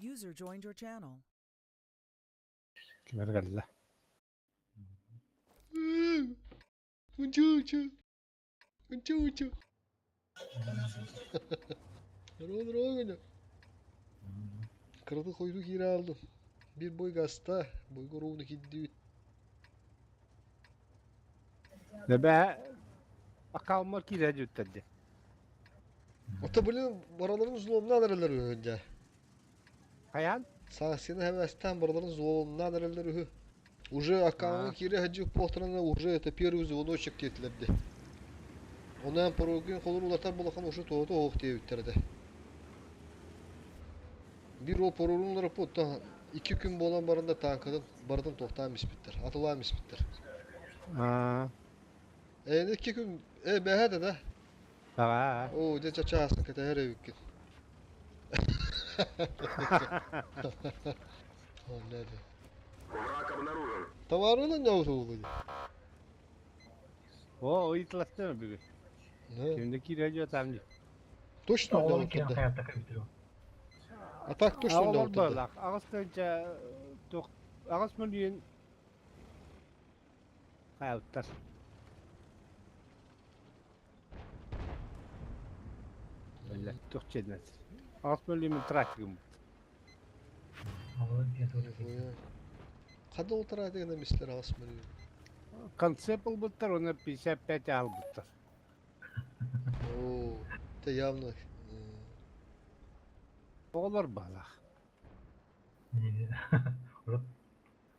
User joined your channel. Kimler geldi la? Мучучу. Рогоня. Kırdı koydu geri aldım. Bir boy gasta. Boy goruvunu gitti. Ne be? Akalma ki de cüttedi. Ata böyle baraların zulümüne nereler önce. Hayan? Sahasını hevesten baraların zulümüne nereler. Уже аккаунт кире хаджи полторана уже это первый звоночек кетилерди. Ondan прогын колун улатар болахан уже тоото ок дебиттерди. Bir o pororunları potta 2 gün bolan barında tankadın bardan toxtamış bittir. Atılamış bittir. Ha. Ne 2 gün behede de. Ha. O de çaçasın kete her evkin. Anladım. Враг обнаружен. Товарını ne oldu? O itlasın mı bir? Ne? Kimdeki ilacı atamdı. Точно ne oldu? Atak точно ne oldu? Bak, ağustos'ta Ağustos milyon hayatlar. Öyle Türkçeden. Ağustos milyon trafiğim. Kada oturaydı gene misler asmırıyor. Концепт бұттар, оны 55 ал бұттар. Oo, te явно. Олар балақ.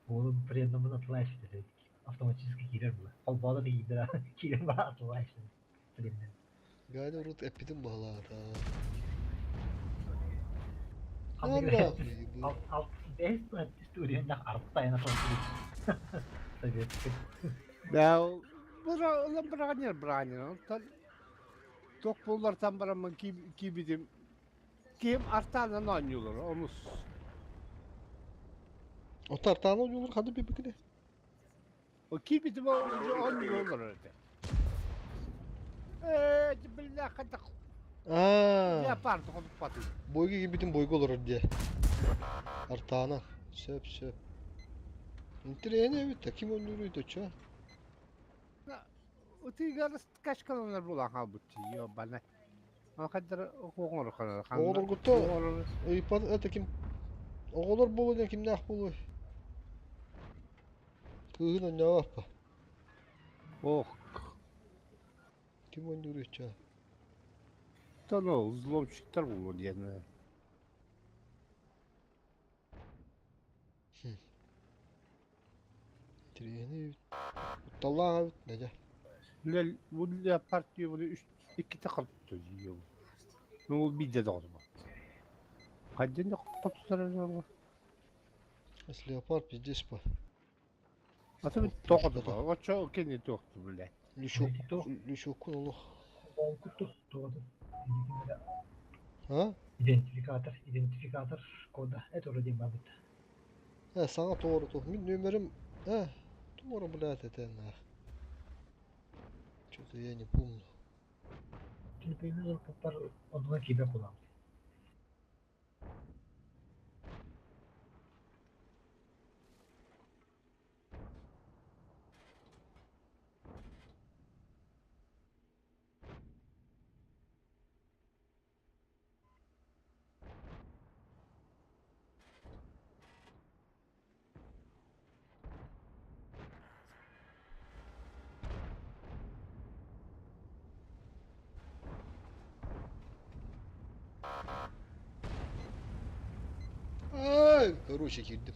Onu premium'un atılaçtı. Автоматически кирер bu. Al bağlı değildir ha. Killer bana atılaçtı. Premium. Gayet urut epidim bağlar ha. Alt Это история на арта на советский. Да, ulan bırakın. Çok bunlar tam bırakın ki bizim kim artardan oynuyorlar onu. O tartağın oynuyorlar hadi bir bakın. O ki bizim oynuyorlar öyle. Billah kadak Aaa. yapardı onu patı. Boyga gibi bütün boyga olur diye. Artağına. Söp. İntireyene evet kim oynuyorduça? O tigarız kaç kalanlar bulan halbuki yo bana. Ama kadar oğullar kadar. Oğullar gutta. Ipat ete kim? Oğullar bolu kim ne bolu? Kığın ne yappa? Oh. Kim oynuyor ça? Tanı взломщиктер bulur yani. İntireyene. Tallah evet nece? Bu yapar diyor bunu iki takım tutuyor. Ne ol bir de doğru. Hadi ne kapatırlar. Если yapar bizde spa. Atı bir doğru. O çok kendi doğru bile. Lüşokun olur. Olkuttu doğdu. Ha? İdentifikator koda. Et orada babit. He sana doğru min numaram. He. Doğru bulat etenler. Что-то я не помню. Şimdi benim poplar oduna kibe kullandı. Ay, короче girdim.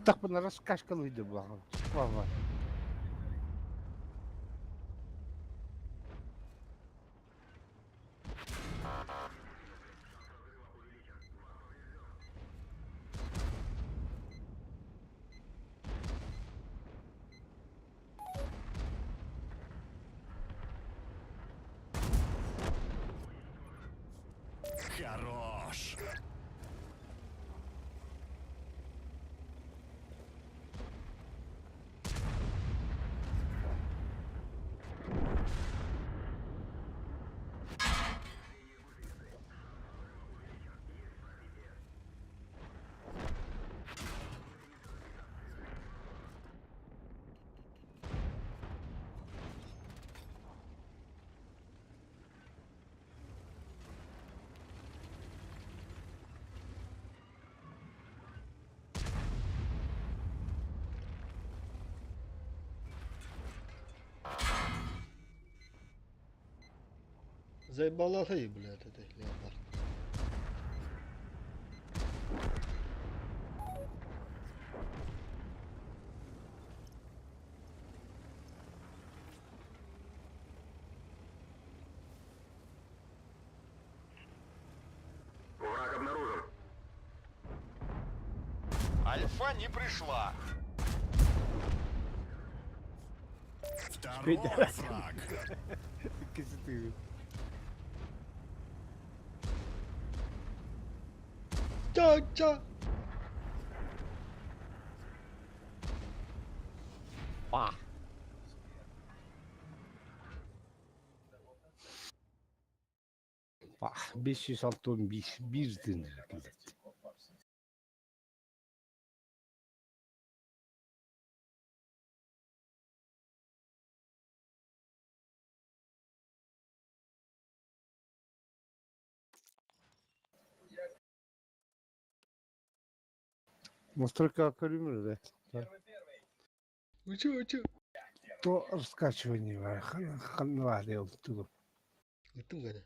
Tak bunlara kaç kalıydı bu bakalım. Var. Хорош. Заебалося и, блядь, это леопард. Враг обнаружен. Альфа не пришла. Второй фраг. İkisi Ça. Bah. Bah. 561 bir denir. Настройка аквариума, да. Учу. То раскачивание ханварил тут. Это Ганя.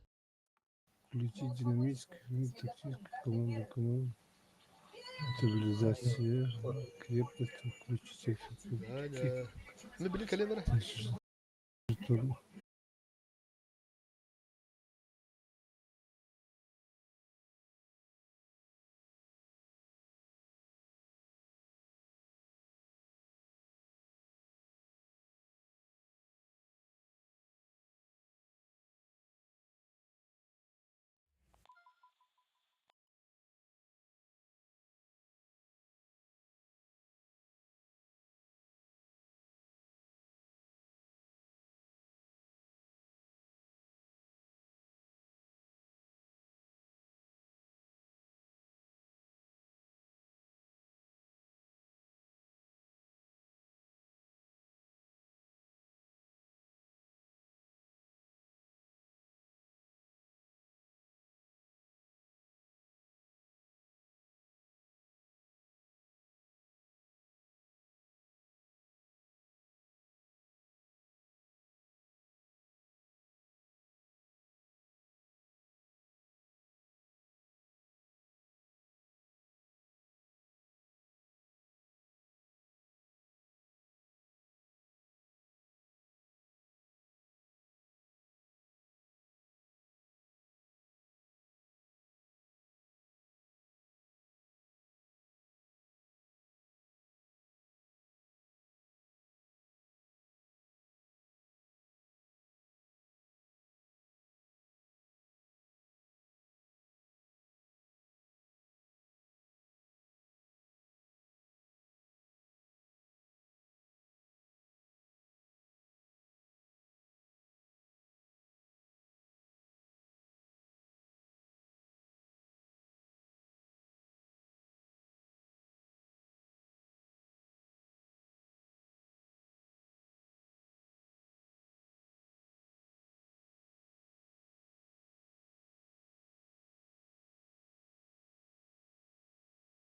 Включить динамический, тактический, команду. Стабилизация, крепость, включить эффект. Ганя. Ну, блин, калибра.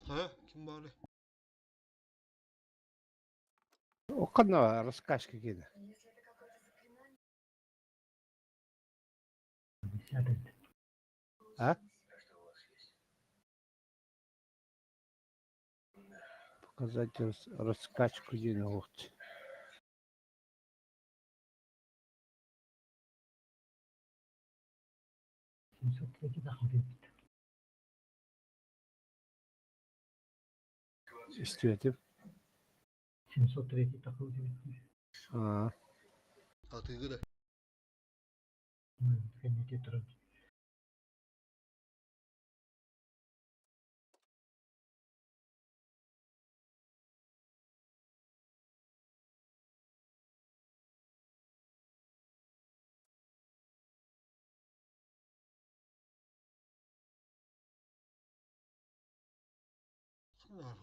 Ha? Kim bağlı? O kadar раскачка кида. А? Показать раскачку динамики. İstiyor. 703 takıldı bitmiş. А, А ты где? Kendi getirin.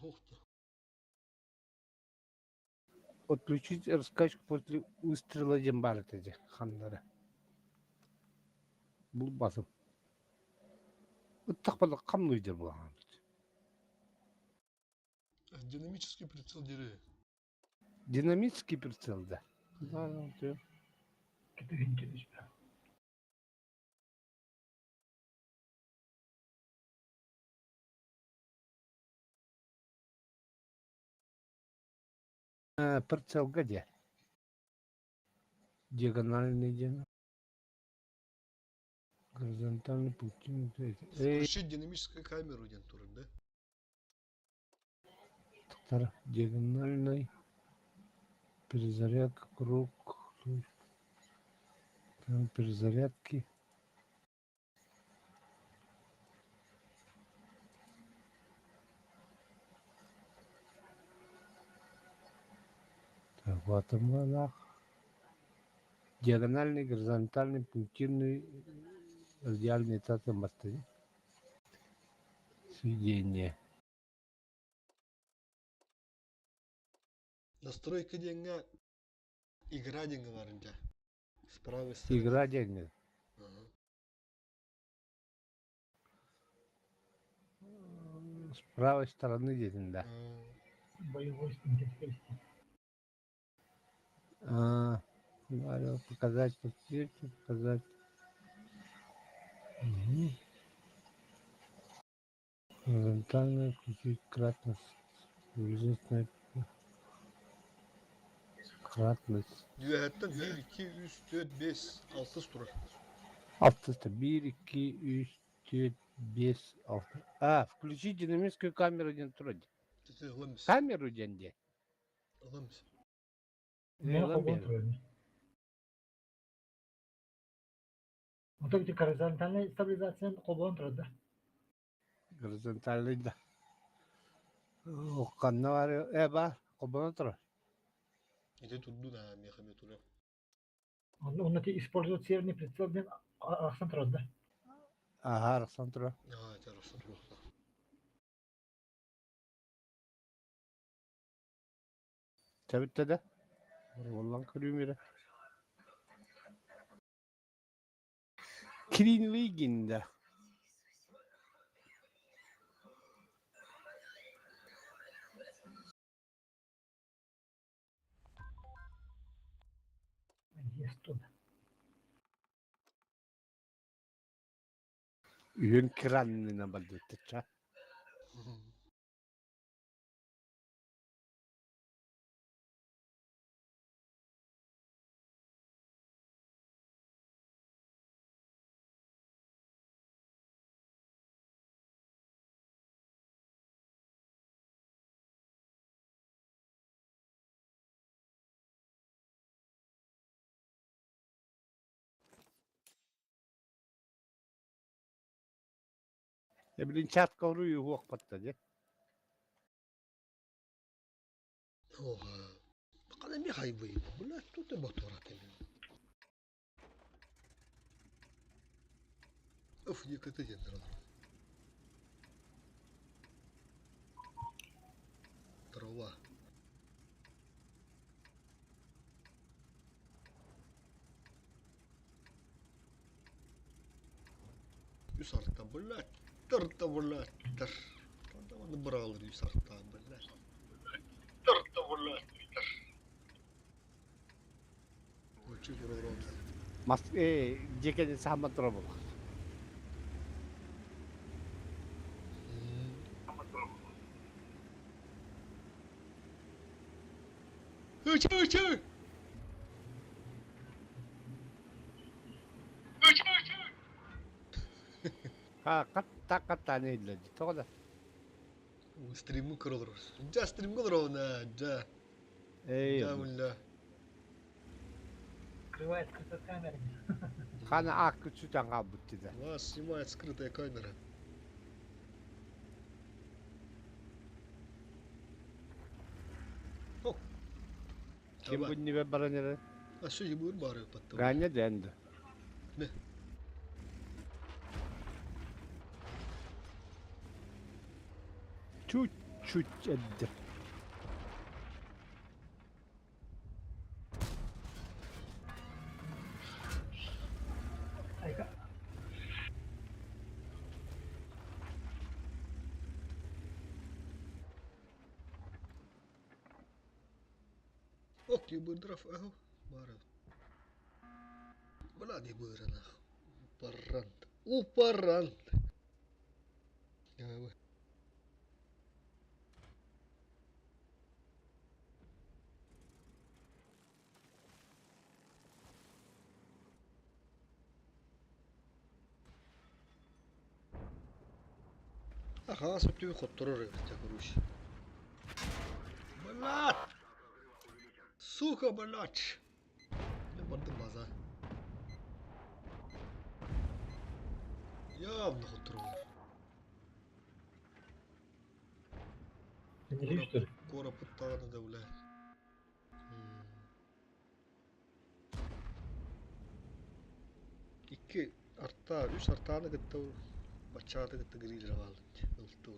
Хух-то. Отключить раскачку после выстрела дембара dedi хандары. Бұл басым. Ыттық бала қамын өйдер болған. Динамический прицел деры. Динамический прицел, да. Да, да. Getirin geliş be. Прицел где? Диагональный диагональ. Горизонтальный путь. Включить динамическую камеру, Дентур, да? Диагональный. Перезарядка, круг. Там перезарядки. Так, вот он. Диагональный, горизонтальный, пунктирный, радиальный татамасты. Сведение. Настройка деньга. Игра деньга варенька. С правой стороны. Игра деньги. Ага. С правой стороны деньги, да. Боевой интерфейс. Надо показать, подсветить, показать. Горизонтально включить кратность. Увеличить кратность. Düğetten 1, 2, 3, 4, 5, 6 турар. Автоста 1, 2, 3, 4, 5, 6. Включить динамическую камеру не трудно. Тете alamız. Камеру деньги. Alamız. Не хобон трудно. Вот эти горизонтальная стабилизация хобон трудно. Горизонтальный да. Оканна var. Бар. Кобана тұр. İde tutdu da meyhame turar. Он эти используют северный прицел, блин, акцент трудно. Арасан тұр. Ha, tarafsa turar. Tabitte de. Vallahi kırıyorum yere. Clean League'inde. Есть туда. Üyün kranına baldıkça. Bilin çat kavruyu huok patladı. Oha. Bakalım bir hayvayı. Bunlar tutu motora temin. Of, yıkıtı jenderal. Trova. Юсарта, блядь. Тарта, блядь. Тар. Там оны бұралыр юсарта, блядь. Тарта, блядь. Тар. Өчі бұралыр. Жекені сама тұра бұл. Өчі! Катта не идледі. Тоғда. Стримі кұрылыр. Жа стрим кылыр оғына, жа. Жа мұлла. Открывает скрытая камера. Қана ақ күтсүтен қабытты да. Вас снимает скрытая камера. О! Кем бұл небе баран ері? А что ебур бары потом? Ганя дәнді. Не. Чуть-чуть әдді. Айка. Ок, ебур дров, ага, бары. Блядь, ебур нах. Упарант. Упарант. Давай, вы. Ага, смотри, ход туры, хотя грусть. Блядь! Сука, блядь! Не бардым база. Явно ход туры. Ты не видишь, что ли? Кора пытана да, блядь. İki artta, üç arttağını gitti. Başçağıda gitti gri lira aldı. Ultu.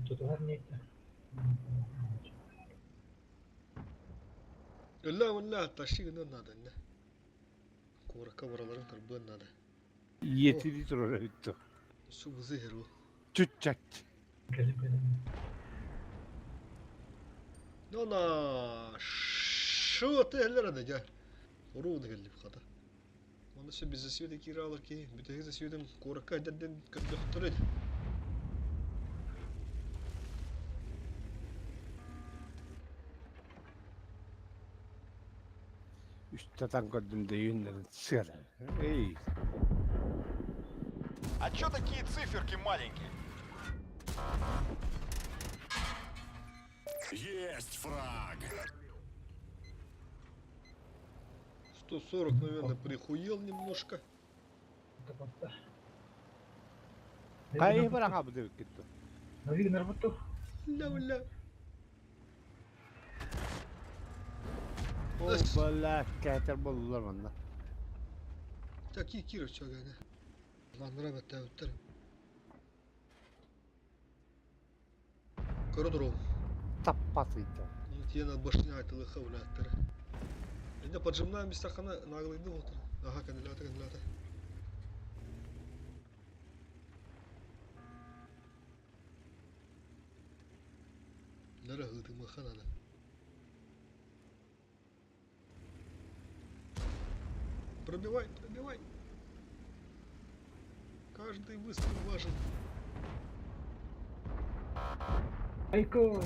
Тут гарний. Ölla taşı ne nada ne? Kora kavraların karbon nada. Yetili тұрар өтті. Su bu zehir o. Чуть-чуть. Gelin benim. Nona şu tehler de ya. Oru da geldi kata. Onu şu bizi sürekli kiralar ki bütün sürekli korku ederden kırdıktırdı. Üstten koydum da yünleri sigara. Ey. А чё такие циферки маленькие? Есть фраг. 140, наверное, прихуел немножко. Kayı bırak abi de gitti. Навиг на работу. Ля-ля. O bala kater bulurlar bana. Такие киров чаганы. Lan rahmet tavutlar. Коридором. Tapasıydı. Тена башня айтылы хавлаттары. Енді поджимная местахана наглыйды отыр. Ага, кандидаты. Нара гыды махананы. Пробивай. Каждый выстрел важен. Айко.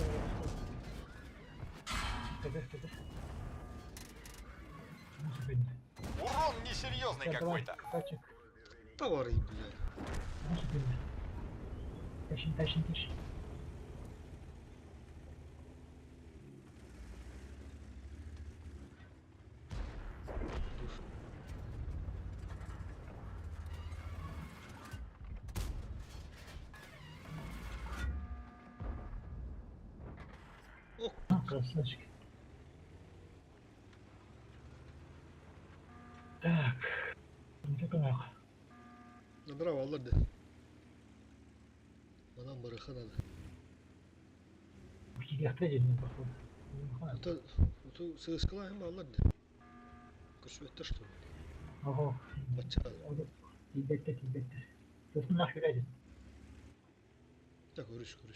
Урон несерьезный какой-то. Товары, блядь. Тащин. Красавчик. Так. Такая. Набрал алларды. Манам барыхан ады. Почти ответили, походу. Это сыскалаем алларды. Курсуетта что ли? Ого. Бача. Тибетте. Сосын нахер один. Так, көрүш бара.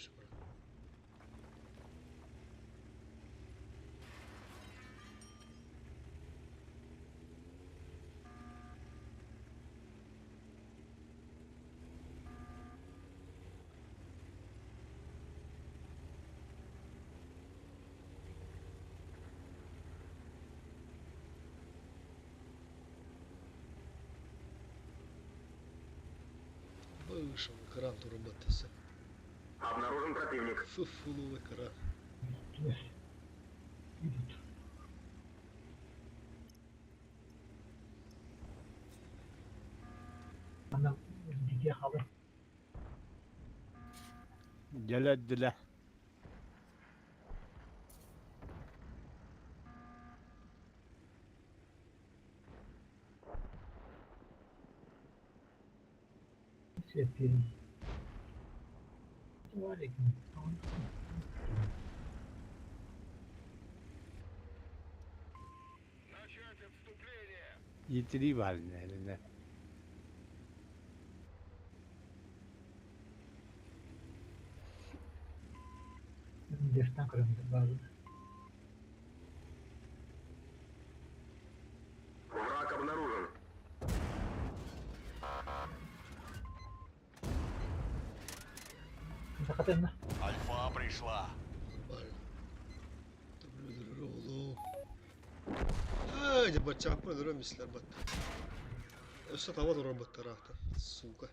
Вышел экран работается. Обнаружен противник. Фуловый экран. Идут. Она где хавы? Gelediler. Свет перед. Валиком. Yitireyim haline eline. Дефтан кырымды базы. Враг обнаружен. Захотенно. Альфа пришла. Haydi bacak mı misler bat. Öste tava da robot tarafta. Сука.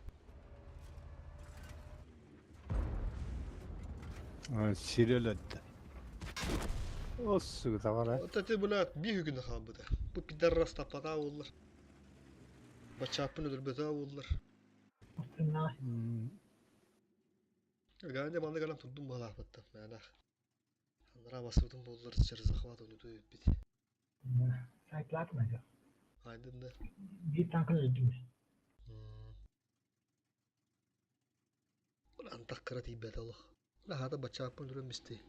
Sirel öttü. O su da var ha. Вот это, блядь, bir gün kaldı. Bu pidarras tapada olurlar. Bacakını öldürbede olurlar. Остальная. Gane bana kalan tuttum bu lahbatta. Yani. Anlara basırdım bollar içeri захват onu da öpbedi. Сайт найдет. Aydın da. Bir tankını öldürmüş. Ulan takkara tibet Allah. Ulan hada bacakını öldürmüştü.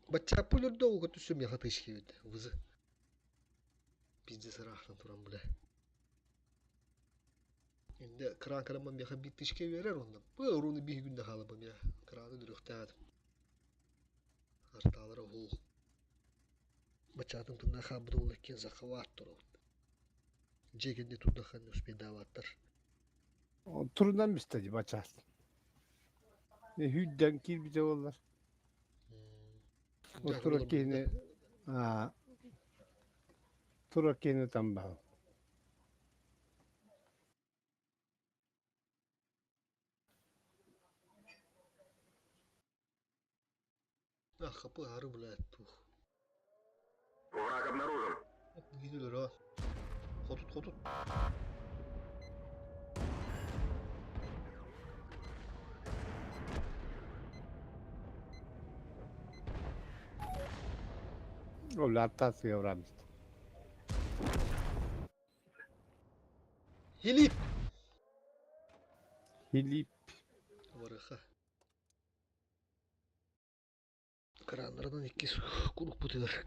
Bacakını öldü o kadar tüsüm yakatı işkiydi. Vızı. Bizde sarahtan turan bile. Şimdi kıran kıramam yakın bitti işkiyi verer ondan. Bu orunu bir günde kalıbım ya. Kıranı dürüktü adım. Hartalara hul. Бачатын тunda хабыда ол екен захват тұру. Жегенде туда хан успей даваттыр. Turundan istedi bacağız. Hüdden kir bize onlar. O turakeni ha turakeni tam bağ. Ah kapı harı bula tuh. Враг обнаружен. Gidiyor ha. Hotut. O latas yavramış. Hilip. Hilip. Varaha. Kranlardan iki kuruk butiler.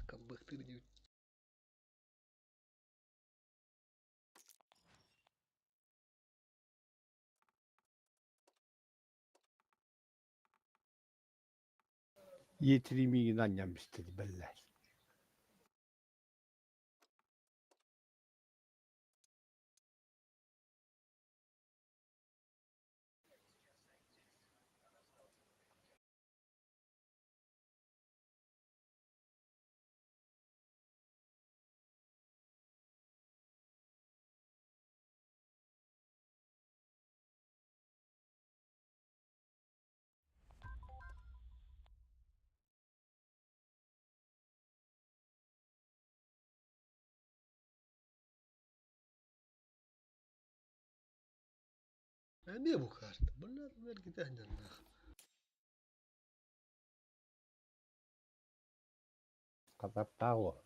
Kambaktır gibi. Yetireyim inan istedi beller. Ne bu kart? Bunlar ver gidelim canına. Kadar tahu.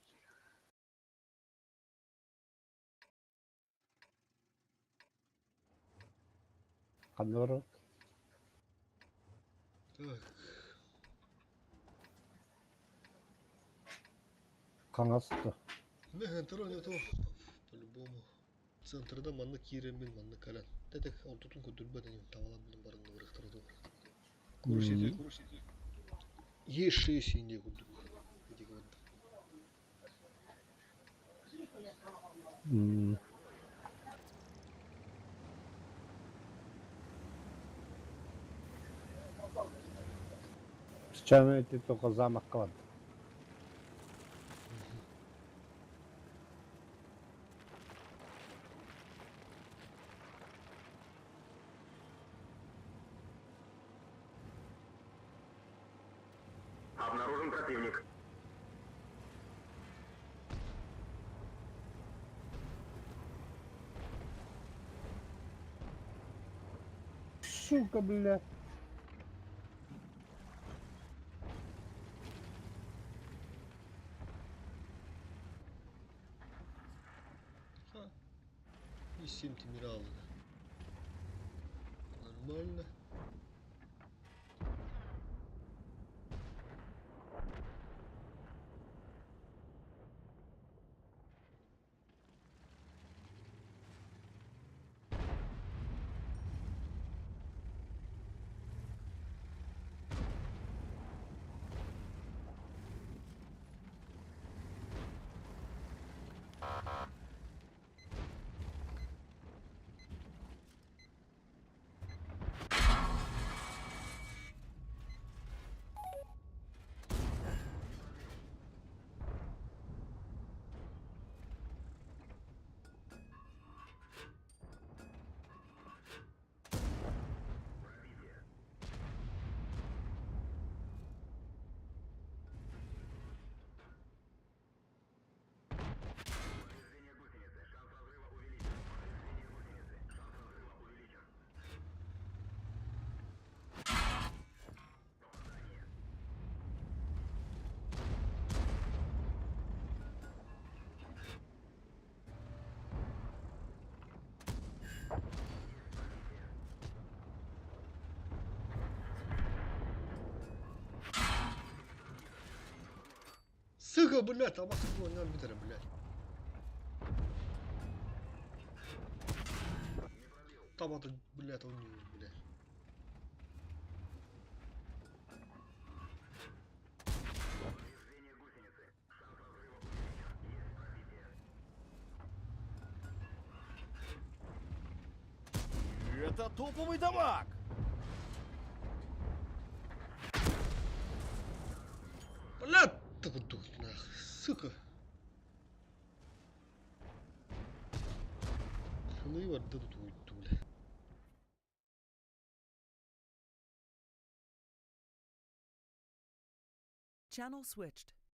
Kadar Так. kanastı. Не, не то. По-любому. Центрда манны кирембин, манны калан. Дедек алтутун көтүлбөдөн табалам билим барында бырыктырды. Курушиди. Еши синде кудук. Деге банда. Сейчас эти только замок кладут. Обнаружен противник. Сука, бля. И 7 тимиралов. Нормально. Сука, блядь, а вас понял, блядь. Там это, блядь, он не, блядь. Это топовый дамаг! Бля, ты вот нах, сука. Ханы var da tuttu bile. Channel switched.